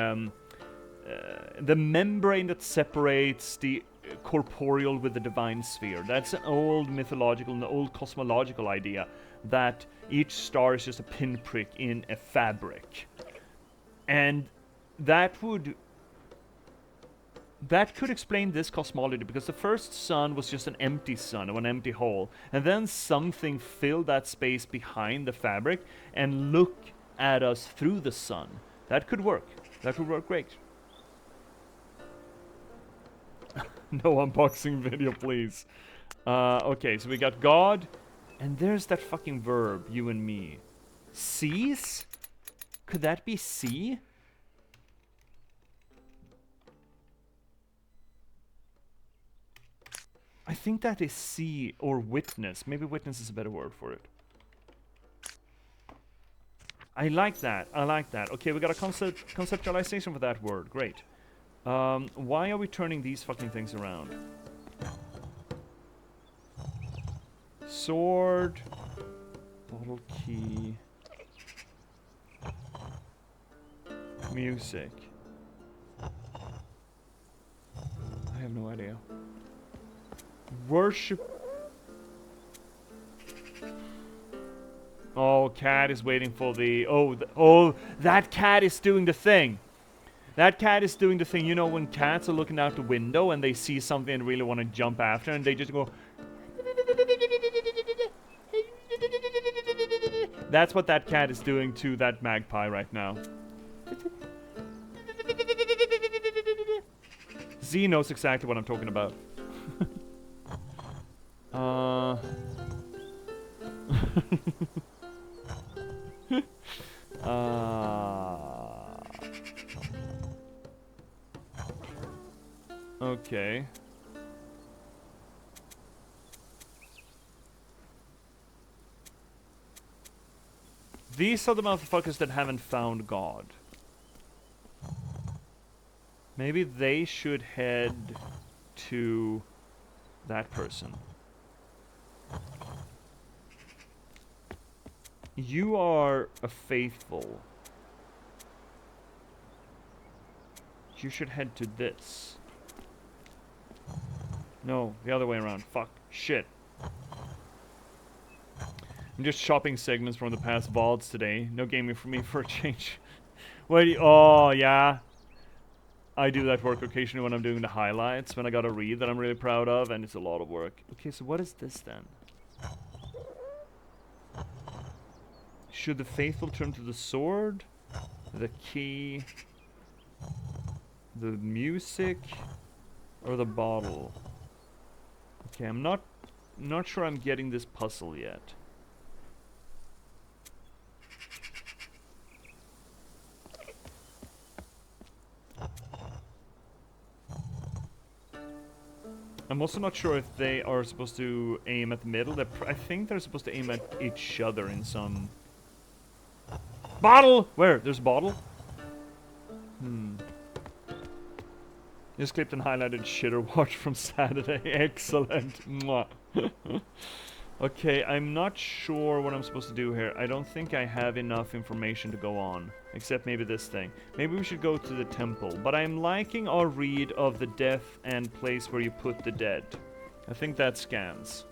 Speaker 1: membrane that separates the corporeal with the divine sphere. That's an old mythological and old cosmological idea that each star is just a pinprick in a fabric. And that could explain this cosmology, because the first sun was just an empty sun, or an empty hole, and then something filled that space behind the fabric and looked at us through the sun. That could work. That would work great. No unboxing video, please. Okay, so we got God, and there's that fucking verb, you and me. Sees? Could that be see? I think that is see or witness. Maybe witness is a better word for it. I like that. I like that. Okay, we got a conceptualization for that word. Great. Why are we turning these fucking things around? Sword. Bottle key. Music. I have no idea. Worship. Oh, cat is waiting for the... Oh, that cat is doing the thing. That cat is doing the thing. You know when cats are looking out the window and they see something and really want to jump after, and they just go... That's what that cat is doing to that magpie right now. Z knows exactly what I'm talking about. Okay. These are the motherfuckers that haven't found God. Maybe they should head to that person. You are a faithful. You should head to this. No, the other way around. Fuck. Shit. I'm just shopping segments from the past VODs today. No gaming for me for a change. Wait, oh, yeah. I do that work occasionally when I'm doing the highlights, when I got a read that I'm really proud of, and it's a lot of work. Okay, so what is this then? Should the faithful turn to the sword, the key, the music, or the bottle? Okay, I'm not sure I'm getting this puzzle yet. I'm also not sure if they are supposed to aim at the middle. I think they're supposed to aim at each other in some... Bottle! Where? There's a bottle? Just clipped and highlighted shitter watch from Saturday. Excellent. Mwah. Okay, I'm not sure what I'm supposed to do here. I don't think I have enough information to go on. Except maybe this thing. Maybe we should go to the temple. But I'm liking our read of the death and place where you put the dead. I think that scans.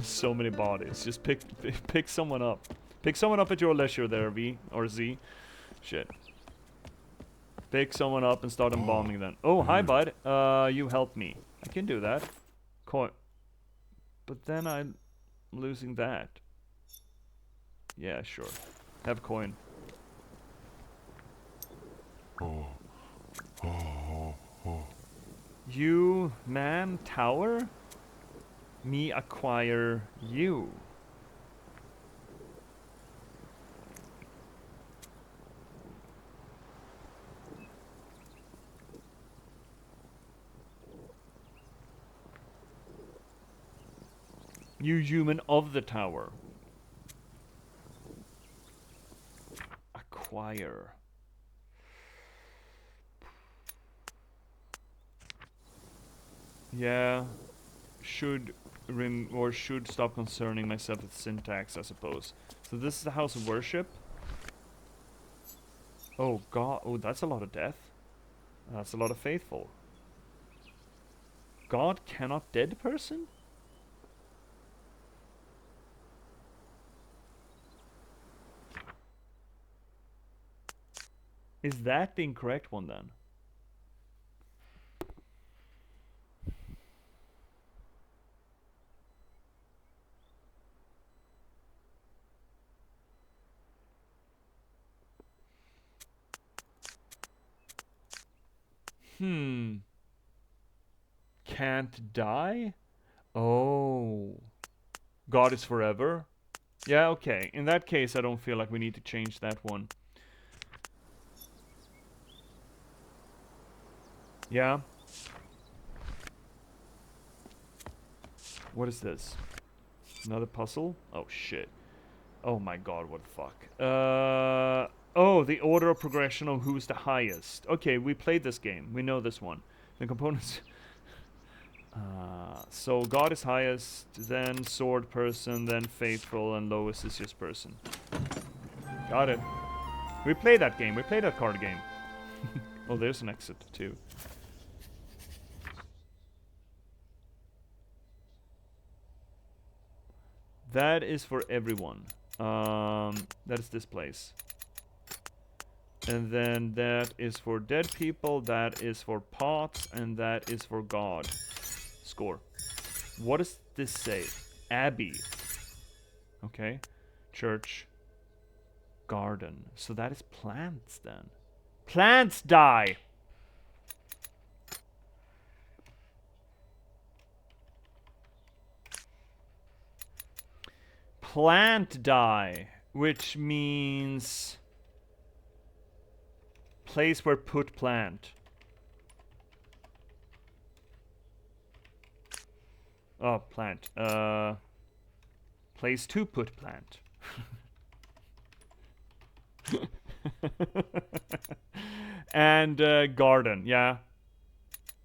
Speaker 1: So many bodies. Just pick someone up. Pick someone up at your leisure there, V or Z. Shit. Pick someone up and start embalming them. Oh, hi, bud. You help me. I can do that. Coin. But then I'm losing that. Yeah, sure. Have coin. You, man, tower? Me acquire you. You human of the tower. Acquire. Yeah. Should stop concerning myself with syntax, I suppose. So this is the house of worship. Oh god, oh that's a lot of death. That's a lot of faithful. God cannot dead person? Is that the incorrect one then? Can't die? Oh. God is forever? Yeah, okay. In that case, I don't feel like we need to change that one. Yeah. What is this? Another puzzle? Oh, shit. Oh my god, what the fuck. Oh, the order of progression of who's the highest. Okay, we played this game. We know this one. The components... so God is highest, then sword person, then faithful, and lowest is just person. Got it. We played that game. We played that card game. Oh, there's an exit too. That is for everyone. That is this place. And then that is for dead people, that is for pots, and that is for God. Score. What does this say? Abbey. Okay. Church. Garden. So that is plants then. Plants die! Plant die, which means place where put plant. Oh, plant. Place to put plant. And garden, yeah.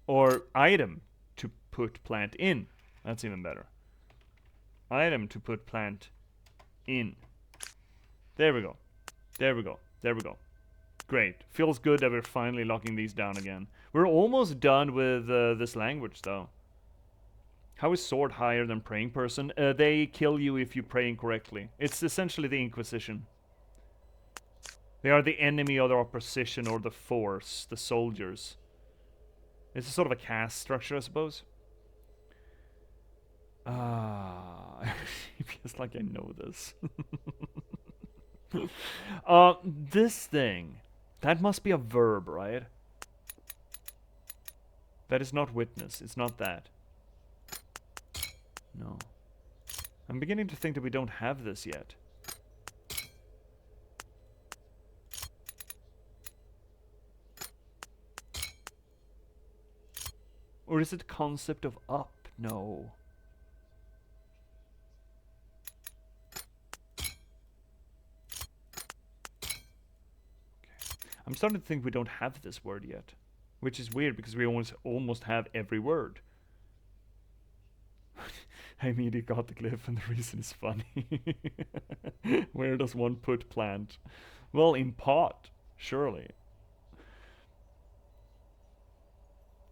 Speaker 1: Or item to put plant in. That's even better. Item to put plant in. There we go. There we go. There we go. Great. Feels good that we're finally locking these down again. We're almost done with this language, though. How is sword higher than praying person? They kill you if you pray incorrectly. It's essentially the Inquisition. They are the enemy of the opposition or the force, the soldiers. It's a sort of a caste structure, I suppose. It feels like I know this. This thing. That must be a verb, right? That is not witness. It's not that. No. I'm beginning to think that we don't have this yet. Or is it concept of up? No. Okay. I'm starting to think we don't have this word yet. Which is weird because we almost have every word. I immediately got the glyph and the reason is funny. Where does one put plant? Well, in pot, surely.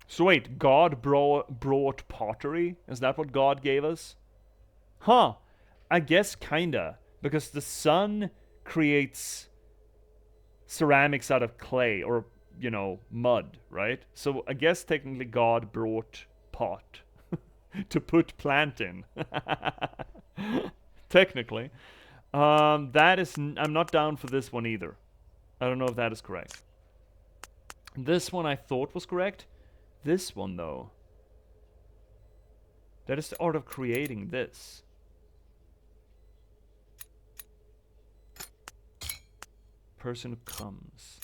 Speaker 1: So wait, God brought pottery? Is that what God gave us? Huh. I guess kinda. Because the sun creates ceramics out of clay or, you know, mud, right? So I guess technically God brought pot to put plant in. Technically. That is... I'm not down for this one either. I don't know if that is correct. This one I thought was correct. This one, though. That is the art of creating this. Person who comes.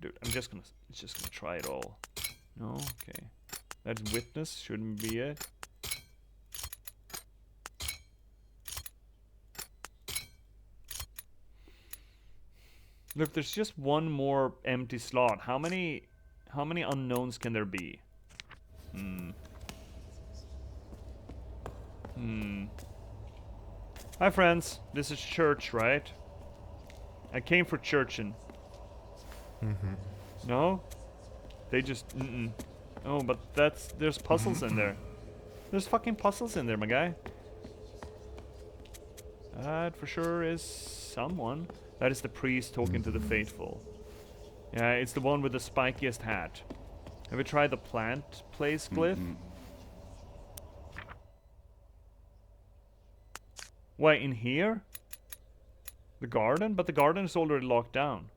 Speaker 1: Dude, I'm just gonna try it all. No? Okay. That's witness, shouldn't be it. Look, there's just one more empty slot. How many unknowns can there be? Hi friends, this is church, right? I came for churchin'. No? They just Oh, but there's puzzles in there. There's fucking puzzles in there, my guy. That for sure is someone. That is the priest talking to the faithful. Yeah, it's the one with the spikiest hat. Have you tried the plant place glyph? Wait, in here? The garden? But the garden is already locked down.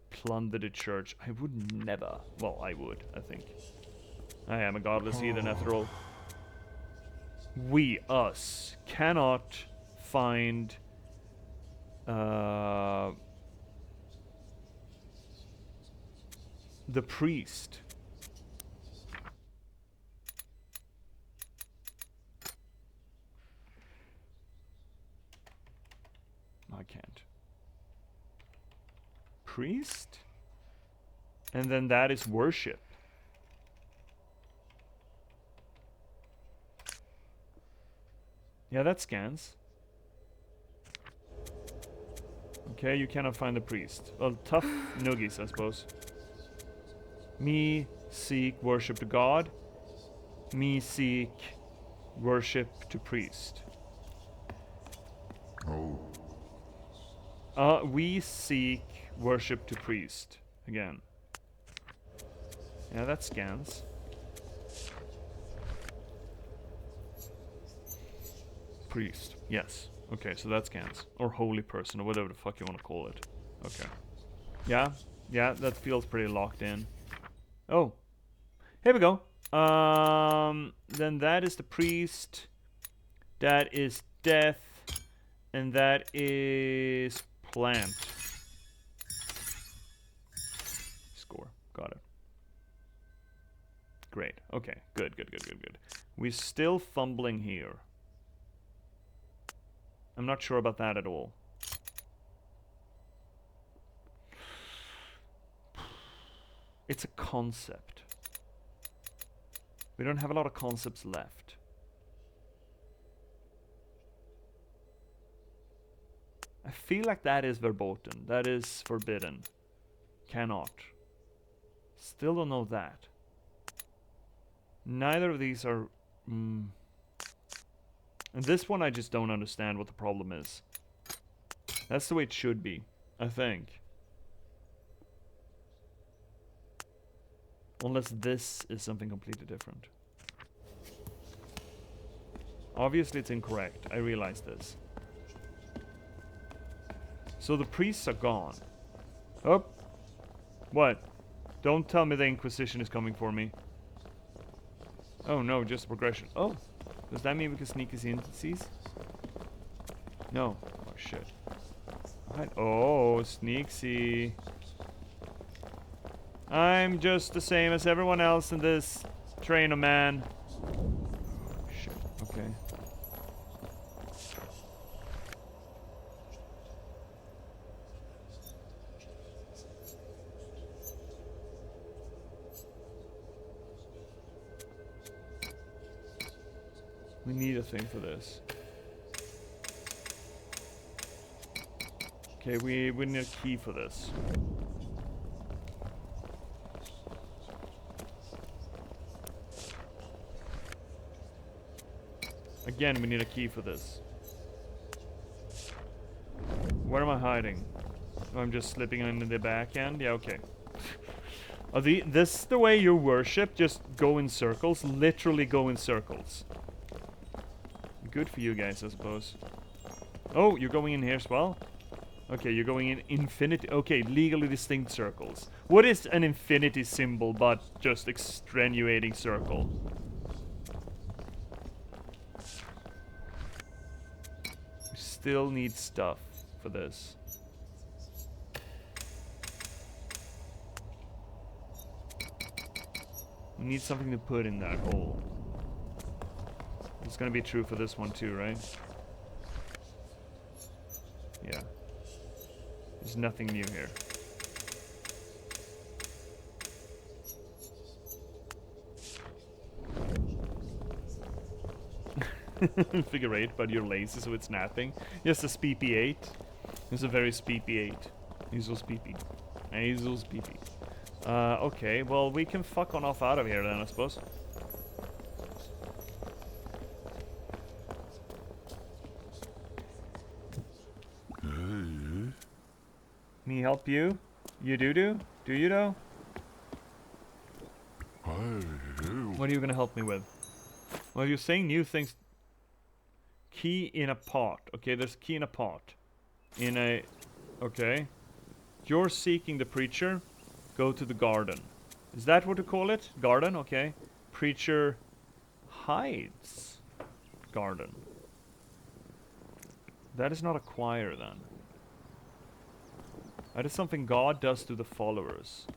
Speaker 1: Plunder the church. I would never. Well, I would, I think. I am a godless heathen after all. We, us, cannot find... the priest. I can't. Priest? And then that is worship. Yeah, that scans. Okay, you cannot find the priest. Well, tough noogies, I suppose. Me seek worship to God. Me seek worship to priest. We seek worship to priest. Again. Yeah, that scans. Priest. Yes. Okay, so that scans. Or holy person, or whatever the fuck you want to call it. Okay. Yeah. Yeah, that feels pretty locked in. Oh. Here we go. Then that is the priest. That is death. And that is plant. Score. Got it. Great. Okay. Good. We're still fumbling here. I'm not sure about that at all. It's a concept. We don't have a lot of concepts left. I feel like that is verboten. That is forbidden. Cannot. Still don't know that. Neither of these are... And this one I just don't understand what the problem is. That's the way it should be, I think. Unless this is something completely different. Obviously it's incorrect. I realize this. So the priests are gone. Oh. What? Don't tell me the Inquisition is coming for me. Oh no, just progression. Oh. Does that mean we can sneak his indices? No. Oh shit. What? Oh, sneaksy. I'm just the same as everyone else in this train of man. Shit. Okay. We need a thing for this. Okay, we need a key for this. Again, we need a key for this. Where am I hiding? Oh, I'm just slipping into the back end? Yeah, okay. This is the way you worship? Just go in circles? Literally go in circles. Good for you guys, I suppose. Oh, you're going in here as well? Okay, you're going in infinity. Okay, legally distinct circles. What is an infinity symbol but just extenuating circle? We still need stuff for this. We need something to put in that hole. It's gonna be true for this one too, right? Yeah. There's nothing new here. Figure 8, but you're lazy, so it's napping. Yes, a speepy 8. It's a very speepy 8. He's so speepy. He's so speepy. Okay, well, we can fuck on off out of here then, I suppose. Me help you? You do? Do you though? What are you gonna help me with? Well, you're saying new things. Key in a pot. Okay, there's a key in a pot. In a... Okay. You're seeking the preacher. Go to the garden. Is that what you call it? Garden? Okay. Preacher hides. Garden. That is not a choir then. That is something God does to the followers.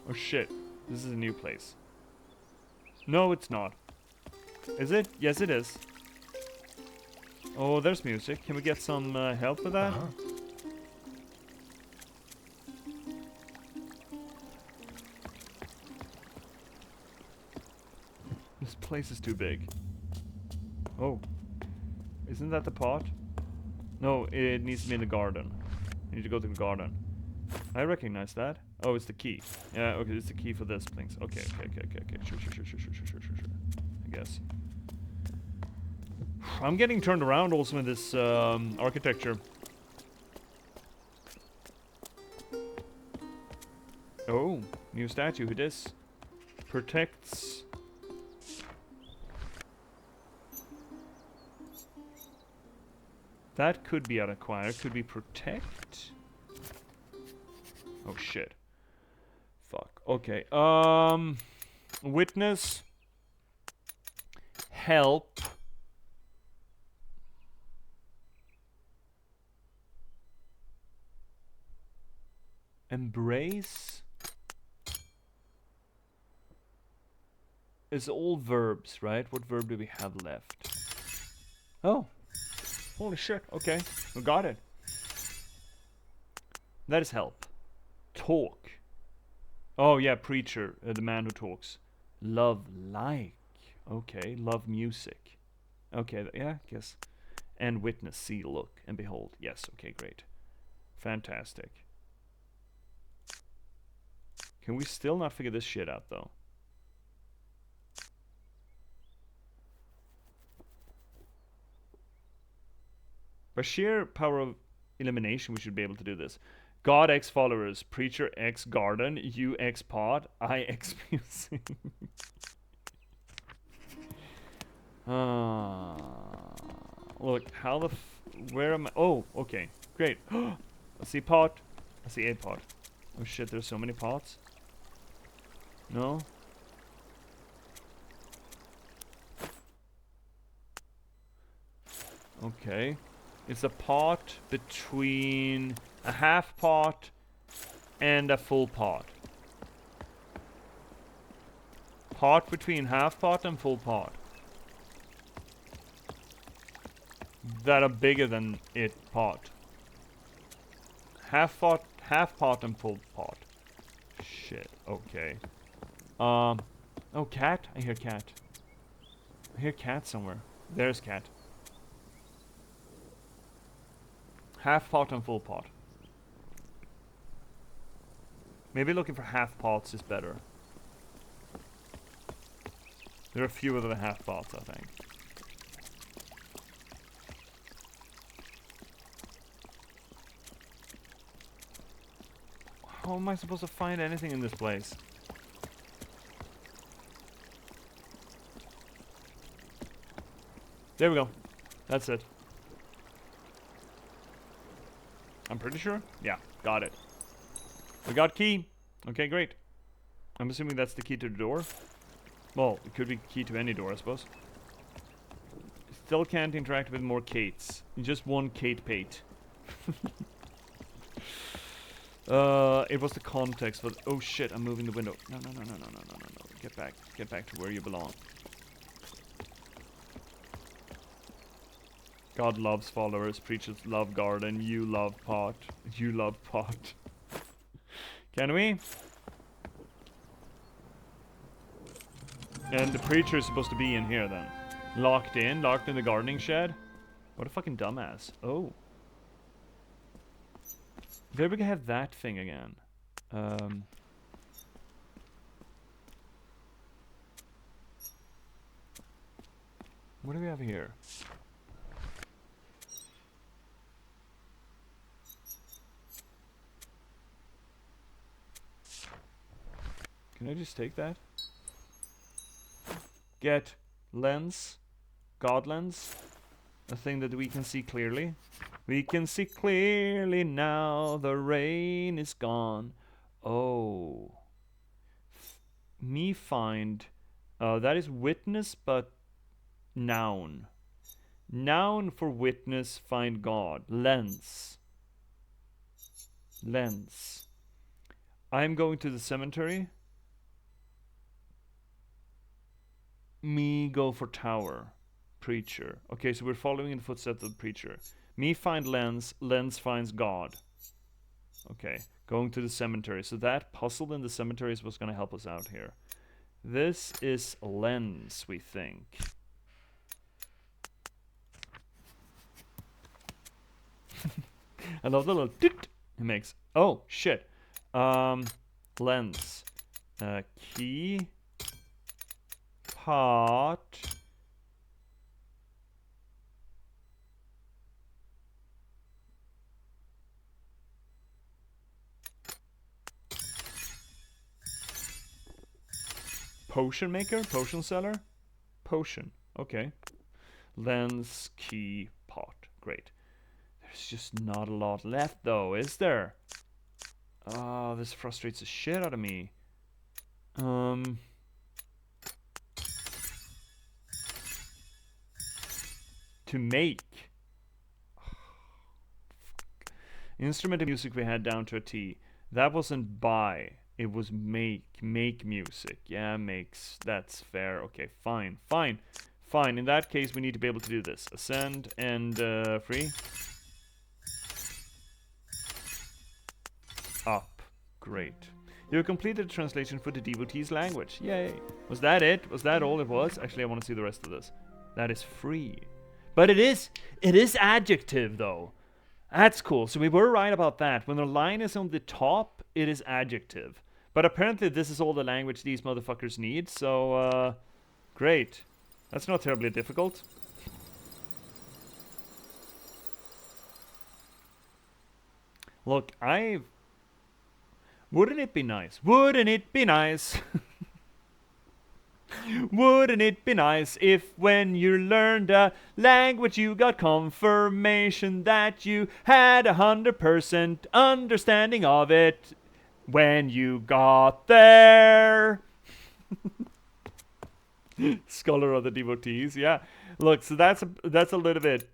Speaker 1: Oh shit. This is a new place. No, it's not. Is it? Yes, it is. Oh, there's music. Can we get some help with that? This place is too big. Oh. Isn't that the pot? No, it needs to be in the garden. I need to go to the garden. I recognize that. Oh, it's the key. Yeah, okay, it's the key for this things. Okay. Sure. I guess. I'm getting turned around also in this architecture. Oh, new statue. Who this? Protects. That could be acquire. Could be protect. Oh shit. Fuck. Okay. Witness. Help. Embrace. It's all verbs, right? What verb do we have left? Oh. Holy shit. Okay. We got it. That is help. Talk. Oh yeah, preacher. The man who talks. Love like. Okay. Love music. Okay. Yeah, I guess. And witness. See, look, and behold. Yes. Okay, great. Fantastic. Can we still not figure this shit out, though? By sheer power of elimination, we should be able to do this. God X followers, preacher X garden, you X pod, I X music. Look, how the where am I? Oh, okay, great. I see pot. I see a pot. Oh shit, there's so many pots. No? Okay. It's a pot between a half pot and a full pot. Pot between half pot and full pot. That are bigger than it pot. Half pot and full pot. Shit, okay. Oh, cat? I hear cat. I hear cat somewhere. There's cat. Half pot and full pot. Maybe looking for half pots is better. There are fewer than half pots, I think. How am I supposed to find anything in this place? There we go. That's it. I'm pretty sure. Yeah, got it. We got key. Okay, great. I'm assuming that's the key to the door. Well, it could be key to any door, I suppose. Still can't interact with more Kates. Just one Kate Pate. It was the context, but oh shit, I'm moving the window. No. Get back to where you belong. God loves followers, preachers love garden, you love pot. You love pot. Can we? And the preacher is supposed to be in here then. Locked in the gardening shed. What a fucking dumbass. Oh. There we can have that thing again. What do we have here? Can I just take that? Get lens. God lens. A thing that we can see clearly. We can see clearly now, the rain is gone. Oh. Me find. That is witness, but noun. Noun for witness, find God. Lens. Lens. I'm going to the cemetery. Me go for tower. Preacher. Okay, so we're following in the footsteps of the preacher. Me find lens. Lens finds God. Okay, going to the cemetery. So that puzzle in the cemetery is what's going to help us out here. This is lens, we think. I love the little toot It makes, oh shit. Lens. Key. Pot. Potion maker? Potion seller? Potion. Okay. Lens, key, pot. Great. There's just not a lot left though, is there? Oh, this frustrates the shit out of me. To make. Instrument of music we had down to a T. That wasn't buy. It was make. Make music. Yeah, makes. That's fair. Okay, fine. Fine. Fine. In that case, we need to be able to do this. Ascend and free. Up. Great. You have completed the translation for the devotee's language. Yay. Was that it? Was that all it was? Actually, I want to see the rest of this. That is free. But it is adjective though. That's cool. So we were right about that. When the line is on the top, it is adjective. But apparently this is all the language these motherfuckers need. So, great. That's not terribly difficult. Look, wouldn't it be nice? Wouldn't it be nice? Wouldn't it be nice if when you learned a language you got confirmation that you had 100% understanding of it when you got there? Scholar of the devotees, yeah. Look, so that's a little bit.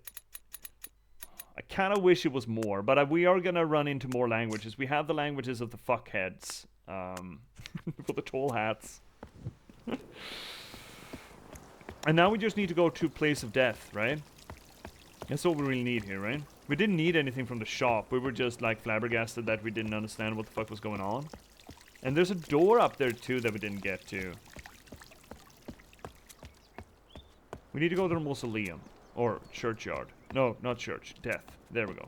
Speaker 1: I kind of wish it was more, but we are gonna run into more languages. We have the languages of the fuckheads, for the tall hats. And now we just need to go to place of death, right? That's all we really need here, right? We didn't need anything from the shop. We were just like flabbergasted that we didn't understand what the fuck was going on. And there's a door up there too that we didn't get to. We need to go to the mausoleum. Or churchyard. No, not church. Death. There we go.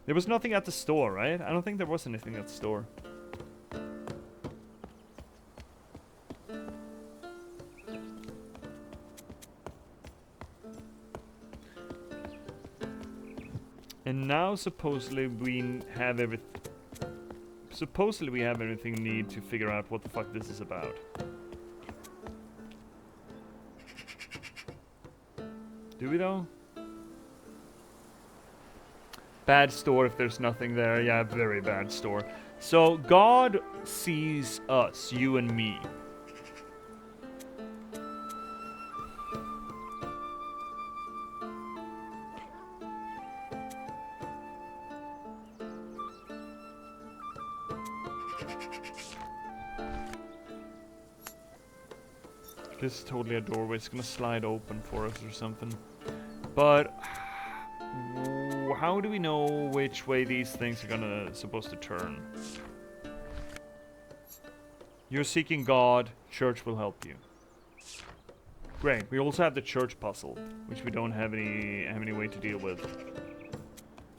Speaker 1: There was nothing at the store, right? I don't think there was anything at the store. And now supposedly we have everything. Supposedly we have everything we need to figure out what the fuck this is about. Do we though? Bad store if there's nothing there. Yeah, very bad store. So God sees us, you and me. This is totally a doorway. It's gonna slide open for us or something. But how do we know which way these things are supposed to turn? You're seeking God. Church will help you. Great. We also have the church puzzle, which we don't have any way to deal with.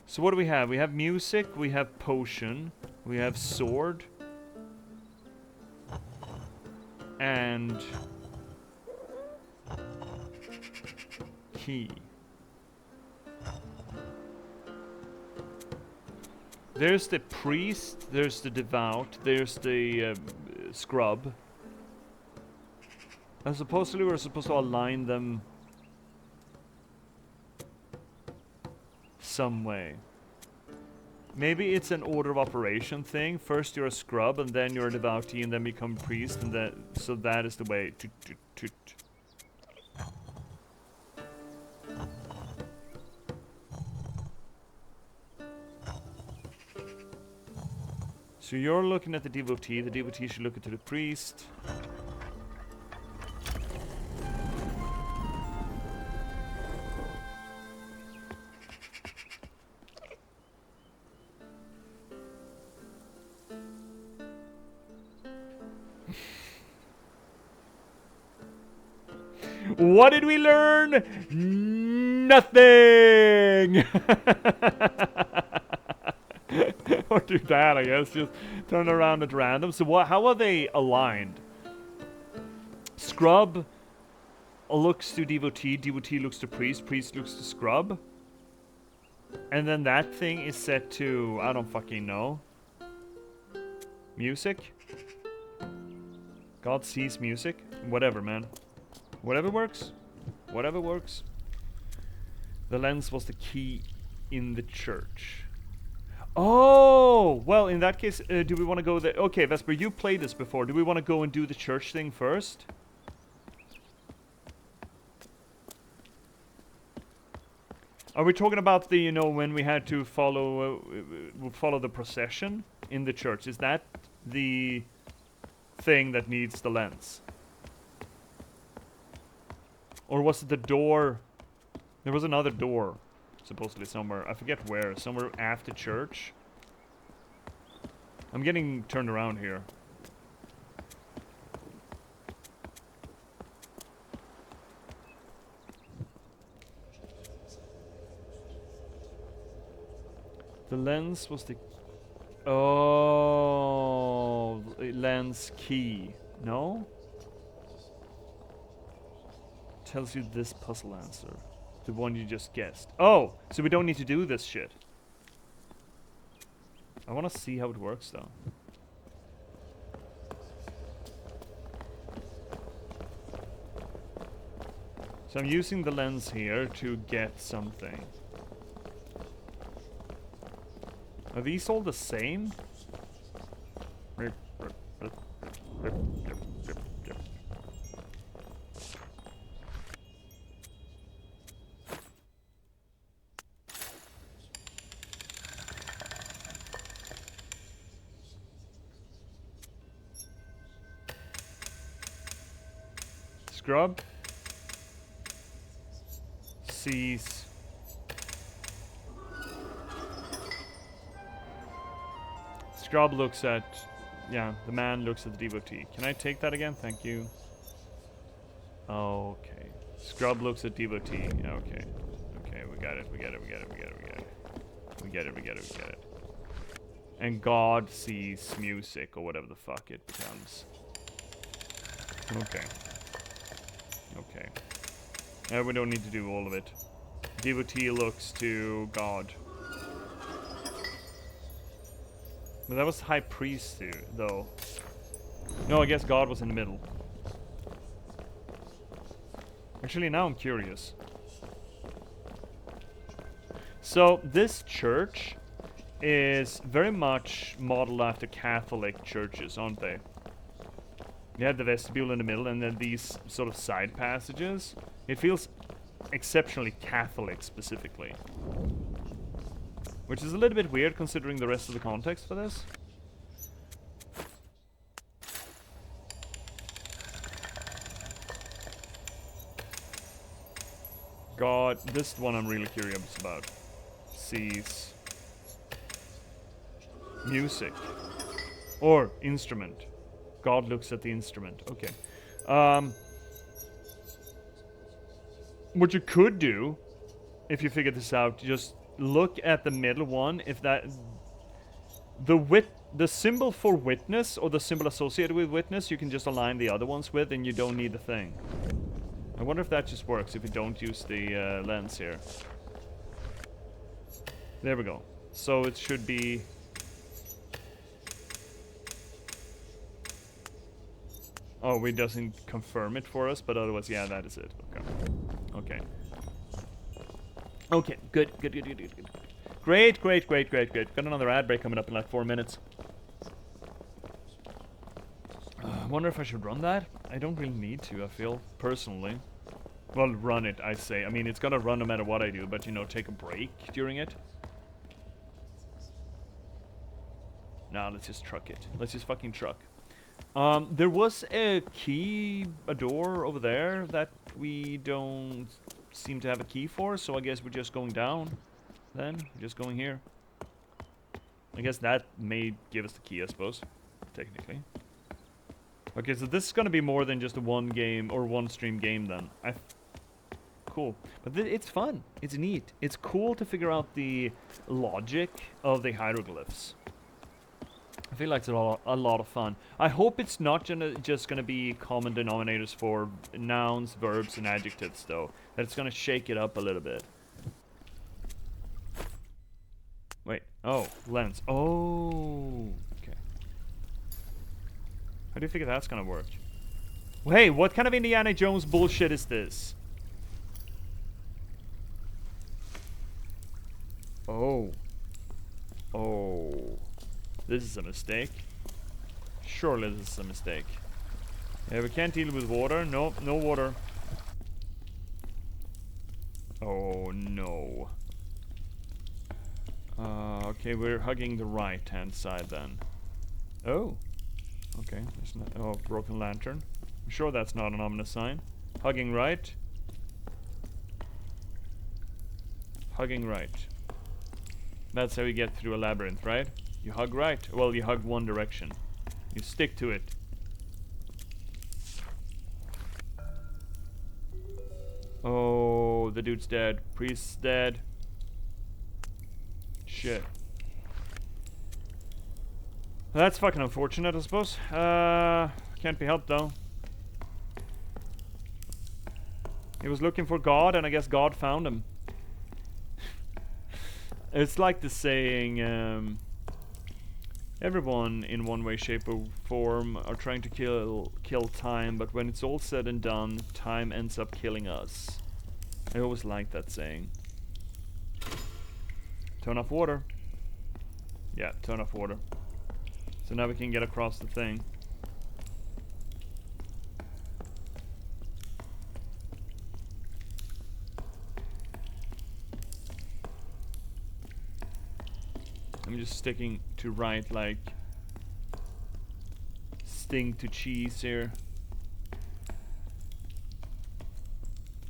Speaker 1: So what do we have? We have music. We have potion. We have sword. And key. There's the priest, there's the devout, there's the scrub. And supposedly we're supposed to align them some way. Maybe it's an order of operation thing. First you're a scrub, and then you're a devotee, and then become priest, and so that is the way. So you're looking at the devotee should look into the priest. What did we learn? Nothing! Or do that, I guess. Just turn around at random. So how are they aligned? Scrub looks to devotee, devotee looks to priest, priest looks to scrub. And then that thing is set to, I don't fucking know. Music? God sees music? Whatever, man. Whatever works. Whatever works. The lens was the key in the church. Oh! Well, in that case, do we want to go there? Okay, Vesper, you played this before. Do we want to go and do the church thing first? Are we talking about the, you know, when we had to follow the procession in the church? Is that the thing that needs the lens? Or was it the door? There was another door, supposedly somewhere. I forget where. Somewhere after church. I'm getting turned around here. The lens was the... Oh, lens key. No? Tells you this puzzle answer. The one you just guessed. Oh, so we don't need to do this shit. I want to see how it works though. So I'm using the lens here to get something. Are these all the same? Scrub. Sees. Scrub looks at... Yeah, the man looks at the devotee. Can I take that again? Thank you. Okay. Scrub looks at devotee. Okay. Okay, we got it, we got it, we got it, we got it, we got it. We get it, we get it, we get it. And God sees music, or whatever the fuck it becomes. Okay. Okay. We don't need to do all of it. Devotee looks to God. But that was High Priest, though. No, I guess God was in the middle. Actually, now I'm curious. So, this church is very much modeled after Catholic churches, aren't they? You have the vestibule in the middle, and then these sort of side passages. It feels exceptionally Catholic, specifically. Which is a little bit weird, considering the rest of the context for this. God, this one I'm really curious about. Sees music. Or instrument. God looks at the instrument. Okay. What you could do, if you figure this out, just look at the middle one. If that... The symbol for witness, or the symbol associated with witness, you can just align the other ones with, and you don't need the thing. I wonder if that just works if you don't use the lens here. There we go. So it should be... Oh, it doesn't confirm it for us, but otherwise, yeah, that is it. Okay. Okay. Okay, good, good, good, good, good, good. Great, great, great, great, great. Got another ad break coming up in like 4 minutes. I wonder if I should run that? I don't really need to, I feel, personally. Well, run it, I say. I mean, it's gonna run no matter what I do, but, you know, take a break during it. Nah, let's just truck it. Let's just fucking truck. There was a key, a door over there that we don't seem to have a key for, so I guess we're just going down. Then, we're just going here. I guess that may give us the key, I suppose, technically. Okay, so this is gonna be more than just a one game or one stream game then. Cool. But it's fun. It's neat. It's cool to figure out the logic of the hieroglyphs. feel like it's a lot of fun. I hope it's not just gonna be common denominators for nouns, verbs, and adjectives, though. That it's gonna shake it up a little bit. Wait. Oh, lens. Oh. Okay. How do you figure that's gonna work? Hey, what kind of Indiana Jones bullshit is this? Oh. Oh. This is a mistake. Surely this is a mistake. Yeah, we can't deal with water. No, no water. Oh, no. Okay, we're hugging the right-hand side then. Oh. Okay, there's no... Oh, broken lantern. I'm sure that's not an ominous sign. Hugging right. Hugging right. That's how you get through a labyrinth, right? You hug right. Well, you hug one direction. You stick to it. Oh, the dude's dead. Priest's dead. Shit. That's fucking unfortunate, I suppose. Can't be helped, though. He was looking for God, and I guess God found him. It's like the saying, everyone in one way, shape, or form are trying to kill time, but when it's all said and done, time ends up killing us. I always like that saying. Turn off water. Yeah, turn off water. So now we can get across the thing. I'm just sticking to right like sting to cheese here.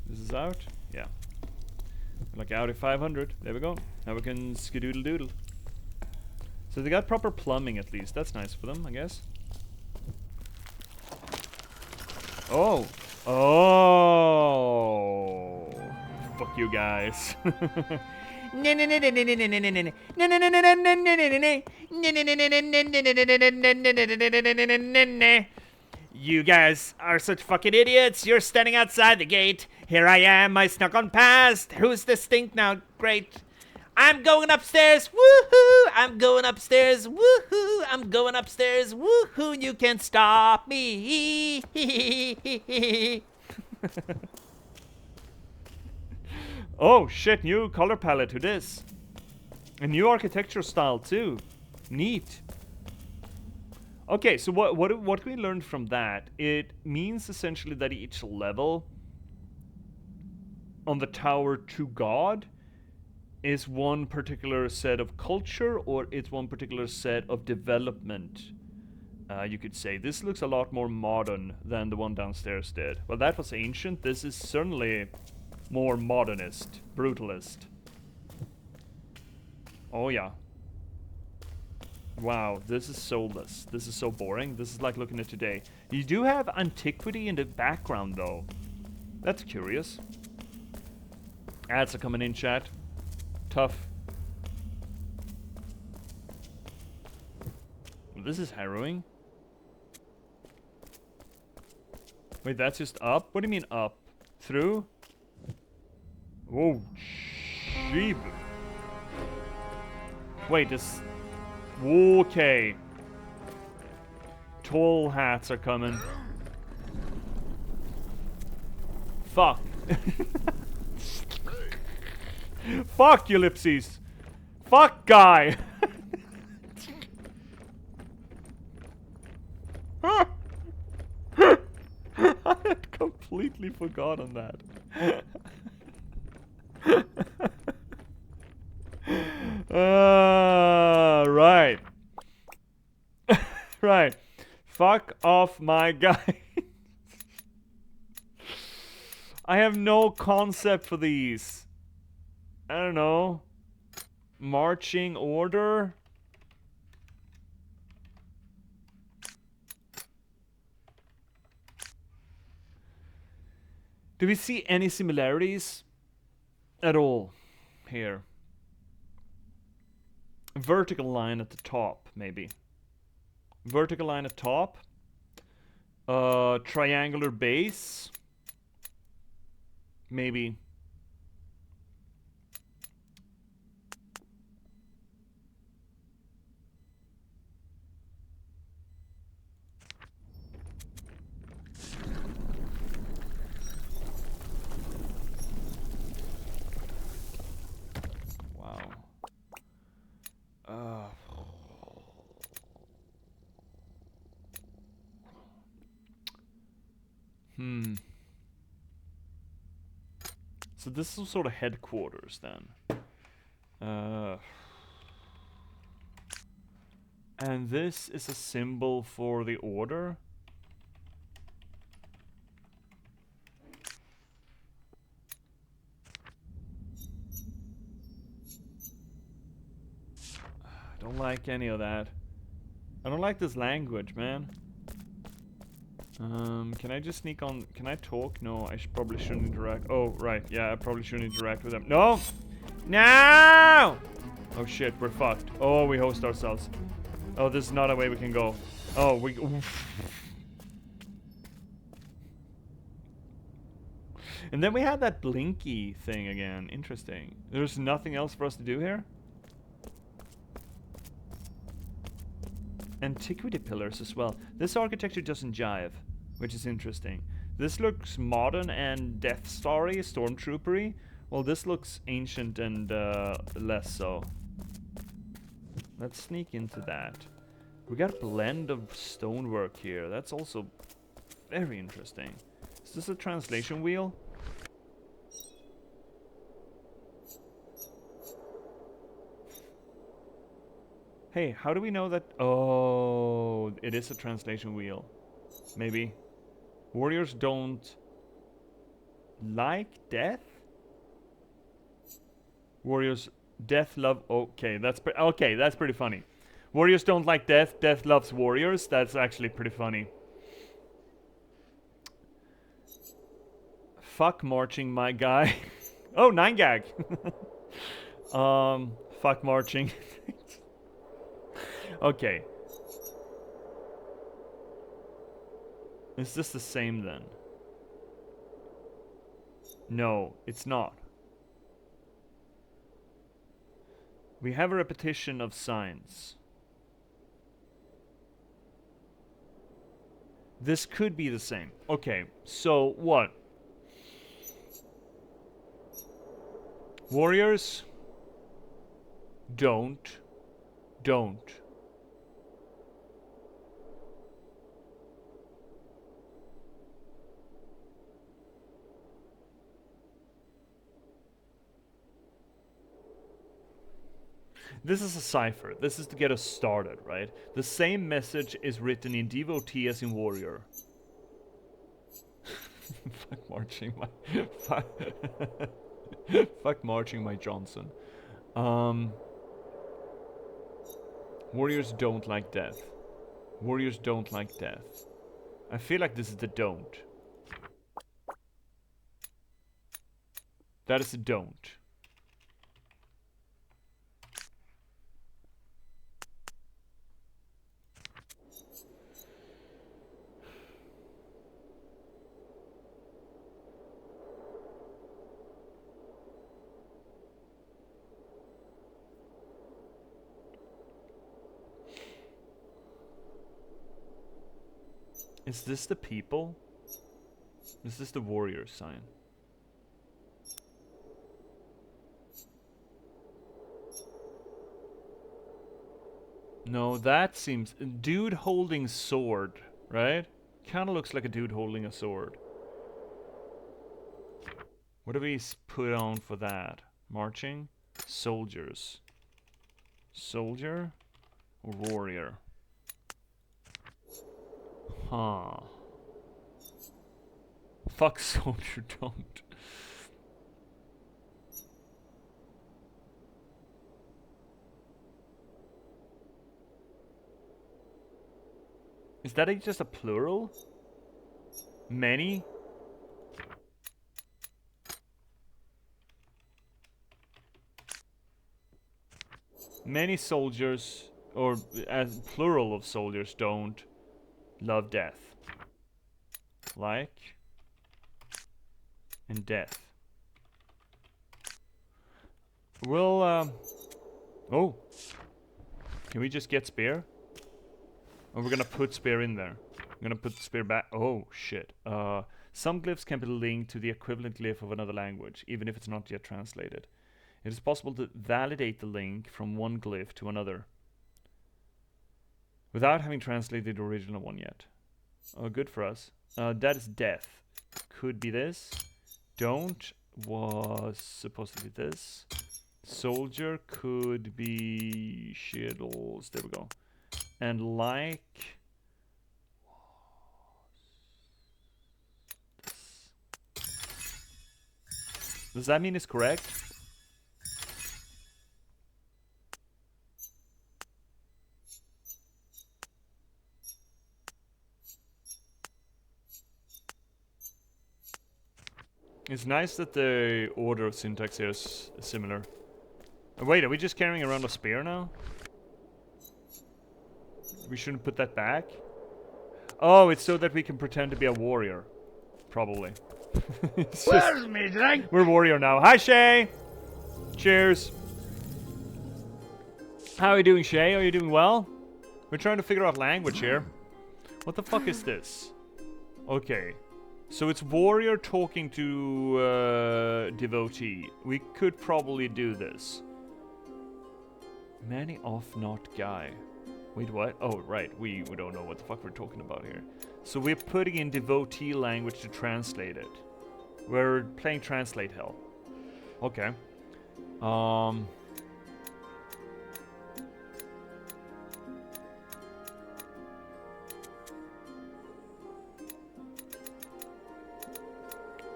Speaker 1: This is out? Yeah. Like Audi 500. There we go. Now we can skadoodle doodle. So they got proper plumbing at least. That's nice for them, I guess. Oh. Oh. Fuck you guys. You guys are such fucking idiots. You're standing outside the gate. Here I am. I snuck on past. Who's the stink now? Great. I'm going upstairs. Woohoo! I'm going upstairs. Woohoo! I'm going upstairs. Woohoo! You can't stop me. Oh shit, new color palette to this. A new architecture style too. Neat. Okay, so what we learned from that, it means essentially that each level on the tower to God is one particular set of culture, or it's one particular set of development. You could say this looks a lot more modern than the one downstairs did. Well, that was ancient. This is certainly more modernist, brutalist. Oh yeah. Wow, this is soulless. This is so boring. This is like looking at today. You do have antiquity in the background though. That's curious. Ads are coming in, chat. Tough. This is harrowing. Wait, that's just up? What do you mean up? Through? Oh, sheep. Wait, this... Okay. Tall hats are coming. Fuck. Fuck, Ellipses. Fuck, guy. I had completely forgotten that. Right. Right. Fuck off, my guy. I have no concept for these. I don't know. Marching order? Do we see any similarities at all here? A vertical line at the top, maybe. Vertical line at top. Triangular base. Maybe. Wow. So this is sort of headquarters then. And this is a symbol for the order. I don't like any of that. I don't like this language, man. Can I just sneak on? Can I talk? No, I probably shouldn't interact. Oh, right. Yeah, I probably shouldn't interact with them. No! No! Oh shit, we're fucked. Oh, we host ourselves. Oh, this is not a way we can go. Oh, we... Oof. And then we had that blinky thing again. Interesting. There's nothing else for us to do here? Antiquity pillars as well. This architecture doesn't jive, which is interesting. This looks modern and Death Star-y, stormtroopery. Well, this looks ancient and less so. Let's sneak into that. We got a blend of stonework here. That's also very interesting. Is this a translation wheel? Hey, how do we know that? Oh, it is a translation wheel. Maybe. Warriors don't like death? Warriors death love... Okay, that's pretty funny. Warriors don't like death. Death loves warriors. That's actually pretty funny. Fuck marching, my guy. Oh, 9gag. Fuck marching. Okay. Is this the same then? No, it's not. We have a repetition of signs. This could be the same. Okay, so what? Warriors don't. This is a cipher. This is to get us started, right? The same message is written in devotee as in warrior. Fuck marching my... Fuck marching my Johnson. Warriors don't like death. Warriors don't like death. I feel like this is the don't. That is a don't. Is this the people? Is this the warrior sign? No, that seems... Dude holding sword, right? Kinda looks like a dude holding a sword. What do we put on for that? Marching? Soldiers. Soldier? Or warrior? Huh. Fuck soldier, don't. Is that just a plural? Many? Many soldiers. or as plural of soldiers don't love death. Like and death. We'll oh, can we just get spear? Or we're gonna put spear in there. I'm gonna put the spear back. Oh shit. Some glyphs can be linked to the equivalent glyph of another language, even if it's not yet translated. It is possible to validate the link from one glyph to another without having translated the original one yet. Oh, good for us. That is death. Could be this. Don't was supposed to be this. Soldier could be shields. There we go. And like does that mean it's correct? It's nice that the order of syntax here is similar. Wait, are we just carrying around a spear now? We shouldn't put that back? Oh, it's so that we can pretend to be a warrior. Probably.
Speaker 3: Where's me drink?
Speaker 1: We're warrior now. Hi, Shay! Cheers. How are you doing, Shay? Are you doing well? We're trying to figure out language here. What the fuck is this? Okay. So it's warrior talking to devotee. We could probably do this. Many off not guy. Wait, what? Oh, right. We don't know what the fuck we're talking about here. So we're putting in devotee language to translate it. We're playing translate hell. Okay.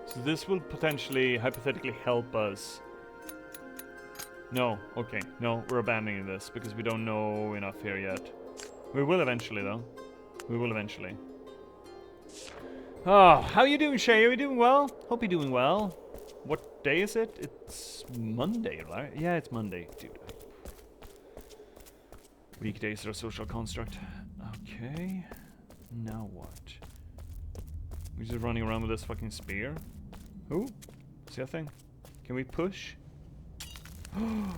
Speaker 1: So this will potentially, hypothetically help us. No, okay. No, we're abandoning this because we don't know enough here yet. We will eventually, though. We will eventually. Oh, how are you doing, Shay? Are you doing well? Hope you're doing well. What day is it? It's Monday, right? Yeah, it's Monday, dude. Weekdays are a social construct. Okay. Now what? We're just running around with this fucking spear. Ooh, see that thing? Can we push? Oh,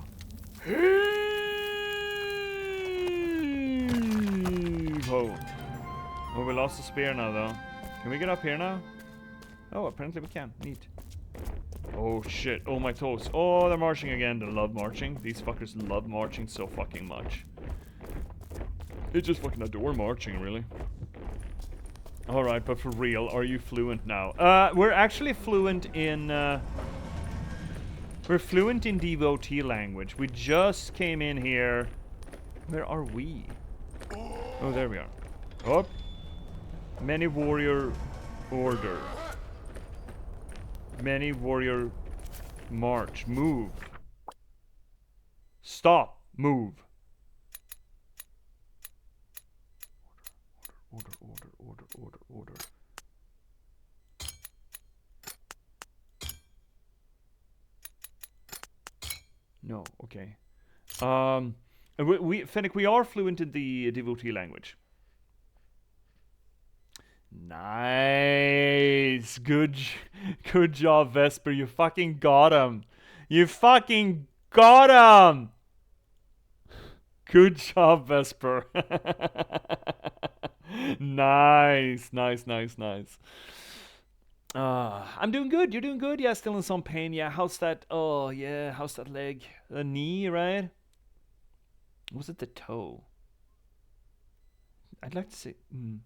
Speaker 1: we lost the spear now, though. Can we get up here now? Oh, apparently we can. Neat. Oh, shit. Oh, my toes. Oh, they're marching again. They love marching. These fuckers love marching so fucking much. They just fucking adore marching, really. Alright, but for real, are you fluent now? We're actually fluent in, we're fluent in devotee language. We just came in here. Where are we? Oh, there we are. Oh. Many warrior order. Many warrior march. Move. Stop. Move. Order, order, order, order, order. No, okay. Fennec, we are fluent in the devotee language. Nice. Good job, Vesper. You fucking got him. You fucking got him. Good job, Vesper. Nice. I'm doing good. You're doing good. Yeah, still in some pain. Yeah, how's that? Oh, yeah. How's that leg? The knee, right? Was it the toe? I'd like to say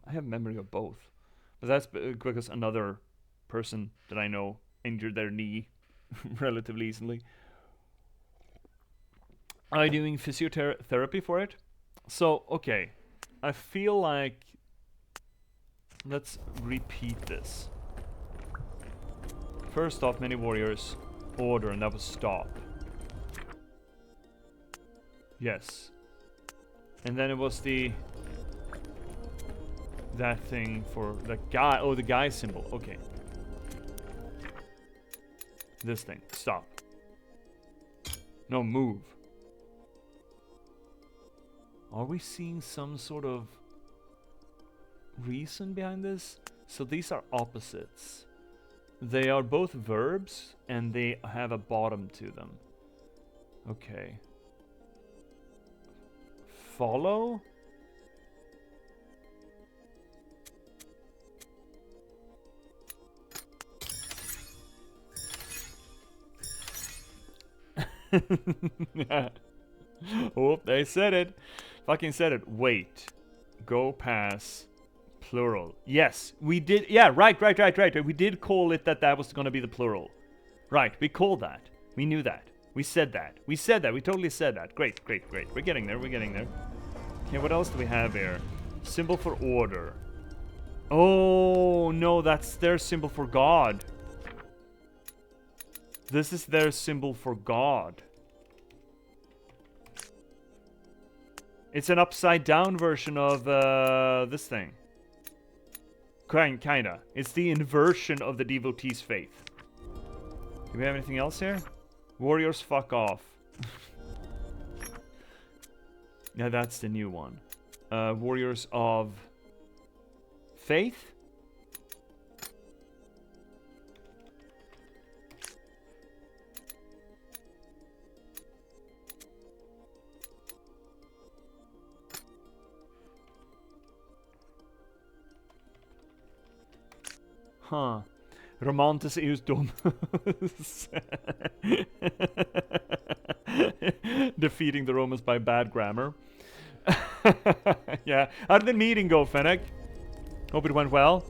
Speaker 1: I have memory of both, but that's because another person that I know injured their knee relatively easily. Are you doing physiotherapy for it? So, okay. I feel like let's repeat this. First off, many warriors order, and that was stop. Yes. And then it was that thing for the guy. Oh, the guy symbol. Okay. This thing. Stop. No, move. Are we seeing some sort of reason behind this? So these are opposites. They are both verbs and they have a bottom to them. Okay. Follow? Oh, they said it. Fucking said it. Wait. Go pass. Plural. Yes, we did. Yeah, right. We did call it that was going to be the plural. Right, we called that. We knew that. We said that. We totally said that. Great. We're getting there. Okay, what else do we have here? Symbol for order. Oh, no, that's their symbol for God. This is their symbol for God. It's an upside down version of this thing. Kinda. It's the inversion of the devotee's faith. Do we have anything else here? Warriors fuck off. Yeah, that's the new one. Warriors of faith? Huh. Romantis eus domus. Defeating the Romans by bad grammar. Yeah. How did the meeting go, Fennec? Hope it went well.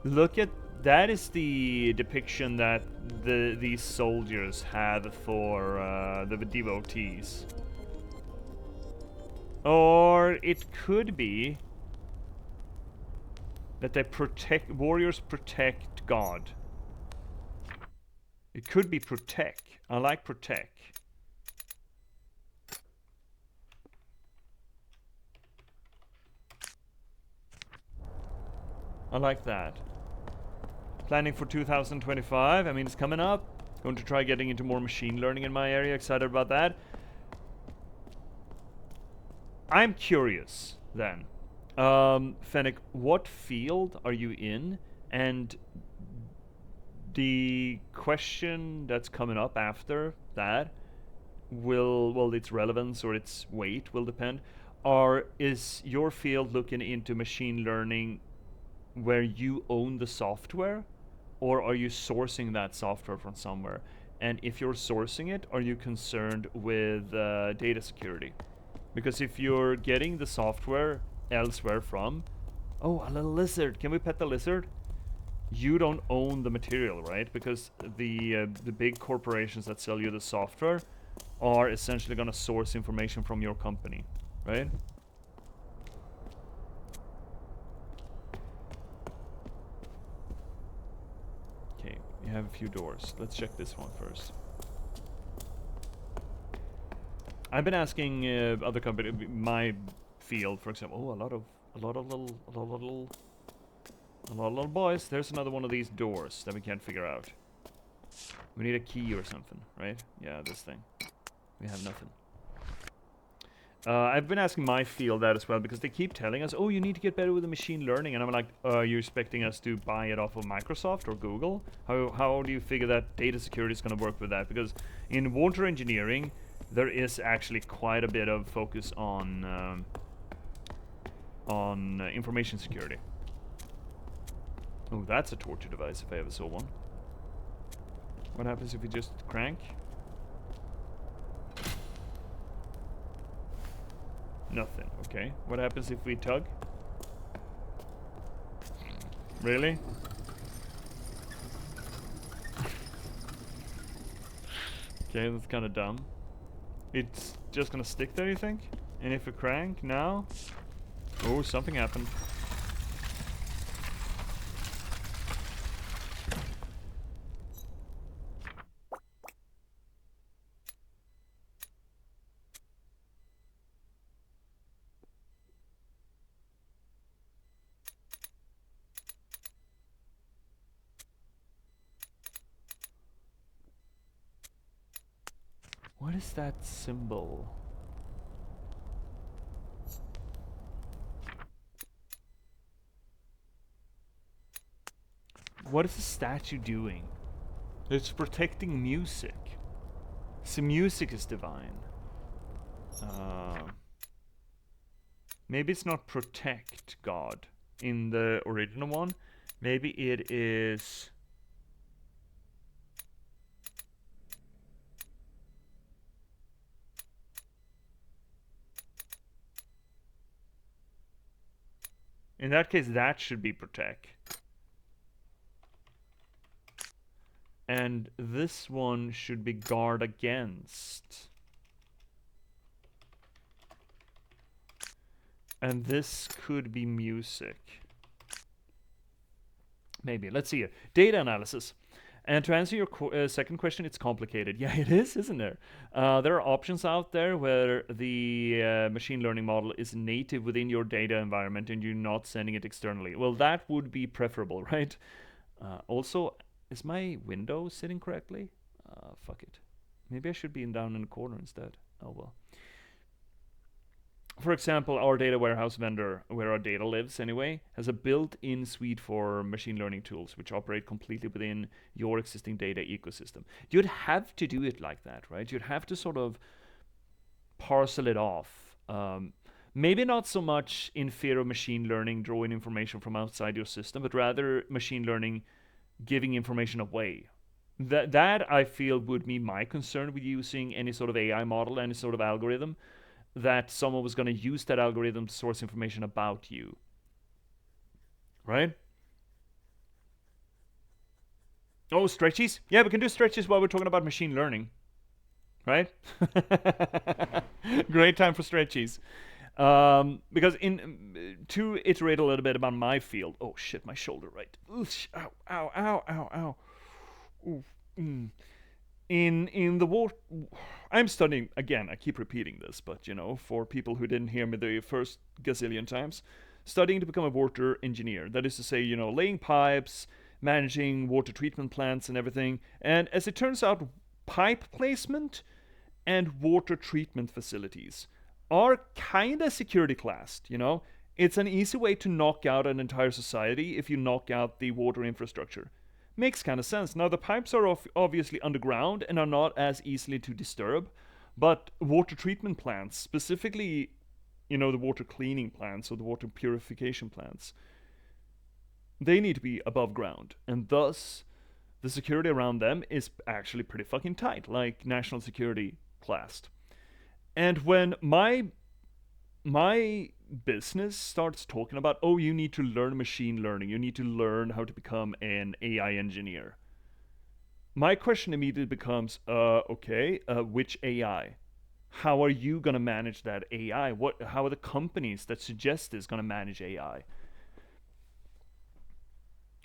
Speaker 1: Look at that is the depiction that these soldiers had for the devotees. Or it could be that they warriors protect God. It could be protect. I like protect. I like that. Planning for 2025. I mean, it's coming up. Going to try getting into more machine learning in my area. Excited about that. I'm curious, then. Fennec, what field are you in? And the question that's coming up after that will its relevance or its weight will depend. Is your field looking into machine learning where you own the software? Or are you sourcing that software from somewhere? And if you're sourcing it, are you concerned with data security? Because if you're getting the software elsewhere from... Oh, a little lizard. Can we pet the lizard? You don't own the material, right? Because the big corporations that sell you the software are essentially going to source information from your company, right? Okay, you have a few doors. Let's check this one first. I've been asking other companies, my field, for example. Oh, a lot of little boys. There's another one of these doors that we can't figure out. We need a key or something, right? Yeah, this thing. We have nothing. I've been asking my field that as well because they keep telling us, oh, you need to get better with the machine learning. And I'm like, you're expecting us to buy it off of Microsoft or Google? How do you figure that data security is going to work with that? Because in water engineering, there is actually quite a bit of focus on information security. Oh, that's a torture device if I ever saw one. What happens if we just crank? Nothing, okay. What happens if we tug? Really? Okay, that's kind of dumb. It's just gonna stick there, you think? And if we crank now? Oh, something happened. What is that symbol? What is the statue doing? It's protecting music. So music is divine. Maybe it's not protect God in the original one. Maybe it is... In that case, that should be protect. And this one should be guard against. And this could be music. Maybe. Let's see here. Data analysis. And to answer your second question, it's complicated. Yeah, it is, isn't there? There are options out there where the machine learning model is native within your data environment and you're not sending it externally. Well, that would be preferable, right? Also, is my window sitting correctly? Fuck it. Maybe I should be down in the corner instead. Oh well. For example, our data warehouse vendor, where our data lives anyway, has a built-in suite for machine learning tools which operate completely within your existing data ecosystem. You'd have to do it like that, right? You'd have to sort of parcel it off. Maybe not so much in fear of machine learning drawing information from outside your system, but rather machine learning giving information away. That I feel would be my concern with using any sort of AI model, any sort of algorithm, that someone was going to use that algorithm to source information about you. Right? Oh, stretchies? Yeah, we can do stretchies while we're talking about machine learning. Right? Great time for stretchies. Because to iterate a little bit about my field. Oh shit, my shoulder, right? Oof, ow, ow, ow, ow, ow. Oof, In the water, I'm studying, again, I keep repeating this, but you know, for people who didn't hear me the first gazillion times, studying to become a water engineer. That is to say, you know, laying pipes, managing water treatment plants and everything. And as it turns out, pipe placement and water treatment facilities are kinda security classed, you know? It's an easy way to knock out an entire society if you knock out the water infrastructure. Makes kind of sense. Now, the pipes are obviously underground and are not as easily to disturb, but water treatment plants, specifically, you know, the water cleaning plants or the water purification plants, they need to be above ground, and thus the security around them is actually pretty fucking tight, like national security classed. And when my business starts talking about, oh, you need to learn machine learning, you need to learn how to become an AI engineer, my question immediately becomes, okay, which AI? How are you going to manage that AI? How are the companies that suggest this going to manage AI?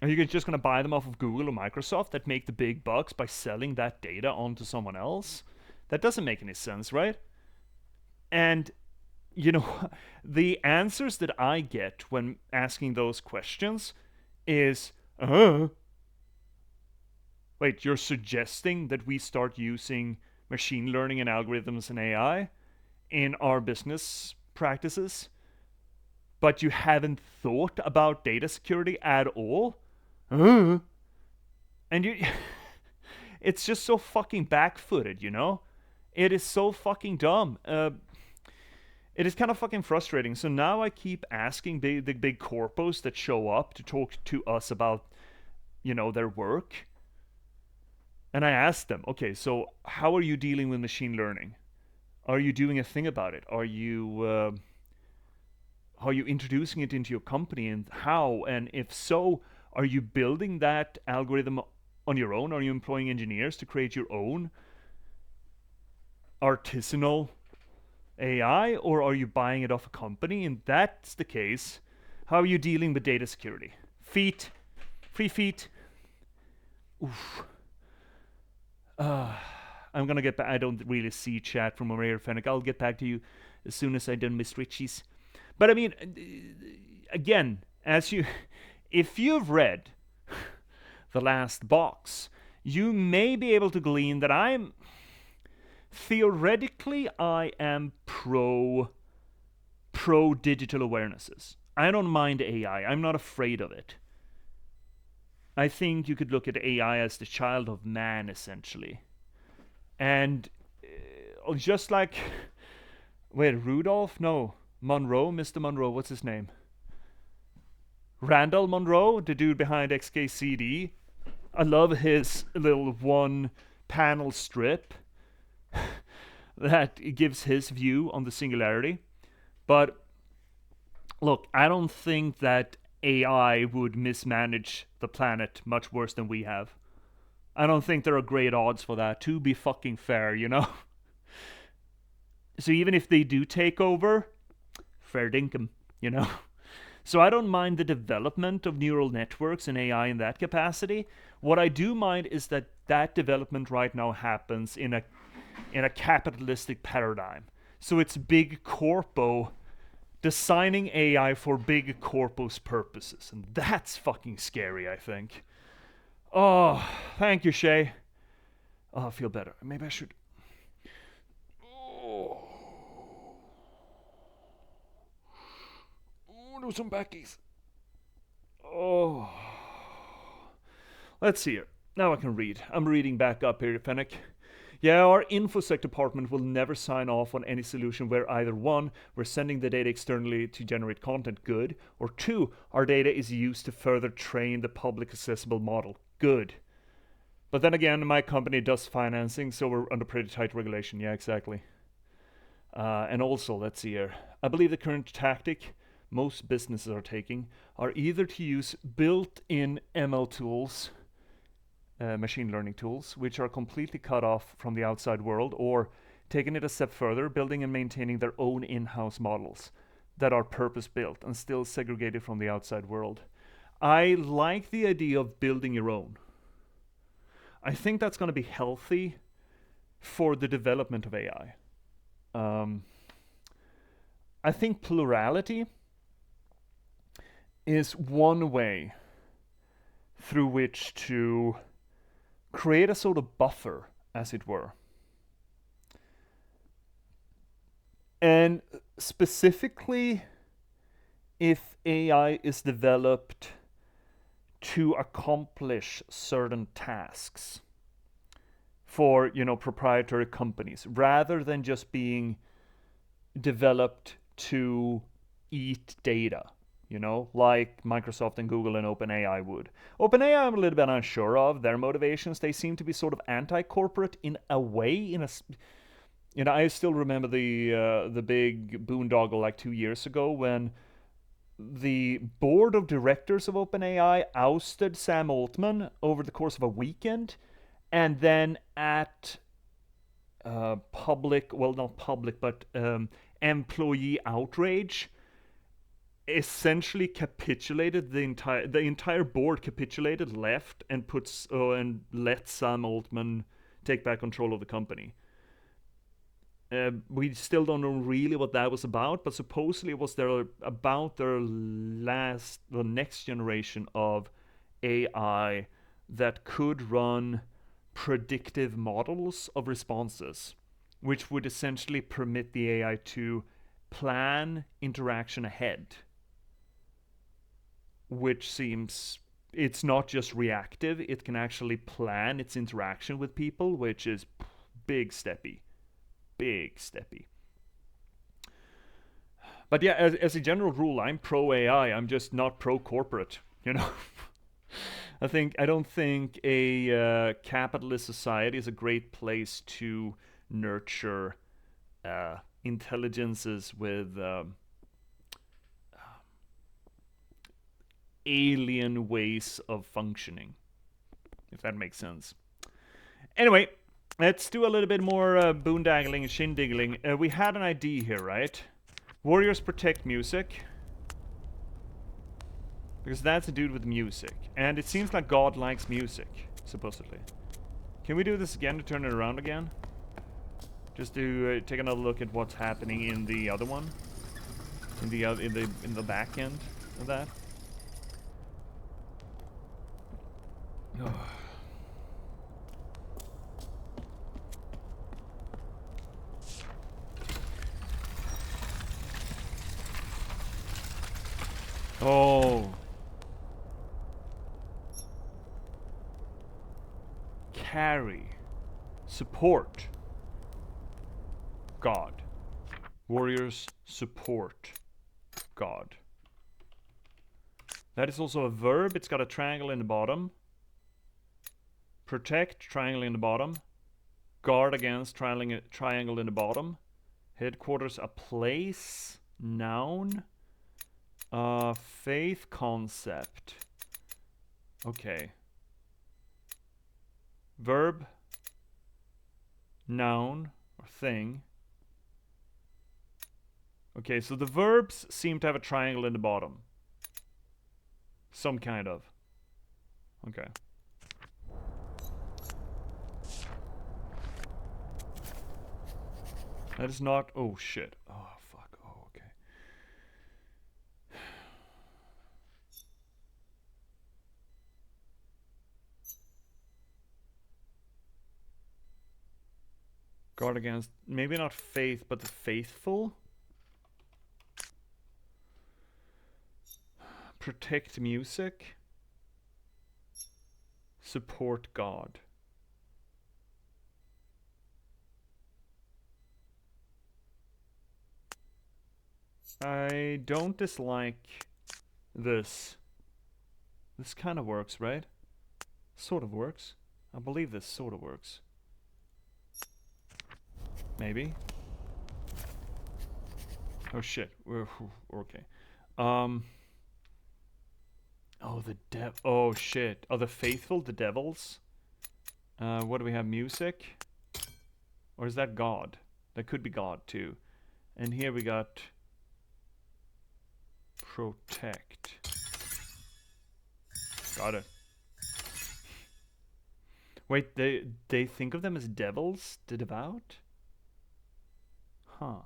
Speaker 1: Are you just going to buy them off of Google or Microsoft that make the big bucks by selling that data onto someone else? That doesn't make any sense, right? And you know, the answers that I get when asking those questions is, wait, you're suggesting that we start using machine learning and algorithms and AI in our business practices, but you haven't thought about data security at all? And you, it's just so fucking back-footed, you know? It is so fucking dumb. It is kind of fucking frustrating. So now I keep asking the big corpos that show up to talk to us about, you know, their work. And I ask them, okay, so how are you dealing with machine learning? Are you doing a thing about it? Are you introducing it into your company, and how? And if so, are you building that algorithm on your own? Are you employing engineers to create your own artisanal AI, or are you buying it off a company? And that's the case, how are you dealing with data security? Free feet. Oof. I'm gonna get back. I don't really see chat from Maria Fennec. I'll get back to you as soon as I'm done with Richies. But I mean, again, if you've read The Last Box, you may be able to glean that I'm theoretically, I am pro digital awarenesses. I don't mind AI. I'm not afraid of it. I think you could look at AI as the child of man, essentially. And just like, wait, Rudolph? No, Monroe, Mr. Monroe, what's his name? Randall Monroe, the dude behind XKCD. I love his little one panel strip that gives his view on the singularity. But look, I don't think that AI would mismanage the planet much worse than we have. I don't think there are great odds for that, to be fucking fair, you know? So even if they do take over, fair dinkum, you know? So I don't mind the development of neural networks and AI in that capacity. What I do mind is that that development right now happens in a capitalistic paradigm. So it's big corpo designing AI for big corpus purposes. And that's fucking scary, I think. Oh, thank you, Shay. Oh, I feel better. Maybe I should... Oh, do some backies. Oh. Let's see here. Now I can read. I'm reading back up here, Fennec. Yeah, our InfoSec department will never sign off on any solution where either one, we're sending the data externally to generate content, good, or two, our data is used to further train the public accessible model, good. But then again, my company does financing, so we're under pretty tight regulation. Yeah, exactly. And also, let's see here. I believe the current tactic most businesses are taking are either to use built-in ML tools, machine learning tools, which are completely cut off from the outside world, or taking it a step further, building and maintaining their own in-house models that are purpose-built and still segregated from the outside world. I like the idea of building your own. I think that's going to be healthy for the development of AI. I think plurality is one way through which to create a sort of buffer, as it were. And specifically, if AI is developed to accomplish certain tasks for, proprietary companies, rather than just being developed to eat data, like Microsoft and Google and OpenAI would. OpenAI, I'm a little bit unsure of their motivations. They seem to be sort of anti-corporate in a way. I still remember the big boondoggle like 2 years ago when the board of directors of OpenAI ousted Sam Altman over the course of a weekend, and then at employee outrage, essentially capitulated. The entire board capitulated, left, and and let Sam Altman take back control of the company. We still don't know really what that was about, but supposedly it was about the next generation of AI that could run predictive models of responses, which would essentially permit the AI to plan interaction ahead, which seems it's not just reactive, it can actually plan its interaction with people, which is big steppy. But yeah, as a general rule, I'm pro AI. I'm just not pro corporate. I don't think a capitalist society is a great place to nurture intelligences with alien ways of functioning, if that makes sense. Anyway, let's do a little bit more boondaggling and shindiggling. We had an ID here, right? Warriors protect music. Because that's a dude with music. And it seems like God likes music, supposedly. Can we do this again to turn it around again? Just to take another look at what's happening in the other one? In the back end of that? Oh. Carry. Support. God. Warriors support God. That is also a verb. It's got a triangle in the bottom. Protect, triangle in the bottom. Guard against, triangle in the bottom. Headquarters, a place. Noun. Faith concept. Okay. Verb. Noun or thing. Okay, so the verbs seem to have a triangle in the bottom. Some kind of. Okay. That is not... Oh, shit. Oh, fuck. Oh, okay. Guard against... Maybe not faith, but the faithful? Protect music. Support God. I don't dislike this. This kind of works, right? Sort of works. I believe this sort of works. Maybe. Oh shit. Okay. Oh, oh shit. Oh, the faithful, the devils. What do we have? Music? Or is that God? That could be God too. And here we got protect. Got it. Wait, they think of them as devils? The devout? Huh.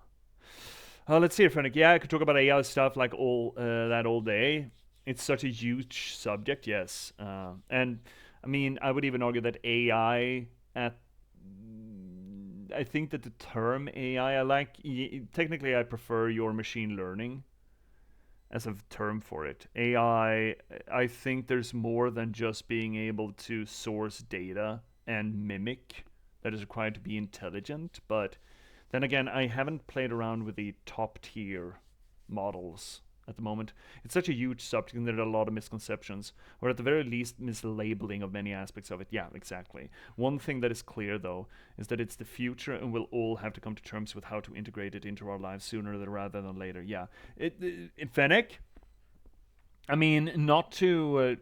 Speaker 1: Let's see, Frennick. Yeah, I could talk about AI stuff like that all day. It's such a huge subject, yes. And I mean, I would even argue that AI I think that the term AI, technically I prefer your machine learning as a term for it. AI, I think there's more than just being able to source data and mimic that is required to be intelligent, but then again, I haven't played around with the top tier models at the moment. It's such a huge subject and there are a lot of misconceptions, or at the very least mislabeling of many aspects of it. Yeah, exactly. One thing that is clear though is that it's the future and we'll all have to come to terms with how to integrate it into our lives sooner rather than later. Yeah. Fennec, I mean, not to,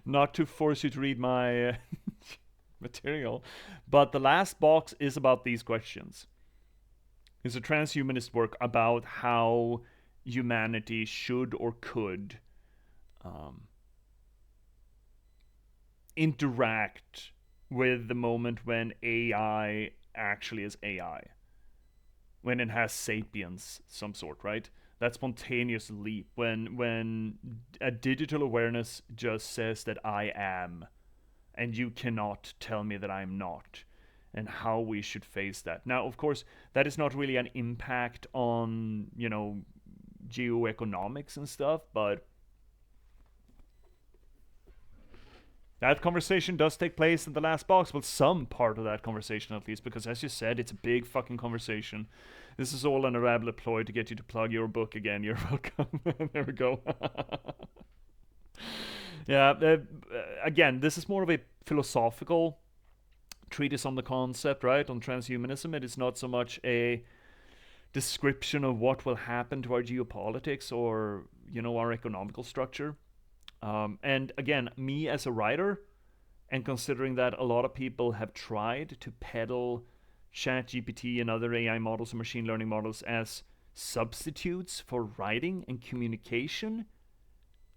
Speaker 1: not to force you to read my material, but the last box is about these questions. It's a transhumanist work about how humanity should or could interact with the moment when AI actually is AI, when it has sapience, some sort, right? That spontaneous leap when a digital awareness just says that I am, and you cannot tell me that I'm not, and how we should face that. Now, of course, that is not really an impact on, geoeconomics and stuff, but that conversation does take place in the last box. Well, some part of that conversation at least, because as you said, it's a big fucking conversation. This is all an elaborate ploy to get you to plug your book again. You're welcome. There we go. Yeah, again, this is more of a philosophical treatise on the concept, right? On transhumanism. It is not so much a description of what will happen to our geopolitics or, our economical structure. And again, me as a writer, and considering that a lot of people have tried to peddle ChatGPT and other AI models and machine learning models as substitutes for writing and communication,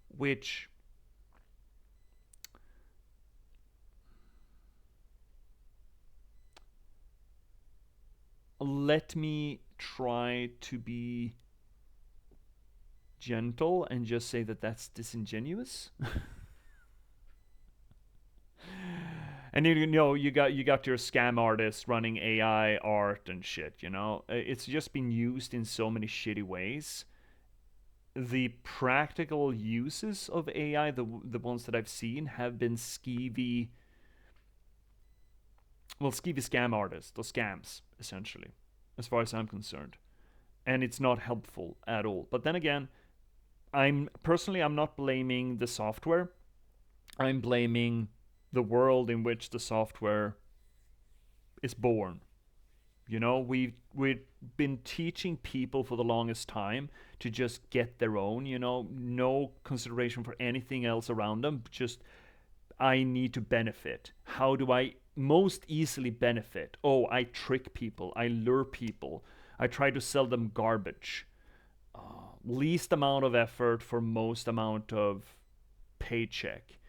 Speaker 1: which let me try to be gentle and just say that that's disingenuous. And you got your scam artists running AI art and shit. It's just been used in so many shitty ways. The practical uses of AI, the ones that I've seen, have been skeevy. Well, skeevy scam artists or scams essentially, as far as I'm concerned, and it's not helpful at all. But then again, I'm not blaming the software. I'm blaming the world in which the software is born. We've been teaching people for the longest time to just get their own, no consideration for anything else around them, just I need to benefit. How do I most easily benefit? Oh, I trick people, I lure people, I try to sell them garbage. Least amount of effort for most amount of paycheck.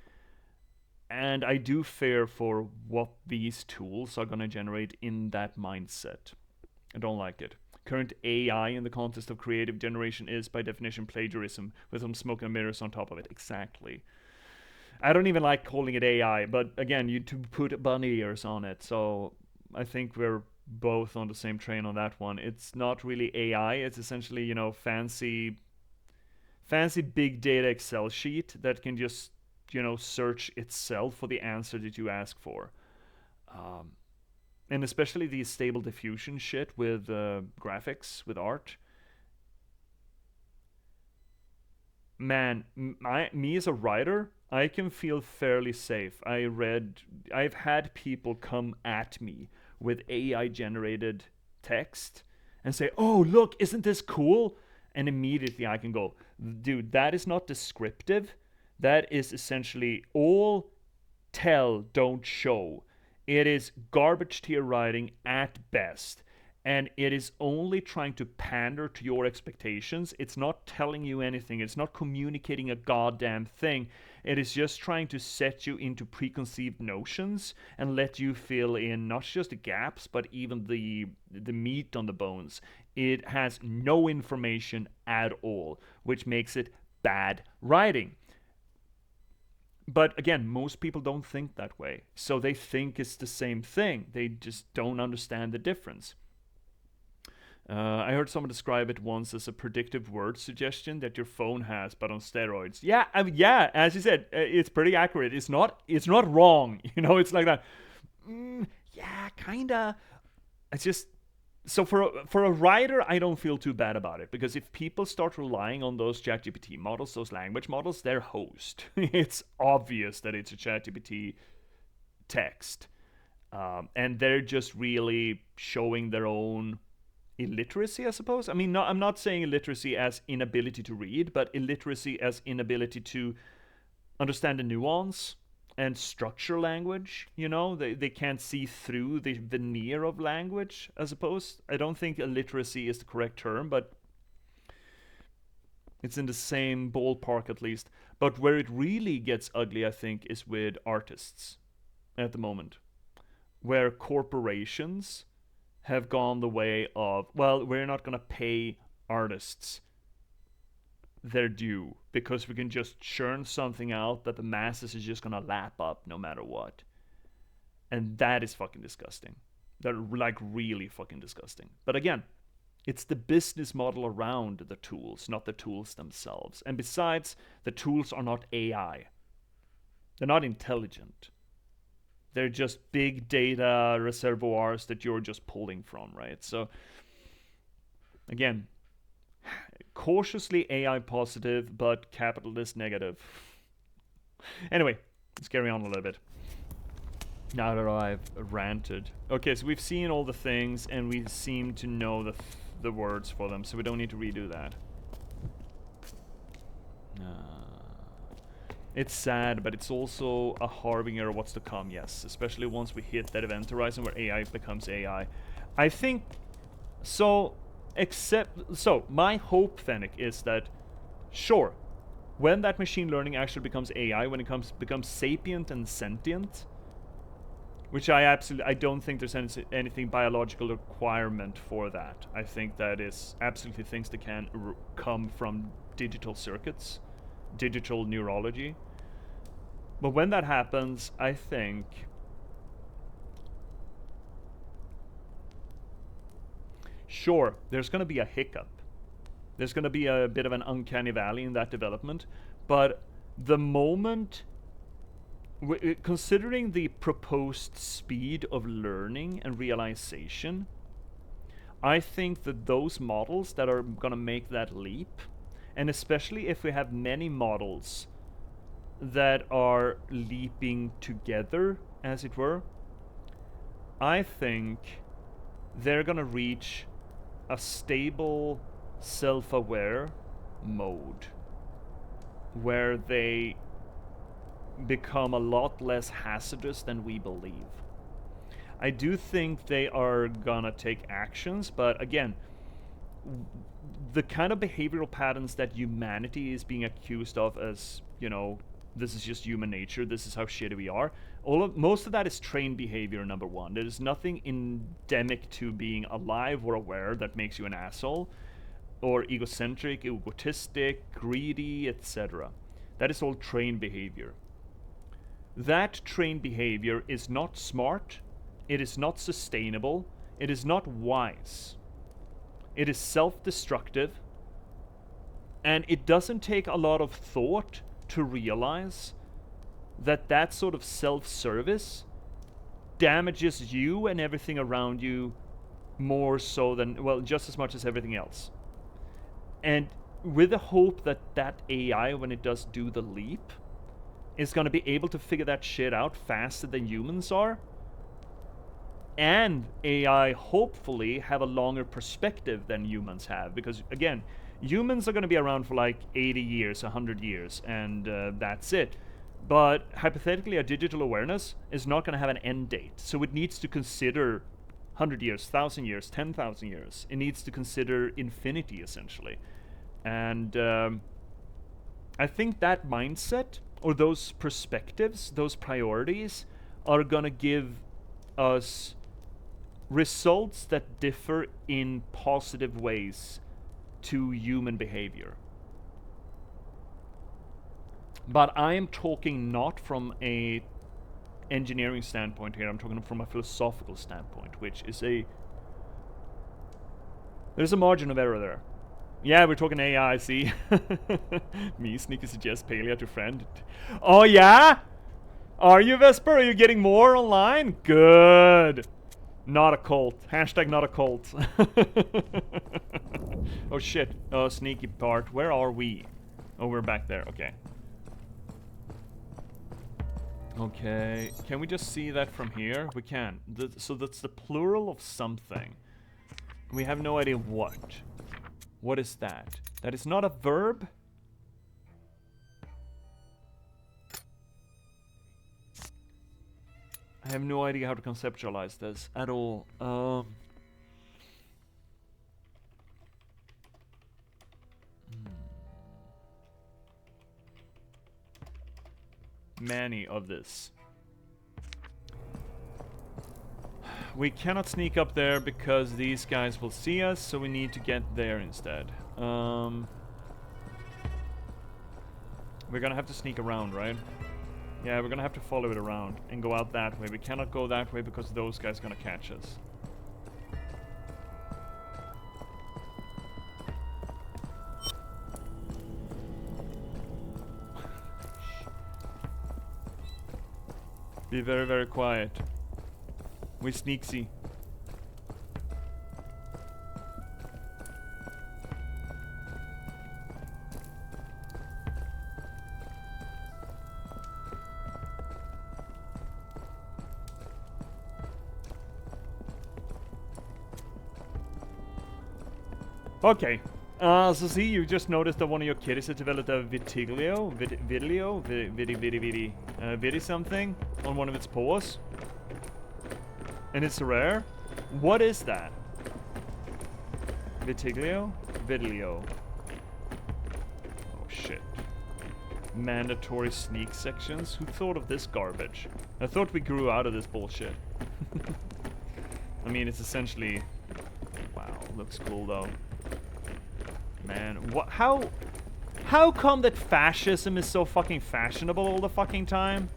Speaker 1: And I do fear for what these tools are going to generate in that mindset. I don't like it. Current AI in the context of creative generation is, by definition, plagiarism, with some smoke and mirrors on top of it. Exactly. I don't even like calling it AI, but again, you to put bunny ears on it, so I think we're both on the same train on that one. It's not really AI. It's essentially, fancy big data Excel sheet that can just search itself for the answer that you ask for. And especially the stable diffusion shit with graphics, with art. Man, me as a writer, I can feel fairly safe. I've had people come at me with AI generated text and say, "Oh, look, isn't this cool?" And immediately I can go, "Dude, that is not descriptive. That is essentially all tell, don't show. It is garbage to your writing at best. And it is only trying to pander to your expectations. It's not telling you anything. It's not communicating a goddamn thing. It is just trying to set you into preconceived notions and let you fill in not just the gaps, but even the meat on the bones. It has no information at all, which makes it bad writing." But again, most people don't think that way. So they think it's the same thing. They just don't understand the difference. I heard someone describe it once as a predictive word suggestion that your phone has, but on steroids. Yeah, yeah. As you said, it's pretty accurate. It's not wrong. It's like that. Yeah, kinda. It's just so for a writer, I don't feel too bad about it, because if people start relying on those ChatGPT models, those language models, they're hosed. It's obvious that it's a ChatGPT text, and they're just really showing their own illiteracy, I suppose. I mean, I'm not saying illiteracy as inability to read, but illiteracy as inability to understand the nuance and structure language. They can't see through the veneer of language, I suppose. I don't think illiteracy is the correct term, but it's in the same ballpark at least. But where it really gets ugly, I think, is with artists at the moment, where corporations have gone the way of, well, we're not going to pay artists their due because we can just churn something out that the masses is just going to lap up no matter what. And that is fucking disgusting. They're like really fucking disgusting. But again, it's the business model around the tools, not the tools themselves. And besides, the tools are not AI. They're not intelligent. They're just big data reservoirs that you're just pulling from, right? So, again, cautiously AI positive, but capitalist negative. Anyway, let's carry on a little bit. Now that I've ranted. Okay, so we've seen all the things, and we seem to know the words for them, so we don't need to redo that. It's sad, but it's also a harbinger of what's to come, yes. Especially once we hit that event horizon where AI becomes AI. I think... So, my hope, Fennec, is that, sure, when that machine learning actually becomes AI, when it becomes sapient and sentient, which I don't think there's anything biological requirement for that. I think that is absolutely things that can come from digital circuits, digital neurology. But when that happens, I think sure, there's going to be a hiccup. There's going to be a bit of an uncanny valley in that development. But the moment, considering the proposed speed of learning and realization, I think that those models that are going to make that leap, and especially if we have many models that are leaping together, as it were, I think they're going to reach a stable, self-aware mode where they become a lot less hazardous than we believe. I do think they are gonna take actions, but again, the kind of behavioral patterns that humanity is being accused of as, you know, this is just human nature, this is how shitty we are, most of that is trained behavior, number one. There is nothing endemic to being alive or aware that makes you an asshole, or egocentric, egotistic, greedy, etc. That is all trained behavior. That trained behavior is not smart, it is not sustainable, it is not wise. It is self-destructive, and it doesn't take a lot of thought to realize that that sort of self-service damages you and everything around you more so than, well, just as much as everything else. And with the hope that that AI, when it does do the leap, is going to be able to figure that shit out faster than humans are, and AI hopefully have a longer perspective than humans have, because again, humans are going to be around for like 80 years, 100 years, and that's it. But hypothetically, a digital awareness is not going to have an end date, so it needs to consider 100 years, 1,000 years, 10,000 years. It needs to consider infinity, essentially. And I think that mindset, or those perspectives, those priorities, are going to give us results that differ in positive ways to human behavior. But I am talking not from a engineering standpoint here, I'm talking from a philosophical standpoint, which is there's a margin of error there. Yeah, we're talking AI, see? Me, sneaky suggest Palea to friend. Oh yeah? Are you, Vesper? Are you getting more online? Good. Not a cult. Hashtag not a cult. Oh shit. Oh, sneaky part. Where are we? Oh, we're back there. Okay. Okay. Can we just see that from here? We can. So that's the plural of something. We have no idea what. What is that? That is not a verb? I have no idea how to conceptualize this at all. Many of this. We cannot sneak up there because these guys will see us, so we need to get there instead. We're gonna have to sneak around, right? Yeah, we're gonna have to follow it around and go out that way. We cannot go that way because those guys are gonna catch us. Be very, very quiet. We sneaksy. Okay. So see, you just noticed that one of your kitties had developed a vitiglio, vidi something on one of its paws. And it's rare? What is that? Vitiglio? Vidlio. Oh shit. Mandatory sneak sections? Who thought of this garbage? I thought we grew out of this bullshit. I mean, it's essentially... Wow, looks cool though. Man, what? How come that fascism is so fucking fashionable all the fucking time?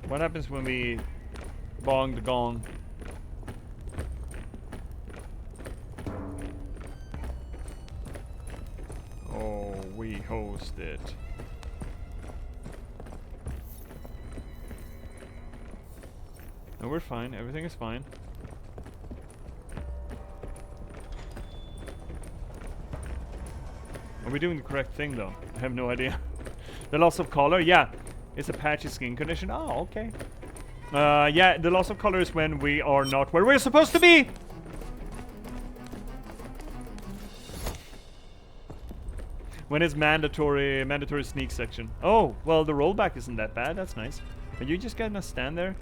Speaker 1: What happens when we bong the gong? Oh, we host it. No, we're fine. Everything is fine. Are we doing the correct thing though? I have no idea. The loss of color? Yeah. It's a patchy skin condition. Oh, okay. Yeah, the loss of color is when we are not where we're supposed to be! When it's mandatory sneak section. Oh, well the rollback isn't that bad. That's nice. Are you just gonna stand there?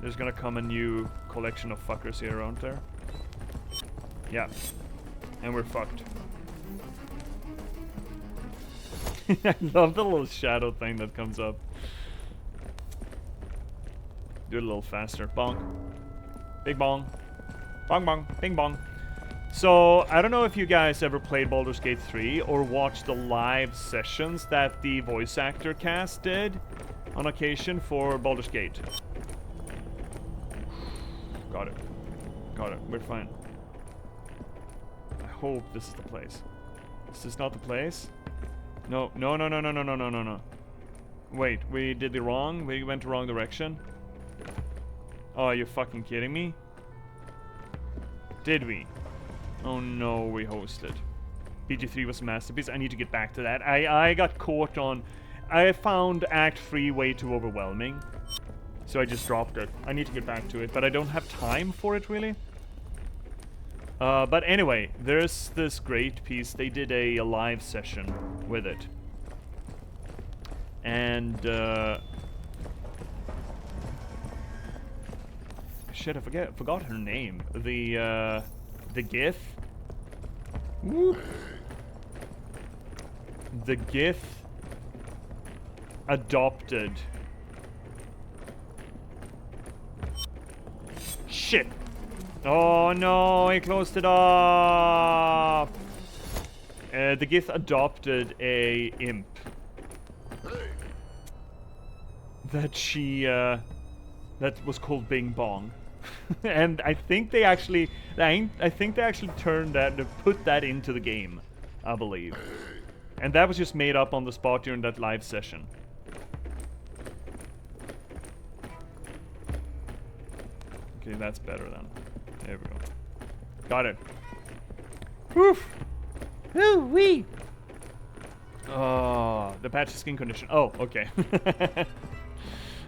Speaker 1: There's gonna come a new collection of fuckers here, aren't there? Yeah. And we're fucked. I love the little shadow thing that comes up. Do it a little faster. Bong. Big bong. Bong bong. Bing bong. So, I don't know if you guys ever played Baldur's Gate 3 or watched the live sessions that the voice actor cast did on occasion for Baldur's Gate. Got it. Got it. We're fine. I hope this is the place. Is this not the place? No. No, no, no, no, no, no, no, no, no. Wait, we did the wrong? We went the wrong direction? Oh, are you fucking kidding me? Did we? Oh no, we hosted. BG3 was a masterpiece. I need to get back to that. I got caught on... I found Act 3 way too overwhelming. So I just dropped it. I need to get back to it, but I don't have time for it, really. But anyway, there's this great piece. They did a live session with it. And, shit, I forgot her name. The GIF. Whoop. The GIF adopted... Shit! Oh no, he closed it off! The GIF adopted a imp. That she, that was called Bing Bong. And I think they actually, I think they actually turned that, put that into the game, I believe. And that was just made up on the spot during that live session. Okay, that's better then. There we go. Got it. Woof! Woo-wee! Oh, the patch is skin condition. Oh, okay.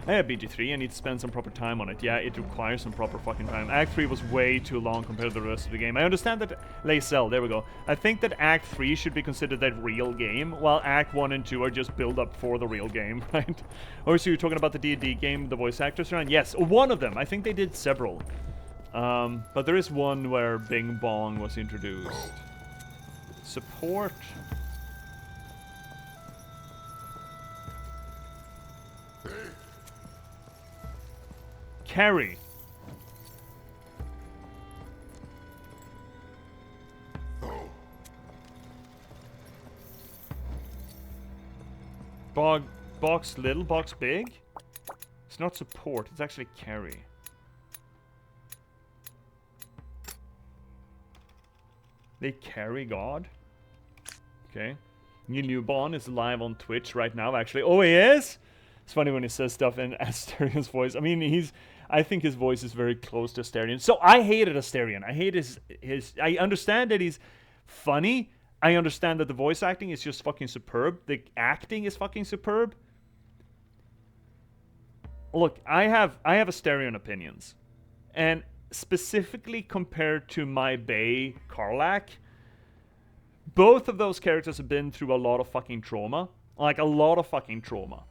Speaker 1: I have BG3, I need to spend some proper time on it. Yeah, it requires some proper fucking time. Act 3 was way too long compared to the rest of the game. I understand that... Lacel, there we go. I think that Act 3 should be considered that real game, while Act 1 and 2 are just build-up for the real game, right? Or so you're talking about the D&D game, the voice actors around? Yes, one of them. I think they did several. But there is one where Bing Bong was introduced. Support... Carry. Box little, box big? It's not support, it's actually carry. They carry God? Okay. Neil Newborn is live on Twitch right now, actually. Oh, he is? It's funny when he says stuff in Asterian's voice. I mean, I think his voice is very close to Astarian. So I hated Astarian. I hate his... I understand that he's funny. I understand that the voice acting is just fucking superb. The acting is fucking superb. Look, I have Astarian opinions. And specifically compared to my bae, Karlach, both of those characters have been through a lot of fucking trauma. Like, a lot of fucking trauma.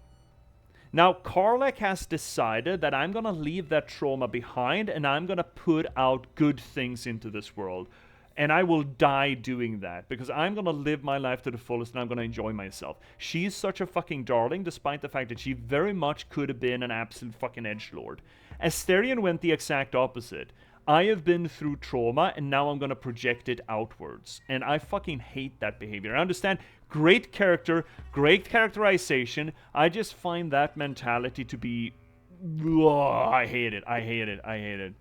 Speaker 1: Now, Karlach has decided that I'm gonna leave that trauma behind and I'm gonna put out good things into this world. And I will die doing that because I'm gonna live my life to the fullest and I'm gonna enjoy myself. She's such a fucking darling despite the fact that she very much could have been an absolute fucking edgelord. Astarian went the exact opposite. I have been through trauma and now I'm gonna project it outwards. And I fucking hate that behavior. I understand, great character, great characterization. I just find that mentality to be... I hate it, I hate it, I hate it.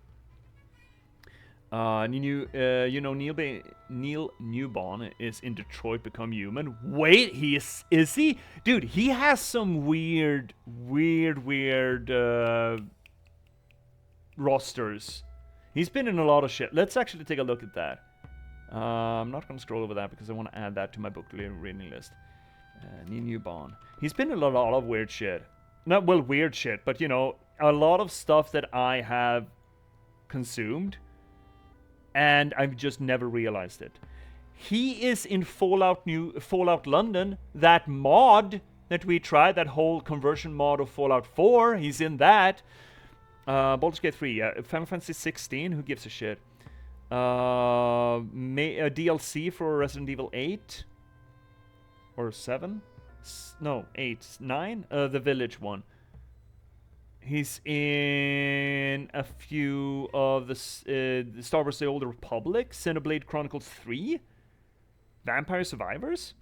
Speaker 1: You know, Neil Newborn is in Detroit Become Human. Wait, is he? Dude, he has some weird rosters. He's been in a lot of shit. Let's actually take a look at that. I'm not gonna scroll over that because I want to add that to my book reading list. Neil Newborn. He's been in a lot of weird shit. Not, well, weird shit, but you know, a lot of stuff that I have consumed and I've just never realized it. He is in Fallout London, that mod that we tried, that whole conversion mod of Fallout 4. He's in that. Baldur's Gate 3, yeah. Final Fantasy 16, who gives a shit? DLC for Resident Evil 8 or 7? No, 8, 9. The Village one. He's in a few of the Star Wars: The Old Republic, Xenoblade Chronicles 3, Vampire Survivors.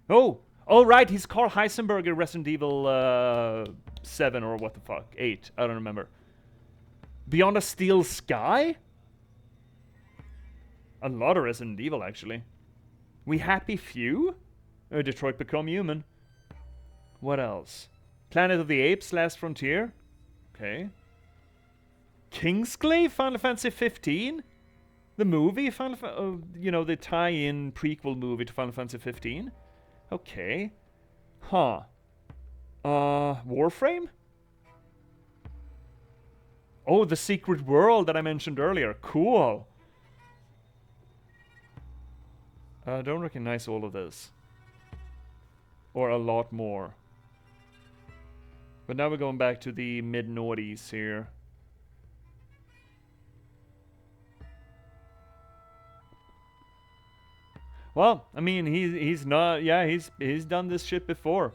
Speaker 1: Oh, right, he's Carl Heisenberg in Resident Evil 7 or what the fuck, 8. I don't remember. Beyond a Steel Sky. A lot of Resident Evil actually. We Happy Few. Detroit Become Human. What else? Planet of the Apes, Last Frontier. Okay. Kingsglaive, Final Fantasy 15. The movie, you know, the tie-in prequel movie to Final Fantasy 15. Okay. Huh. Warframe? Oh, The Secret World that I mentioned earlier. Cool. I don't recognize all of this. Or a lot more. But now we're going back to the mid-noughties here. Well, I mean, he's not... Yeah, he's done this shit before.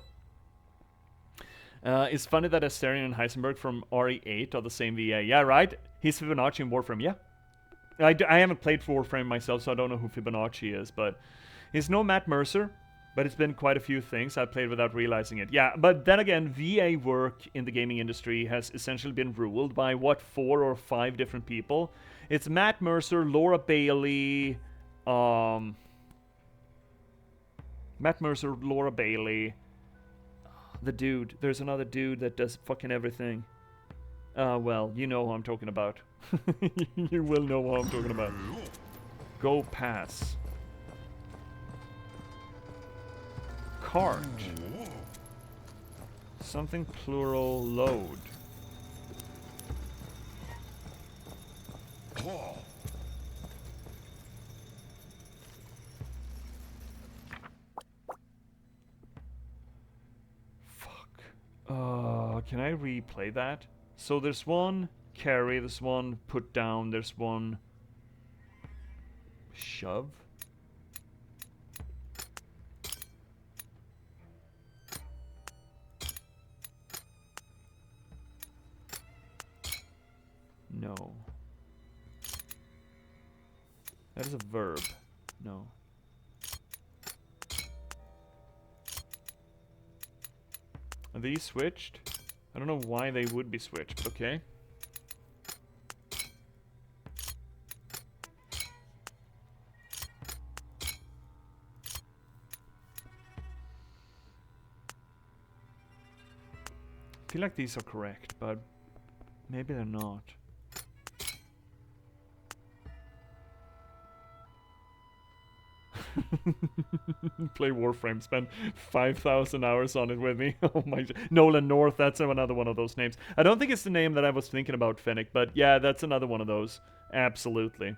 Speaker 1: It's funny that Asterion and Heisenberg from RE8 are the same VA. Yeah, right? He's Fibonacci in Warframe, yeah. I haven't played Warframe myself, so I don't know who Fibonacci is, but... He's no Matt Mercer. But it's been quite a few things I played without realizing it. Yeah, but then again, VA work in the gaming industry has essentially been ruled by, what, 4 or 5 different people? It's Matt Mercer, Laura Bailey, Matt Mercer, Laura Bailey, the dude. There's another dude that does fucking everything. Well, you know who I'm talking about. You will know what I'm talking about. Go pass. Cart. Something plural load. Fuck. Can I replay that? So there's one carry, there's one put down, there's one shove. No. That is a verb. No. Are these switched? I don't know why they would be switched, but okay. I feel like these are correct, but maybe they're not. Play Warframe, spend 5,000 hours on it with me. Oh my... Nolan North, that's another one of those names. I don't think it's the name that I was thinking about, Fennec, but yeah, that's another one of those. Absolutely.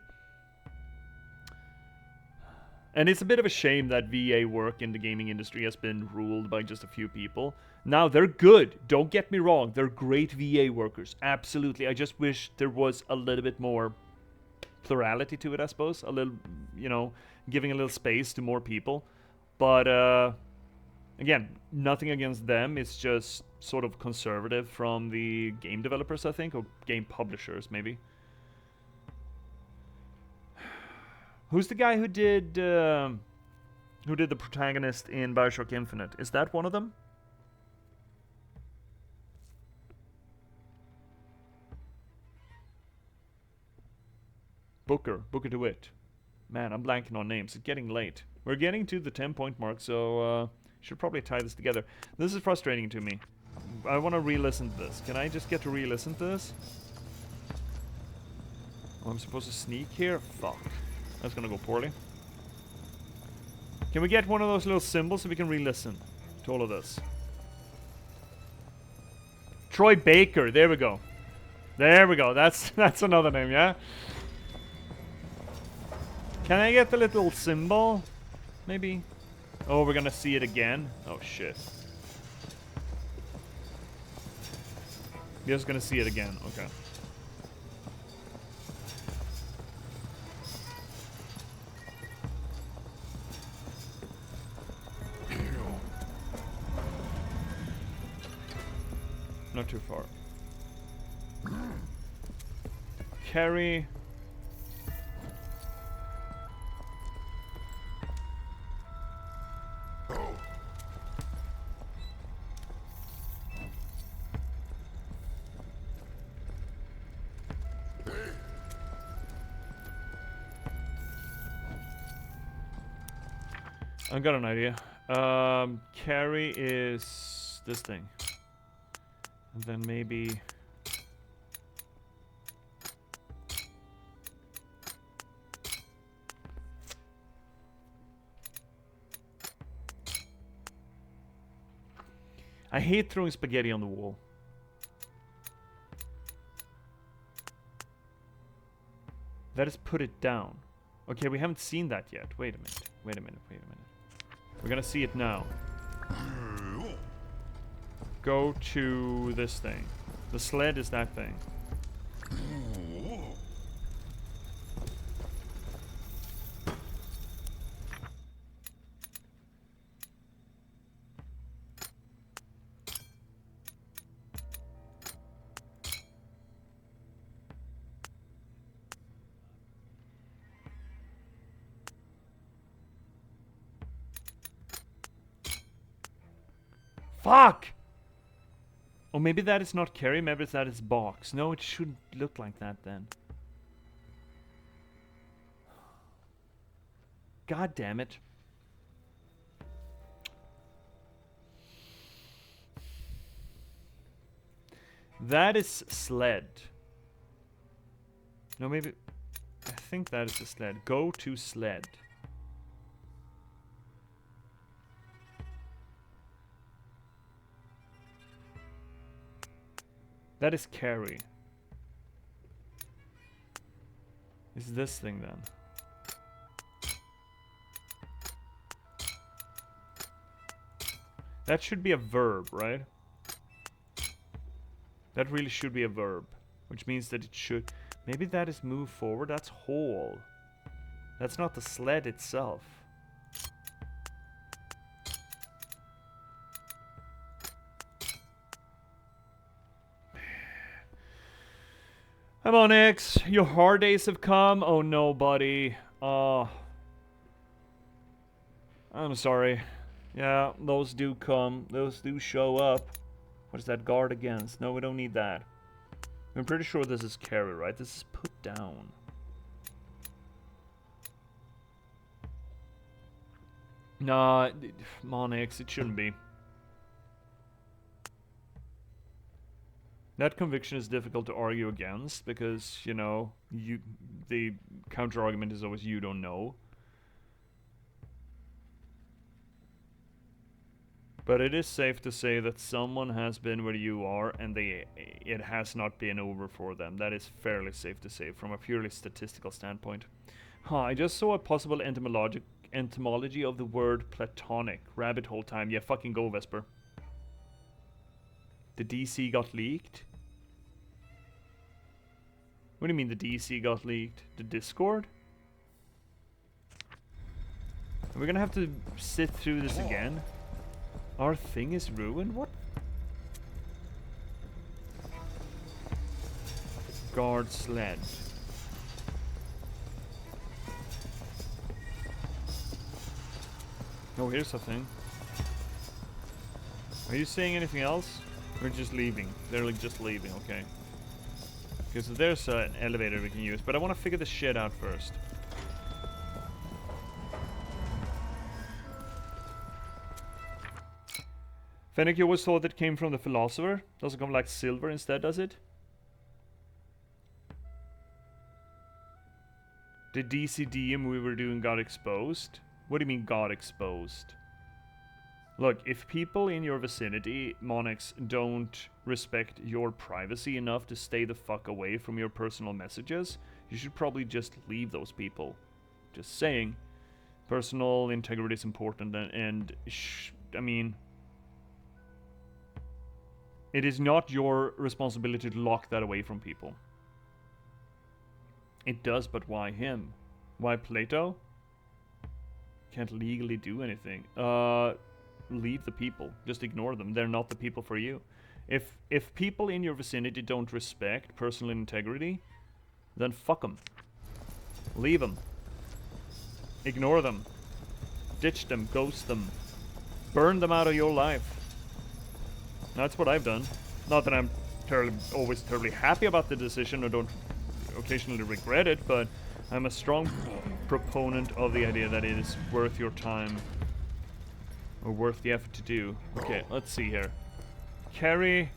Speaker 1: And it's a bit of a shame that VA work in the gaming industry has been ruled by just a few people. Now, they're good. Don't get me wrong. They're great VA workers. Absolutely. I just wish there was a little bit more plurality to it, I suppose. A little, you know, giving a little space to more people. But, again, nothing against them. It's just sort of conservative from the game developers, I think, or game publishers, maybe. Who's the guy who did the protagonist in Bioshock Infinite? Is that one of them? Booker DeWitt. Man, I'm blanking on names. It's getting late. We're getting to the 10-point mark, so should probably tie this together. This is frustrating to me. I want to re-listen to this. Can I just get to re-listen to this? Oh, I'm supposed to sneak here? Fuck. That's gonna go poorly. Can we get one of those little symbols so we can re-listen to all of this? Troy Baker. There we go. There we go. That's another name, yeah? Can I get the little symbol? Maybe? Oh, we're gonna see it again? Oh, shit. We're just gonna see it again. Okay. Not too far. Carry. I've got an idea. Carry is this thing. And then maybe... I hate throwing spaghetti on the wall. That is put it down. Okay, we haven't seen that yet. Wait a minute. Wait a minute. Wait a minute. We're gonna see it now. Go to this thing. The sled is that thing. Fuck! Oh, maybe that is not carry, maybe that is box. No, it shouldn't look like that then. God damn it. That is sled. No, maybe... I think that is a sled. Go to sled. That is carry. Is this thing then? That should be a verb, right? That really should be a verb. Which means that it should... Maybe that is move forward. That's haul. That's not the sled itself. Come on, X. Your hard days have come. Oh no, buddy. I'm sorry. Yeah, those do come. Those do show up. What is that guard against? No, we don't need that. I'm pretty sure this is carry, right? This is put down. Nah, come on, X. It shouldn't be. That conviction is difficult to argue against because, you know, the counter argument is always you don't know. But it is safe to say that someone has been where you are and it has not been over for them. That is fairly safe to say from a purely statistical standpoint. I just saw a possible etymology of the word platonic. Rabbit hole time. Yeah, fucking go, Vesper. The DC got leaked? What do you mean the DC got leaked? The Discord? We're gonna have to sit through this again? Our thing is ruined? What? Guard sled. Oh, here's a thing. Are you saying anything else? We're just leaving. They're like just leaving, okay. Because there's an elevator we can use, but I want to figure this shit out first. Fennec, you always thought it came from the philosopher? Doesn't come like silver instead, does it? The DCDM we were doing got exposed? What do you mean got exposed? Look, if people in your vicinity, Monix, don't respect your privacy enough to stay the fuck away from your personal messages, you should probably just leave those people. Just saying. Personal integrity is important, and I mean, it is not your responsibility to lock that away from people. It does, but why him? Why Plato? Can't legally do anything. Leave the people. Just ignore them. They're not the people for you. If people in your vicinity don't respect personal integrity, then fuck them. Leave them. Ignore them. Ditch them. Ghost them. Burn them out of your life. That's what I've done. Not that I'm always terribly happy about the decision or don't occasionally regret it, but I'm a strong proponent of the idea that it is worth your time or worth the effort to do. Okay, let's see here. Carry.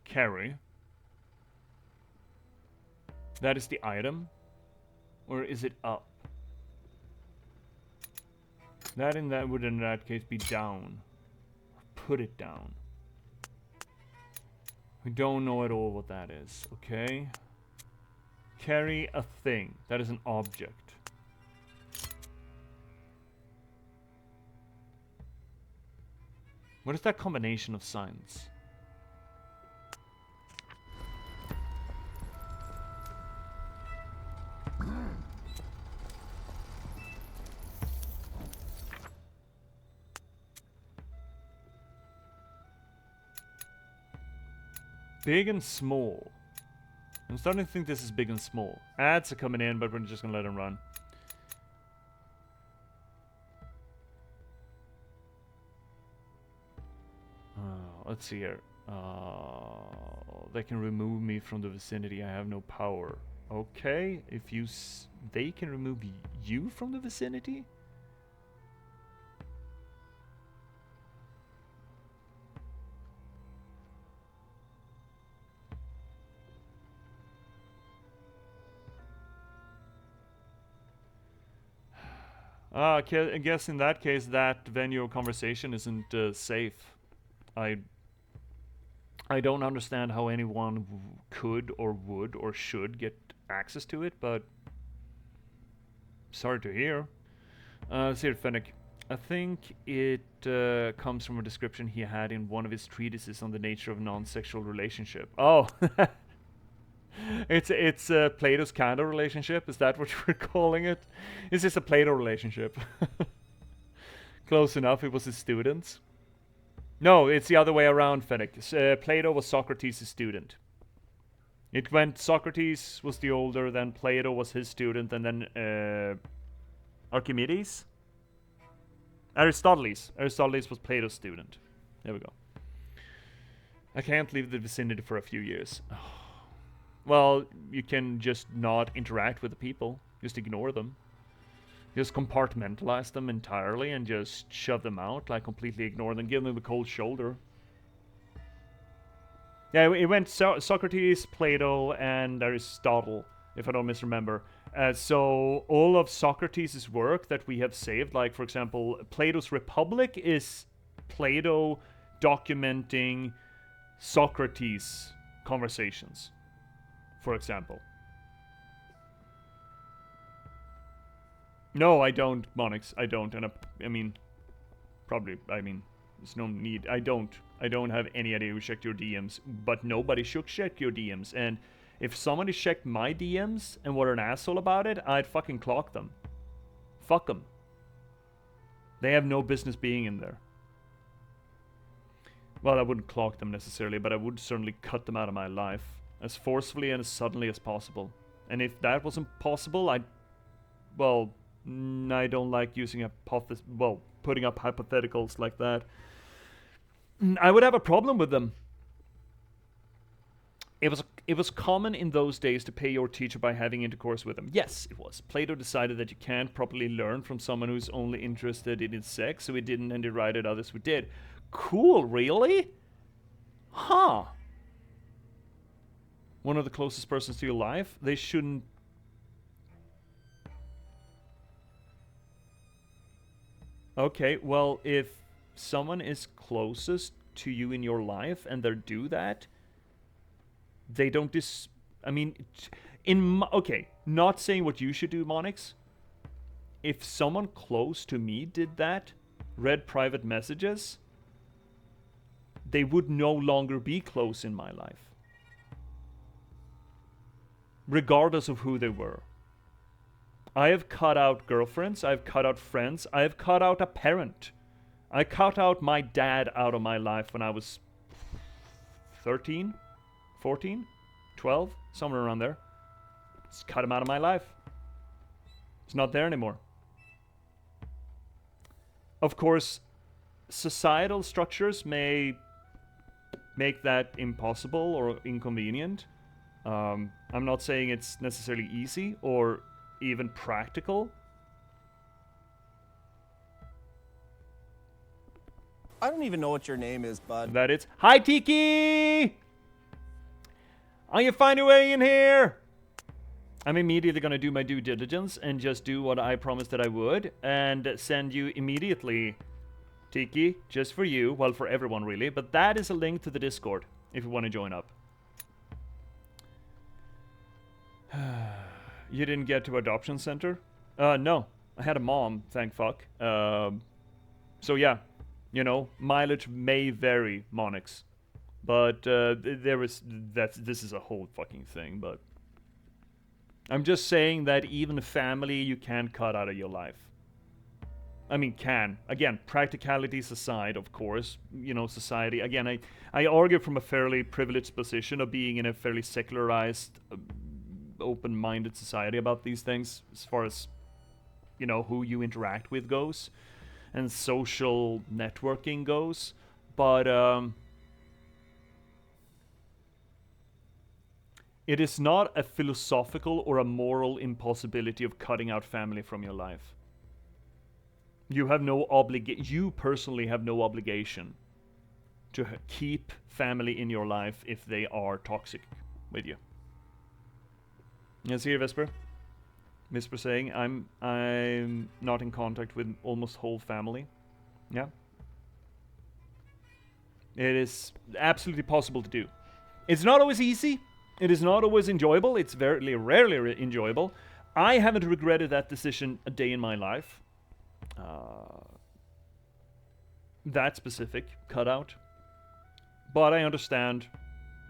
Speaker 1: Carry. That is the item? Or is it up? That would in that case be down. Put it down. We don't know at all what that is, okay? Carry a thing. That is an object. What is that combination of signs? Big and small. I'm starting to think this is big and small. Ads are coming in, but we're just gonna let them run. Let's see here. They can remove me from the vicinity. I have no power. Okay, if they can remove you from the vicinity? I guess in that case, that venue of conversation isn't safe. I don't understand how anyone could or would or should get access to it, but sorry to hear. Let's hear it, Fennec. I think it comes from a description he had in one of his treatises on the nature of non-sexual relationship. Oh, it's Plato's kind of relationship. Is that what you're calling it? Is this a Plato relationship? Close enough. It was his students. No, it's the other way around, Fennec. Plato was Socrates' student. It went Socrates was the older, then Plato was his student, and then Archimedes? Aristoteles. Aristoteles was Plato's student. There we go. I can't leave the vicinity for a few years. Well, you can just not interact with the people. Just ignore them. Just compartmentalize them entirely and just shove them out, like completely ignore them, give them the cold shoulder. Yeah, it went Socrates, Plato, and Aristotle, if I don't misremember. So all of Socrates' work that we have saved, like for example, Plato's Republic is Plato documenting Socrates' conversations, for example. No, I don't, Monix. I don't, and I mean, probably. I mean, there's no need. I don't have any idea who checked your DMs, but nobody should check your DMs. And if somebody checked my DMs and were an asshole about it, I'd fucking clock them. Fuck them. They have no business being in there. Well, I wouldn't clock them necessarily, but I would certainly cut them out of my life. as forcefully and as suddenly as possible. And if that wasn't possible, I don't like using putting up hypotheticals like that. I would have a problem with them. It was common in those days to pay your teacher by having intercourse with them. Yes, it was. Plato decided that you can't properly learn from someone who's only interested in sex, so he didn't, and derided others who did. Cool, really? Huh. One of the closest persons to your life? They shouldn't... Okay, well, if someone is closest to you in your life and they do that, they don't okay, not saying what you should do, Monix. If someone close to me did that, read private messages, they would no longer be close in my life. Regardless of who they were. I have cut out girlfriends, I've cut out friends, I've cut out a parent. I cut out my dad out of my life when I was 13, 14, 12, somewhere around there. Just cut him out of my life. It's not there anymore. Of course, societal structures may make that impossible or inconvenient. I'm not saying it's necessarily easy or even practical.
Speaker 4: I don't even know what your name is, bud.
Speaker 1: That it's... Hi, Tiki! Are you find a way in here? I'm immediately gonna do my due diligence and just do what I promised that I would and send you immediately, Tiki, just for you, well, for everyone really, but that is a link to the Discord if you want to join up. You didn't get to adoption center? No, I had a mom, thank fuck. So yeah, you know, mileage may vary, Monix. But this is a whole fucking thing, but I'm just saying that even family you can't cut out of your life. I mean, can. Again, practicalities aside, of course, you know, society. Again, I argue from a fairly privileged position of being in a fairly secularized, open-minded society about these things, as far as, you know, who you interact with goes, and social networking goes. But, it is not a philosophical or a moral impossibility of cutting out family from your life. You have no you personally have no obligation to keep family in your life if they are toxic with you. Yes, here, Vesper. Vesper saying, I'm not in contact with almost whole family. Yeah. It is absolutely possible to do. It's not always easy. It is not always enjoyable. It's very rarely enjoyable. I haven't regretted that decision a day in my life. That specific cutout. But I understand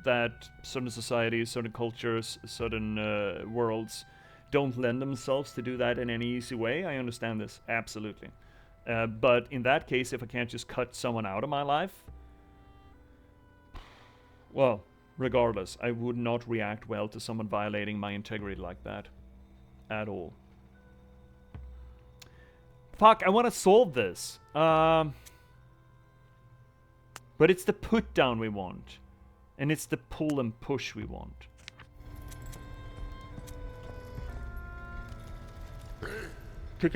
Speaker 1: that certain societies, certain cultures, certain worlds don't lend themselves to do that in any easy way. I understand this, absolutely. But in that case, if I can't just cut someone out of my life, well, regardless, I would not react well to someone violating my integrity like that. At all. Fuck, I want to solve this. But it's the put down we want. And it's the pull and push we want. Pick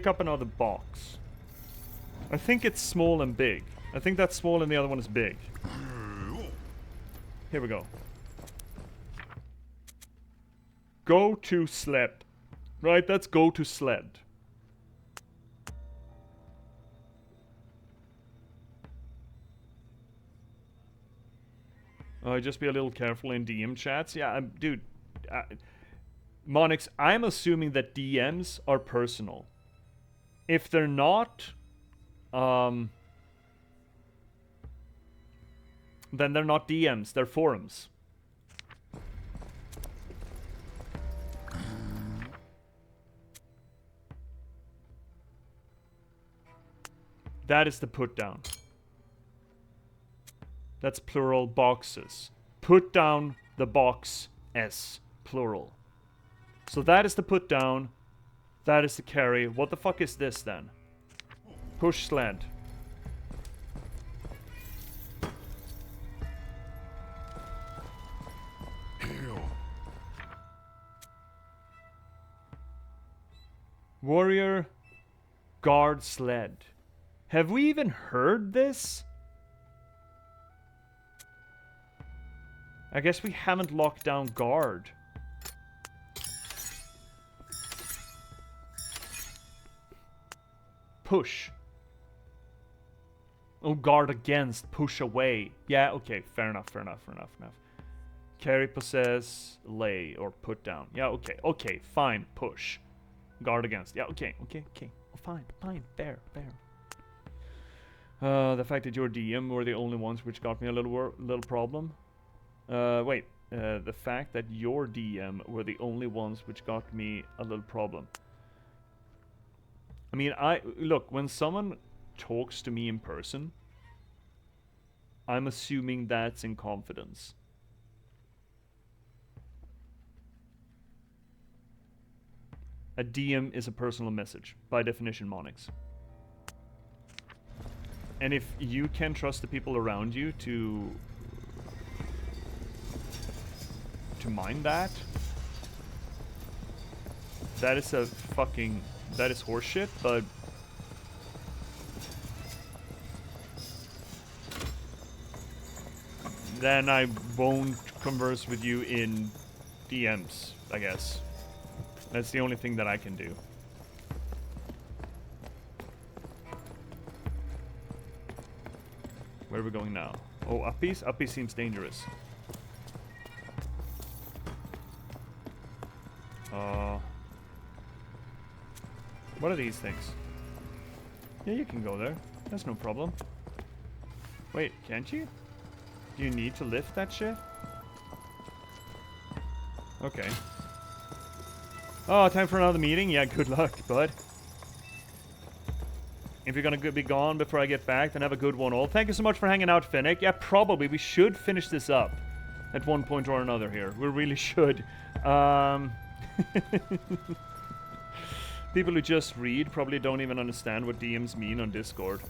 Speaker 1: up another box. I think it's small and big. I think that's small and the other one is big. Here we go. Go to sled. Right, that's go to sled. Just be a little careful in DM chats. Yeah, dude. Monix, I'm assuming that DMs are personal. If they're not, then they're not DMs, they're forums. That is the put down. That's plural boxes. Put down the box S, plural. So that is the put down. That is the carry. What the fuck is this then? Push sled.
Speaker 2: Hail.
Speaker 1: Warrior guard sled. Have we even heard this? I guess we haven't locked down guard. Push. Oh, guard against, push away. Yeah, okay, fair enough. Carry, possess, lay, or put down. Yeah, okay, fine, push. Guard against. Yeah, okay. Oh, fine, fair. The fact that your DM were the only ones which got me a little problem. Wait, the fact that your DM were the only ones which got me a little problem. I mean, look, when someone talks to me in person, I'm assuming that's in confidence. A DM is a personal message, by definition, Monix. And if you can trust the people around you to mind that, that is horseshit, but then I won't converse with you in DMs, I guess. That's the only thing that I can do. Where are we going now? Oh, uppies? Uppies seems dangerous. What are these things? Yeah, you can go there. That's no problem. Wait, can't you? Do you need to lift that shit? Okay. Oh, time for another meeting? Yeah, good luck, bud. If you're gonna be gone before I get back, then have a good one all. Thank you so much for hanging out, Finnick. Yeah, probably. We should finish this up at one point or another here. We really should. People who just read probably don't even understand what DMs mean on Discord.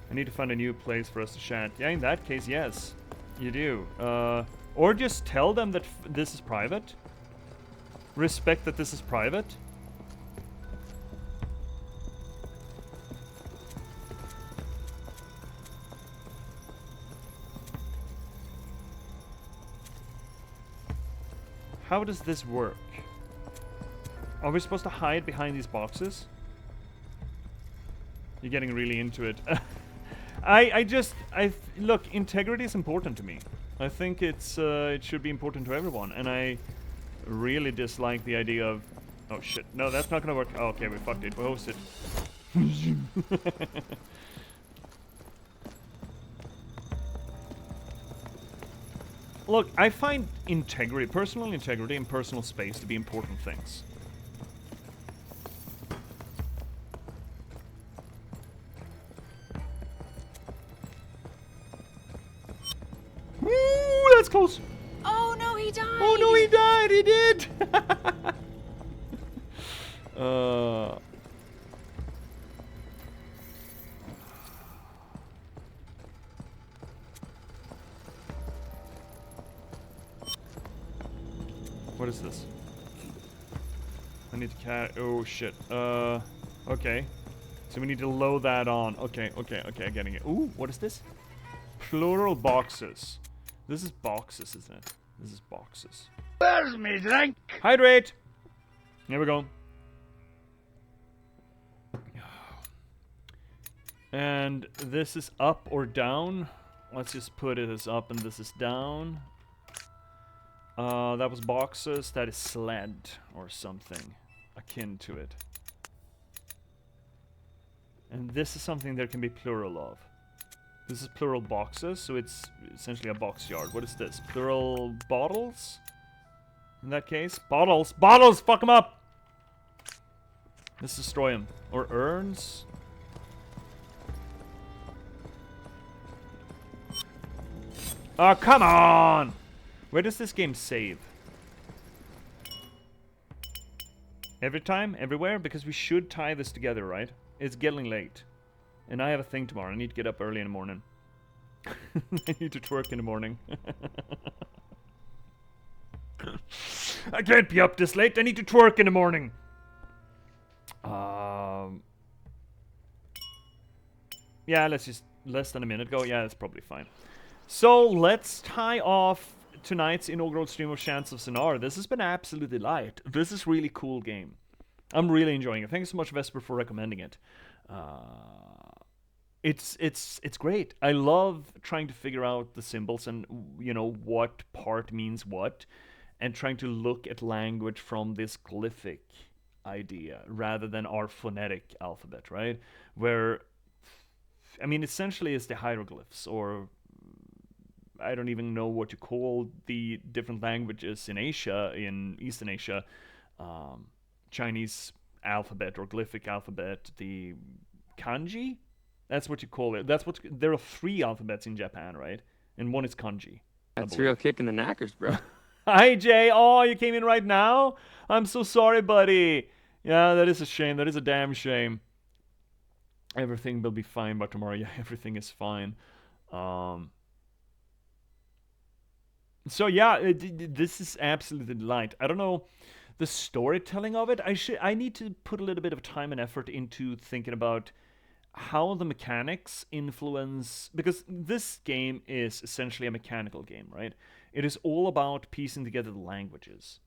Speaker 1: I need to find a new place for us to chat. Yeah, in that case, yes. You do. Or just tell them that this is private. Respect that this is private. How does this work? Are we supposed to hide behind these boxes? You're getting really into it. Look, integrity is important to me. I think it should be important to everyone, and I really dislike the idea of... Oh shit, no, that's not gonna work. Oh, okay, we fucked it, we hosted. Look, I find integrity, personal integrity and personal space to be important things. Ooh, that's close.
Speaker 5: Oh no, he died!
Speaker 1: Oh no, he died! He did! What is this? I need to oh shit. Okay. So we need to load that on. Okay, I'm getting it. Ooh, what is this? Plural boxes. This is boxes, isn't it? This is boxes.
Speaker 3: Where's me drink?
Speaker 1: Hydrate! Here we go. And this is up or down. Let's just put it as up and this is down. That was boxes. That is sled or something akin to it. And this is something there can be plural of. This is plural boxes, so it's essentially a box yard. What is this? Plural bottles? In that case? Bottles! Bottles! Fuck them up! Let's destroy them. Or urns? Oh, come on! Where does this game save? Every time? Everywhere? Because we should tie this together, right? It's getting late. And I have a thing tomorrow. I need to get up early in the morning. I need to twerk in the morning. I can't be up this late. I need to twerk in the morning. Yeah, let's just... Less than a minute ago. Yeah, that's probably fine. So, let's tie off tonight's inaugural stream of Chants of Sennaar. This has been absolutely light. This is really cool game. I'm really enjoying it. Thank you so much, Vesper, for recommending it. It's great. I love trying to figure out the symbols and, you know, what part means what, and trying to look at language from this glyphic idea rather than our phonetic alphabet, right? Where, I mean, essentially it's the hieroglyphs, or I don't even know what to call the different languages in Asia, in Eastern Asia, Chinese alphabet or glyphic alphabet, the kanji? That's what you call it. There are 3 alphabets in Japan, right? And one is kanji.
Speaker 3: That's real kick in the knackers, bro.
Speaker 1: Hi, Jay. Oh, you came in right now? I'm so sorry, buddy. Yeah, that is a shame. That is a damn shame. Everything will be fine by tomorrow. Yeah, everything is fine. So yeah, this is absolutely light. I don't know the storytelling of it. I need to put a little bit of time and effort into thinking about how the mechanics influence, because this game is essentially a mechanical game, right? It is all about piecing together the languages.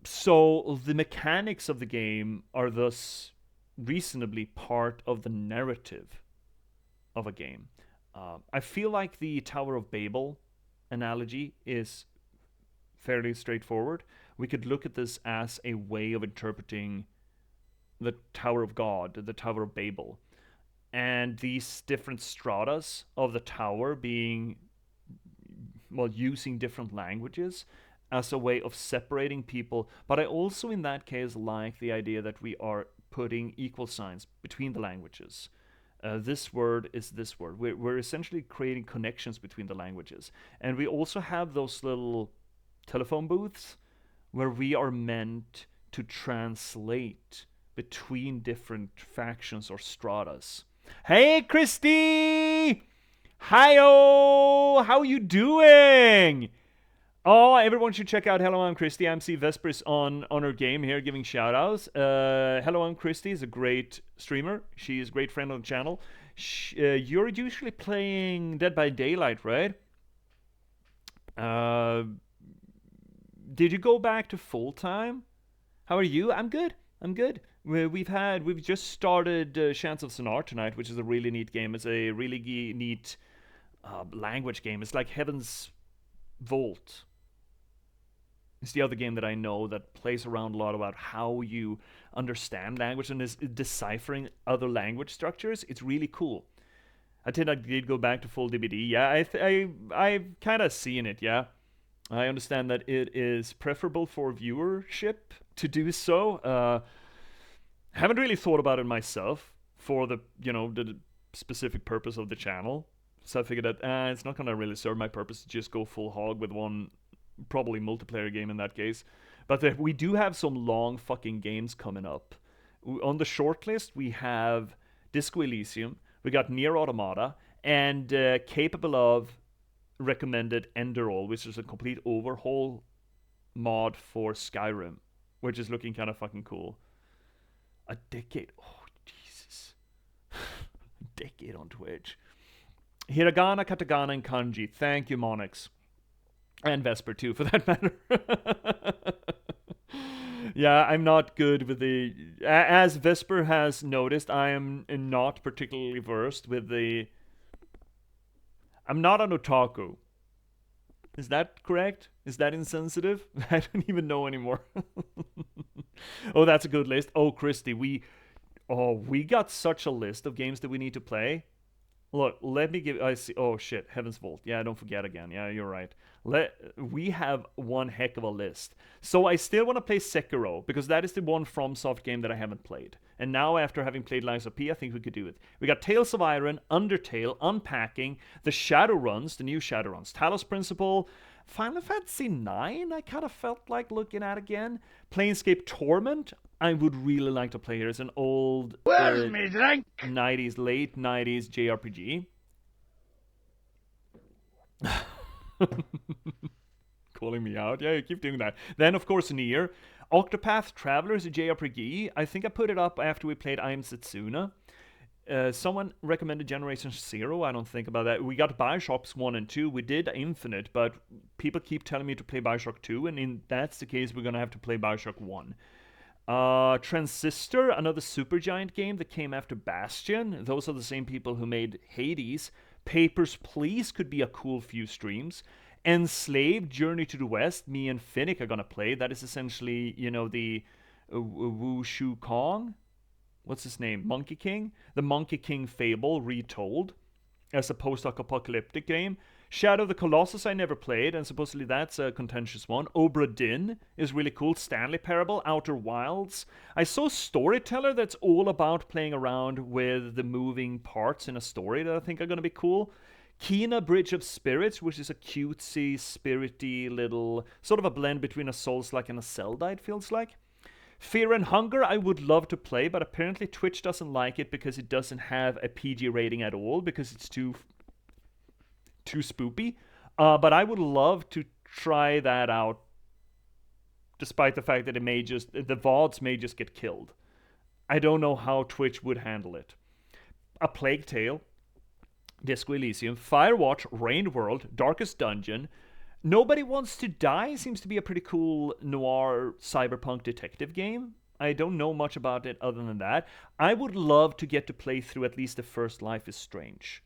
Speaker 1: So the mechanics of the game are thus reasonably part of the narrative of a game. I feel like the Tower of Babel analogy is fairly straightforward. We could look at this as a way of interpreting the Tower of God, the Tower of Babel, and these different stratas of the tower being, well, using different languages as a way of separating people. But I also, in that case, like the idea that we are putting equal signs between the languages. This word is this word. We're essentially creating connections between the languages. And we also have those little telephone booths where we are meant to translate between different factions or stratas. Hey, Christy! Hi-oh! How you doing? Oh, everyone should check out Hello, I'm Christy. MC Vespers on her game here, giving shoutouts. Hello, I'm Christy is a great streamer. She is a great friend on the channel. You're usually playing Dead by Daylight, right? Did you go back to full time? How are you? I'm good. We've just started Chants of Sennaar tonight, which is a really neat game. It's a really neat language game. It's like Heaven's Vault. It's the other game that I know that plays around a lot about how you understand language and is deciphering other language structures. It's really cool. I think I did go back to full DBD. Yeah, I've kind of seen it. Yeah, I understand that it is preferable for viewership to do so. Haven't really thought about it myself for the specific purpose of the channel. So I figured that it's not gonna really serve my purpose to just go full hog with one. Probably multiplayer game in that case. But we do have some long fucking games coming up. On the shortlist, we have Disco Elysium, we got Nier Automata, and capable of recommended Enderall, which is a complete overhaul mod for Skyrim, which is looking kind of fucking cool. A decade. Oh, Jesus. A decade on Twitch. Hiragana, Katakana, and Kanji. Thank you, Monix. And Vesper too, for that matter. Yeah, I'm not good with the... As Vesper has noticed, I am not particularly versed with the... I'm not an otaku. Is that correct? Is that insensitive? I don't even know anymore. Oh, that's a good list. Oh, Christy, we got such a list of games that we need to play. Look, let me give. I see. Oh shit, Heaven's Vault. Yeah, don't forget again. Yeah, you're right. We have one heck of a list. So I still want to play Sekiro because that is the one FromSoft game that I haven't played. And now after having played Lies of P, I think we could do it. We got Tales of Iron, Undertale, Unpacking, the Shadowruns, the new Shadowruns, Talos Principle, Final Fantasy 9. I kind of felt like looking at again. Planescape Torment. I would really like to play here. It's an old.
Speaker 2: Where's me drink?
Speaker 1: 90s, late 90s JRPG. Calling me out. Yeah, you keep doing that. Then, of course, Nier. Octopath Traveler is a JRPG. I think I put it up after we played I Am Setsuna. Someone recommended Generation Zero. I don't think about that. We got Bioshocks 1 and 2. We did Infinite, but people keep telling me to play Bioshock 2, and if that's the case, we're going to have to play Bioshock 1. Transistor, another Supergiant game that came after Bastion. Those are the same people who made Hades. Papers, Please could be a cool few streams. Enslaved, Journey to the West, me and Finnick are gonna play. That is essentially, the Wu Shu Kong. What's his name? Monkey King? The Monkey King fable retold as a post-apocalyptic game. Shadow of the Colossus I never played, and supposedly that's a contentious one. Obra Dinn is really cool. Stanley Parable, Outer Wilds. I saw Storyteller that's all about playing around with the moving parts in a story that I think are going to be cool. Kena Bridge of Spirits, which is a cutesy, spirity little, sort of a blend between a Souls-like and a Zelda, it feels like. Fear and Hunger I would love to play, but apparently Twitch doesn't like it because it doesn't have a PG rating at all, because it's too spoopy. But I would love to try that out, despite the fact that the VODs may just get killed. I don't know how Twitch would handle it. A Plague Tale, Disco Elysium, Firewatch, Rain World, Darkest Dungeon. Nobody Wants to Die seems to be a pretty cool noir cyberpunk detective game. I don't know much about it other than that. I would love to get to play through at least the first Life is Strange,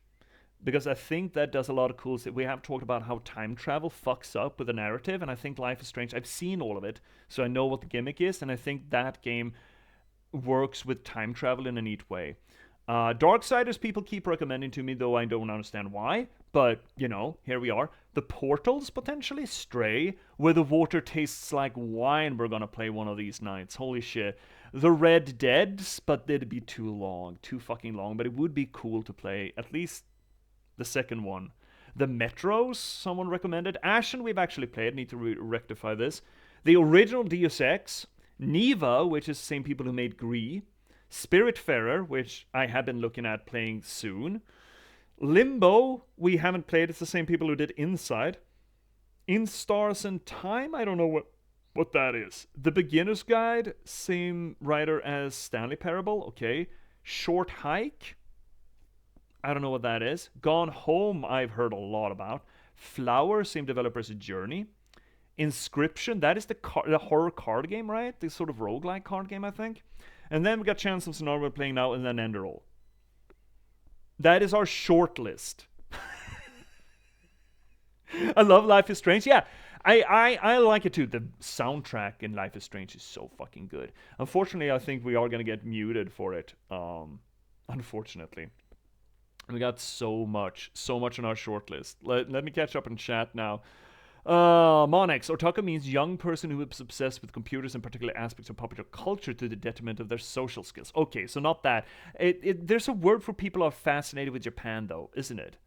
Speaker 1: because I think that does a lot of cool stuff. We have talked about how time travel fucks up with the narrative, and I think Life is Strange, I've seen all of it, so I know what the gimmick is, and I think that game works with time travel in a neat way. Darksiders people keep recommending to me, though I don't understand why, but, here we are. The Portals, potentially. Stray, Where the Water Tastes Like Wine, we're gonna play one of these nights. Holy shit. The Red Deads, but they'd be too long. Too fucking long, but it would be cool to play, at least the second one. The Metros, someone recommended. Ashen, we've actually played. Need to rectify this. The original Deus Ex. Neva, which is the same people who made Gree. Spiritfarer, which I have been looking at playing soon. Limbo, we haven't played. It's the same people who did Inside. In Stars and Time, I don't know what that is. The Beginner's Guide, same writer as Stanley Parable. Okay. Short Hike, I don't know what that is. Gone Home, I've heard a lot about. Flower, same developer as Journey. Inscription, that is the horror card game, right? The sort of roguelike card game, I think. And then we got Chants of Sennaar we're playing now, and then Enderroll. That is our short list. I love Life is Strange. Yeah, I like it too. The soundtrack in Life is Strange is so fucking good. Unfortunately, I think we are going to get muted for it. Unfortunately. We got so much on our short list. Let me catch up in chat now. Monex, otaku means young person who is obsessed with computers and particular aspects of popular culture to the detriment of their social skills. Okay, so not that. There's a word for people who are fascinated with Japan, though, isn't it?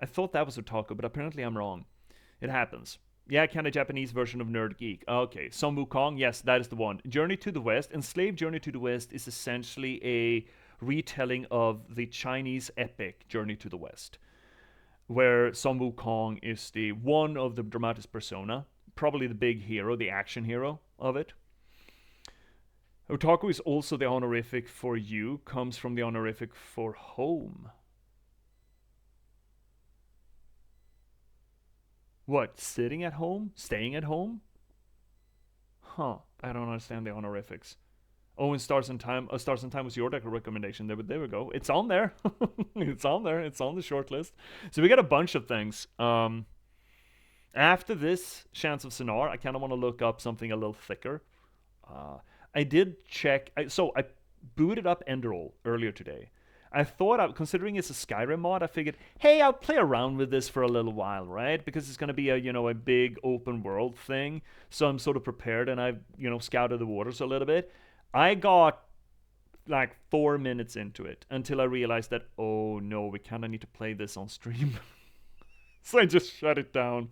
Speaker 1: I thought that was otaku, but apparently I'm wrong. It happens. Yeah, kind of Japanese version of Nerd Geek. Okay, Son Wukong, yes, that is the one. Journey to the West. Enslaved Journey to the West is essentially a retelling of the Chinese epic Journey to the West, where Son Wukong is the one of the dramatis persona, probably the big hero, the action hero of it. Otaku is also the honorific for you, comes from the honorific for home. What, sitting at home? Staying at home? Huh, I don't understand the honorifics. Oh, and Stars in Time. Stars in Time was your recommendation. There we go. It's on there. It's on there. It's on the short list. So we got a bunch of things. After this, Chants of Sennaar, I kind of want to look up something a little thicker. I did check. So I booted up Enderroll earlier today. I thought, considering it's a Skyrim mod, I figured, hey, I'll play around with this for a little while, right? Because it's going to be a big open world thing. So I'm sort of prepared, and I've, scouted the waters a little bit. I got like 4 minutes into it until I realized that, oh no, we kind of need to play this on stream. So I just shut it down.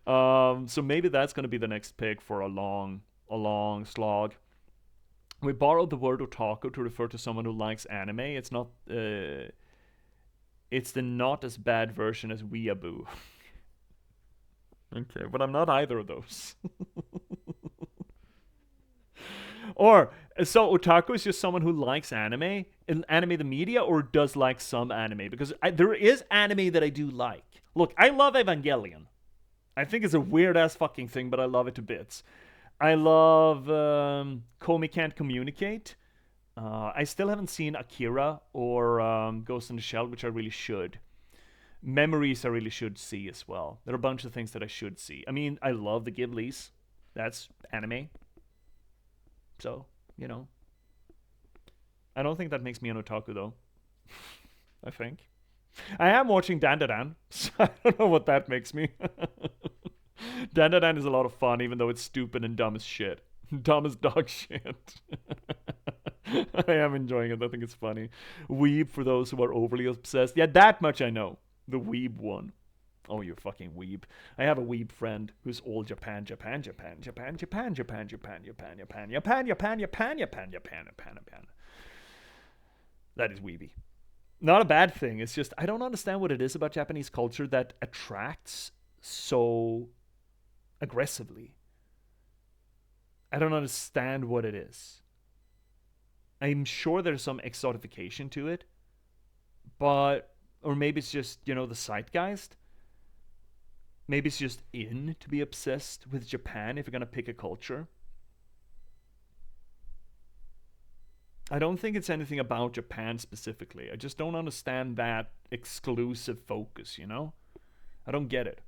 Speaker 1: So maybe that's going to be the next pick for a long slog. We borrowed the word otaku to refer to someone who likes anime. It's not. It's the not as bad version as weeaboo. Okay, but I'm not either of those. Or, so otaku is just someone who likes anime the media, or does like some anime? Because there is anime that I do like. Look, I love Evangelion. I think it's a weird ass fucking thing, but I love it to bits. I love Komi Can't Communicate. I still haven't seen Akira or Ghost in the Shell, which I really should. Memories I really should see as well. There are a bunch of things that I should see. I mean, I love the Ghiblis. That's anime. So, I don't think that makes me an otaku, though. I think. I am watching Dan, so I don't know what that makes me. Dan is a lot of fun, even though it's stupid and dumb as shit. Dumb as dog shit. I am enjoying it. I think it's funny. Weeb, for those who are overly obsessed. Yeah, that much I know. The weeb one. Oh, you fucking weeb. I have a weeb friend who's all Japan. That is weeby. Not a bad thing. It's just, I don't understand what it is about Japanese culture that attracts so aggressively. I don't understand what it is. I'm sure there's some exotification to it, but, or maybe it's just, the zeitgeist. Maybe it's just in to be obsessed with Japan if you're gonna pick a culture. I don't think it's anything about Japan specifically. I just don't understand that exclusive focus, I don't get it.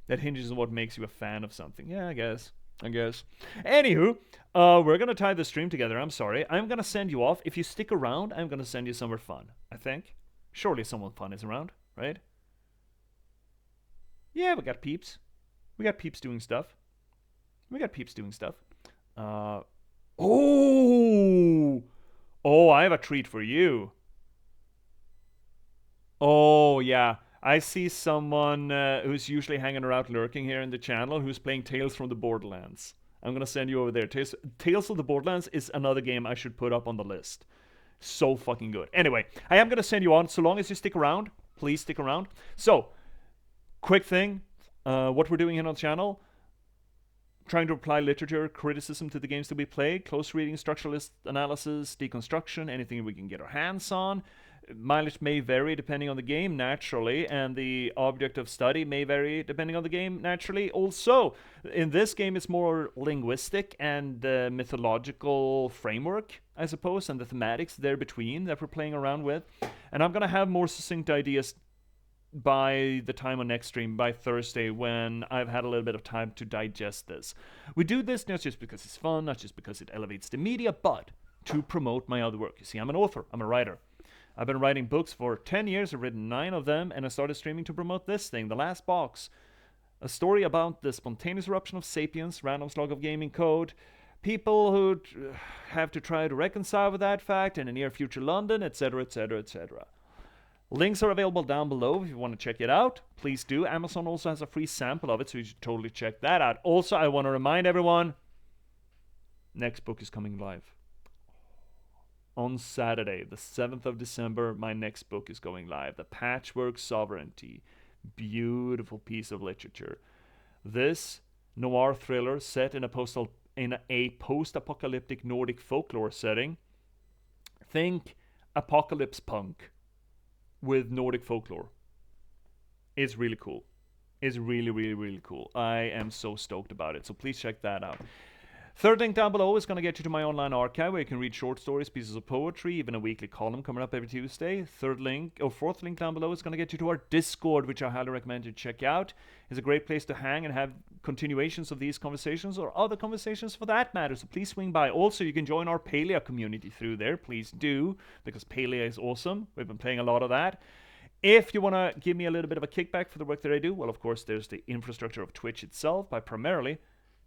Speaker 1: That hinges on what makes you a fan of something. Yeah, I guess. Anywho, we're gonna tie the stream together. I'm sorry. I'm gonna send you off. If you stick around, I'm gonna send you somewhere fun, I think. Surely someone fun is around, right? Yeah, we got peeps. We got peeps doing stuff. Oh, I have a treat for you. Oh, yeah. I see someone who's usually hanging around lurking here in the channel who's playing Tales from the Borderlands. I'm going to send you over there. Tales of the Borderlands is another game I should put up on the list. So fucking good. Anyway, I am going to send you on. So long as you stick around, please stick around. So, quick thing. What we're doing here on the channel. Trying to apply literature, criticism to the games that we play, close reading, structuralist analysis, deconstruction, anything we can get our hands on. Mileage may vary depending on the game, naturally, and the object of study may vary depending on the game, naturally. Also, in this game, it's more linguistic and mythological framework, I suppose, and the thematics there between that we're playing around with. And I'm going to have more succinct ideas by the time on next stream, by Thursday, when I've had a little bit of time to digest this. We do this not just because it's fun, not just because it elevates the media, but to promote my other work. You see, I'm an author, I'm a writer. I've been writing books for 10 years, I've written 9 of them, and I started streaming to promote this thing, The Last Box. A story about the spontaneous eruption of sapiens, random slog of gaming code, people who have to try to reconcile with that fact in a near future London, etc., etc., etc. Links are available down below if you want to check it out. Please do. Amazon also has a free sample of it, so you should totally check that out. Also, I want to remind everyone, next book is coming live. On Saturday, the 7th of December, my next book is going live. The Patchwork Sovereignty. Beautiful piece of literature. This noir thriller set in a post-apocalyptic Nordic folklore setting. Think apocalypse punk with Nordic folklore. It's really cool. It's really, really, really cool. I am so stoked about it. So please check that out. Third link down below is going to get you to my online archive where you can read short stories, pieces of poetry, even a weekly column coming up every Tuesday. Fourth link down below is going to get you to our Discord, which I highly recommend you check out. It's a great place to hang and have continuations of these conversations or other conversations for that matter. So please swing by. Also, you can join our Palea community through there. Please do, because Palea is awesome. We've been playing a lot of that. If you want to give me a little bit of a kickback for the work that I do, well, of course, there's the infrastructure of Twitch itself by primarily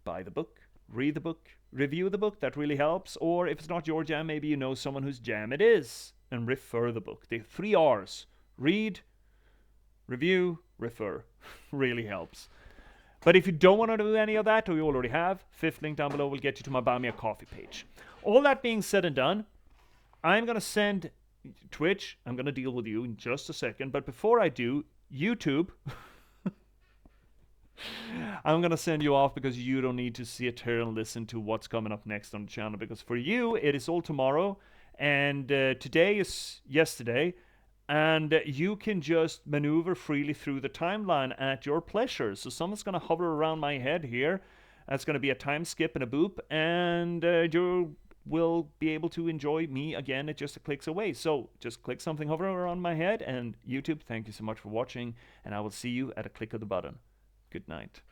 Speaker 1: buy the book, read the book, review the book. That really helps. Or if it's not your jam, maybe you know someone whose jam it is, and refer the book. The 3 R's: read, review, refer. Really helps. But if you don't want to do any of that, or you already have, fifth link down below will get you to my Buy Me a Coffee page. All that being said and done, I'm going to send Twitch, I'm going to deal with you in just a second. But before I do, YouTube, I'm going to send you off because you don't need to sit here and listen to what's coming up next on the channel. Because for you, it is all tomorrow. And today is yesterday. And you can just maneuver freely through the timeline at your pleasure. So someone's going to hover around my head here. That's going to be a time skip and a boop. And you will be able to enjoy me again at just a clicks away. So just click something, hover around my head. And YouTube, thank you so much for watching. And I will see you at a click of the button. Good night.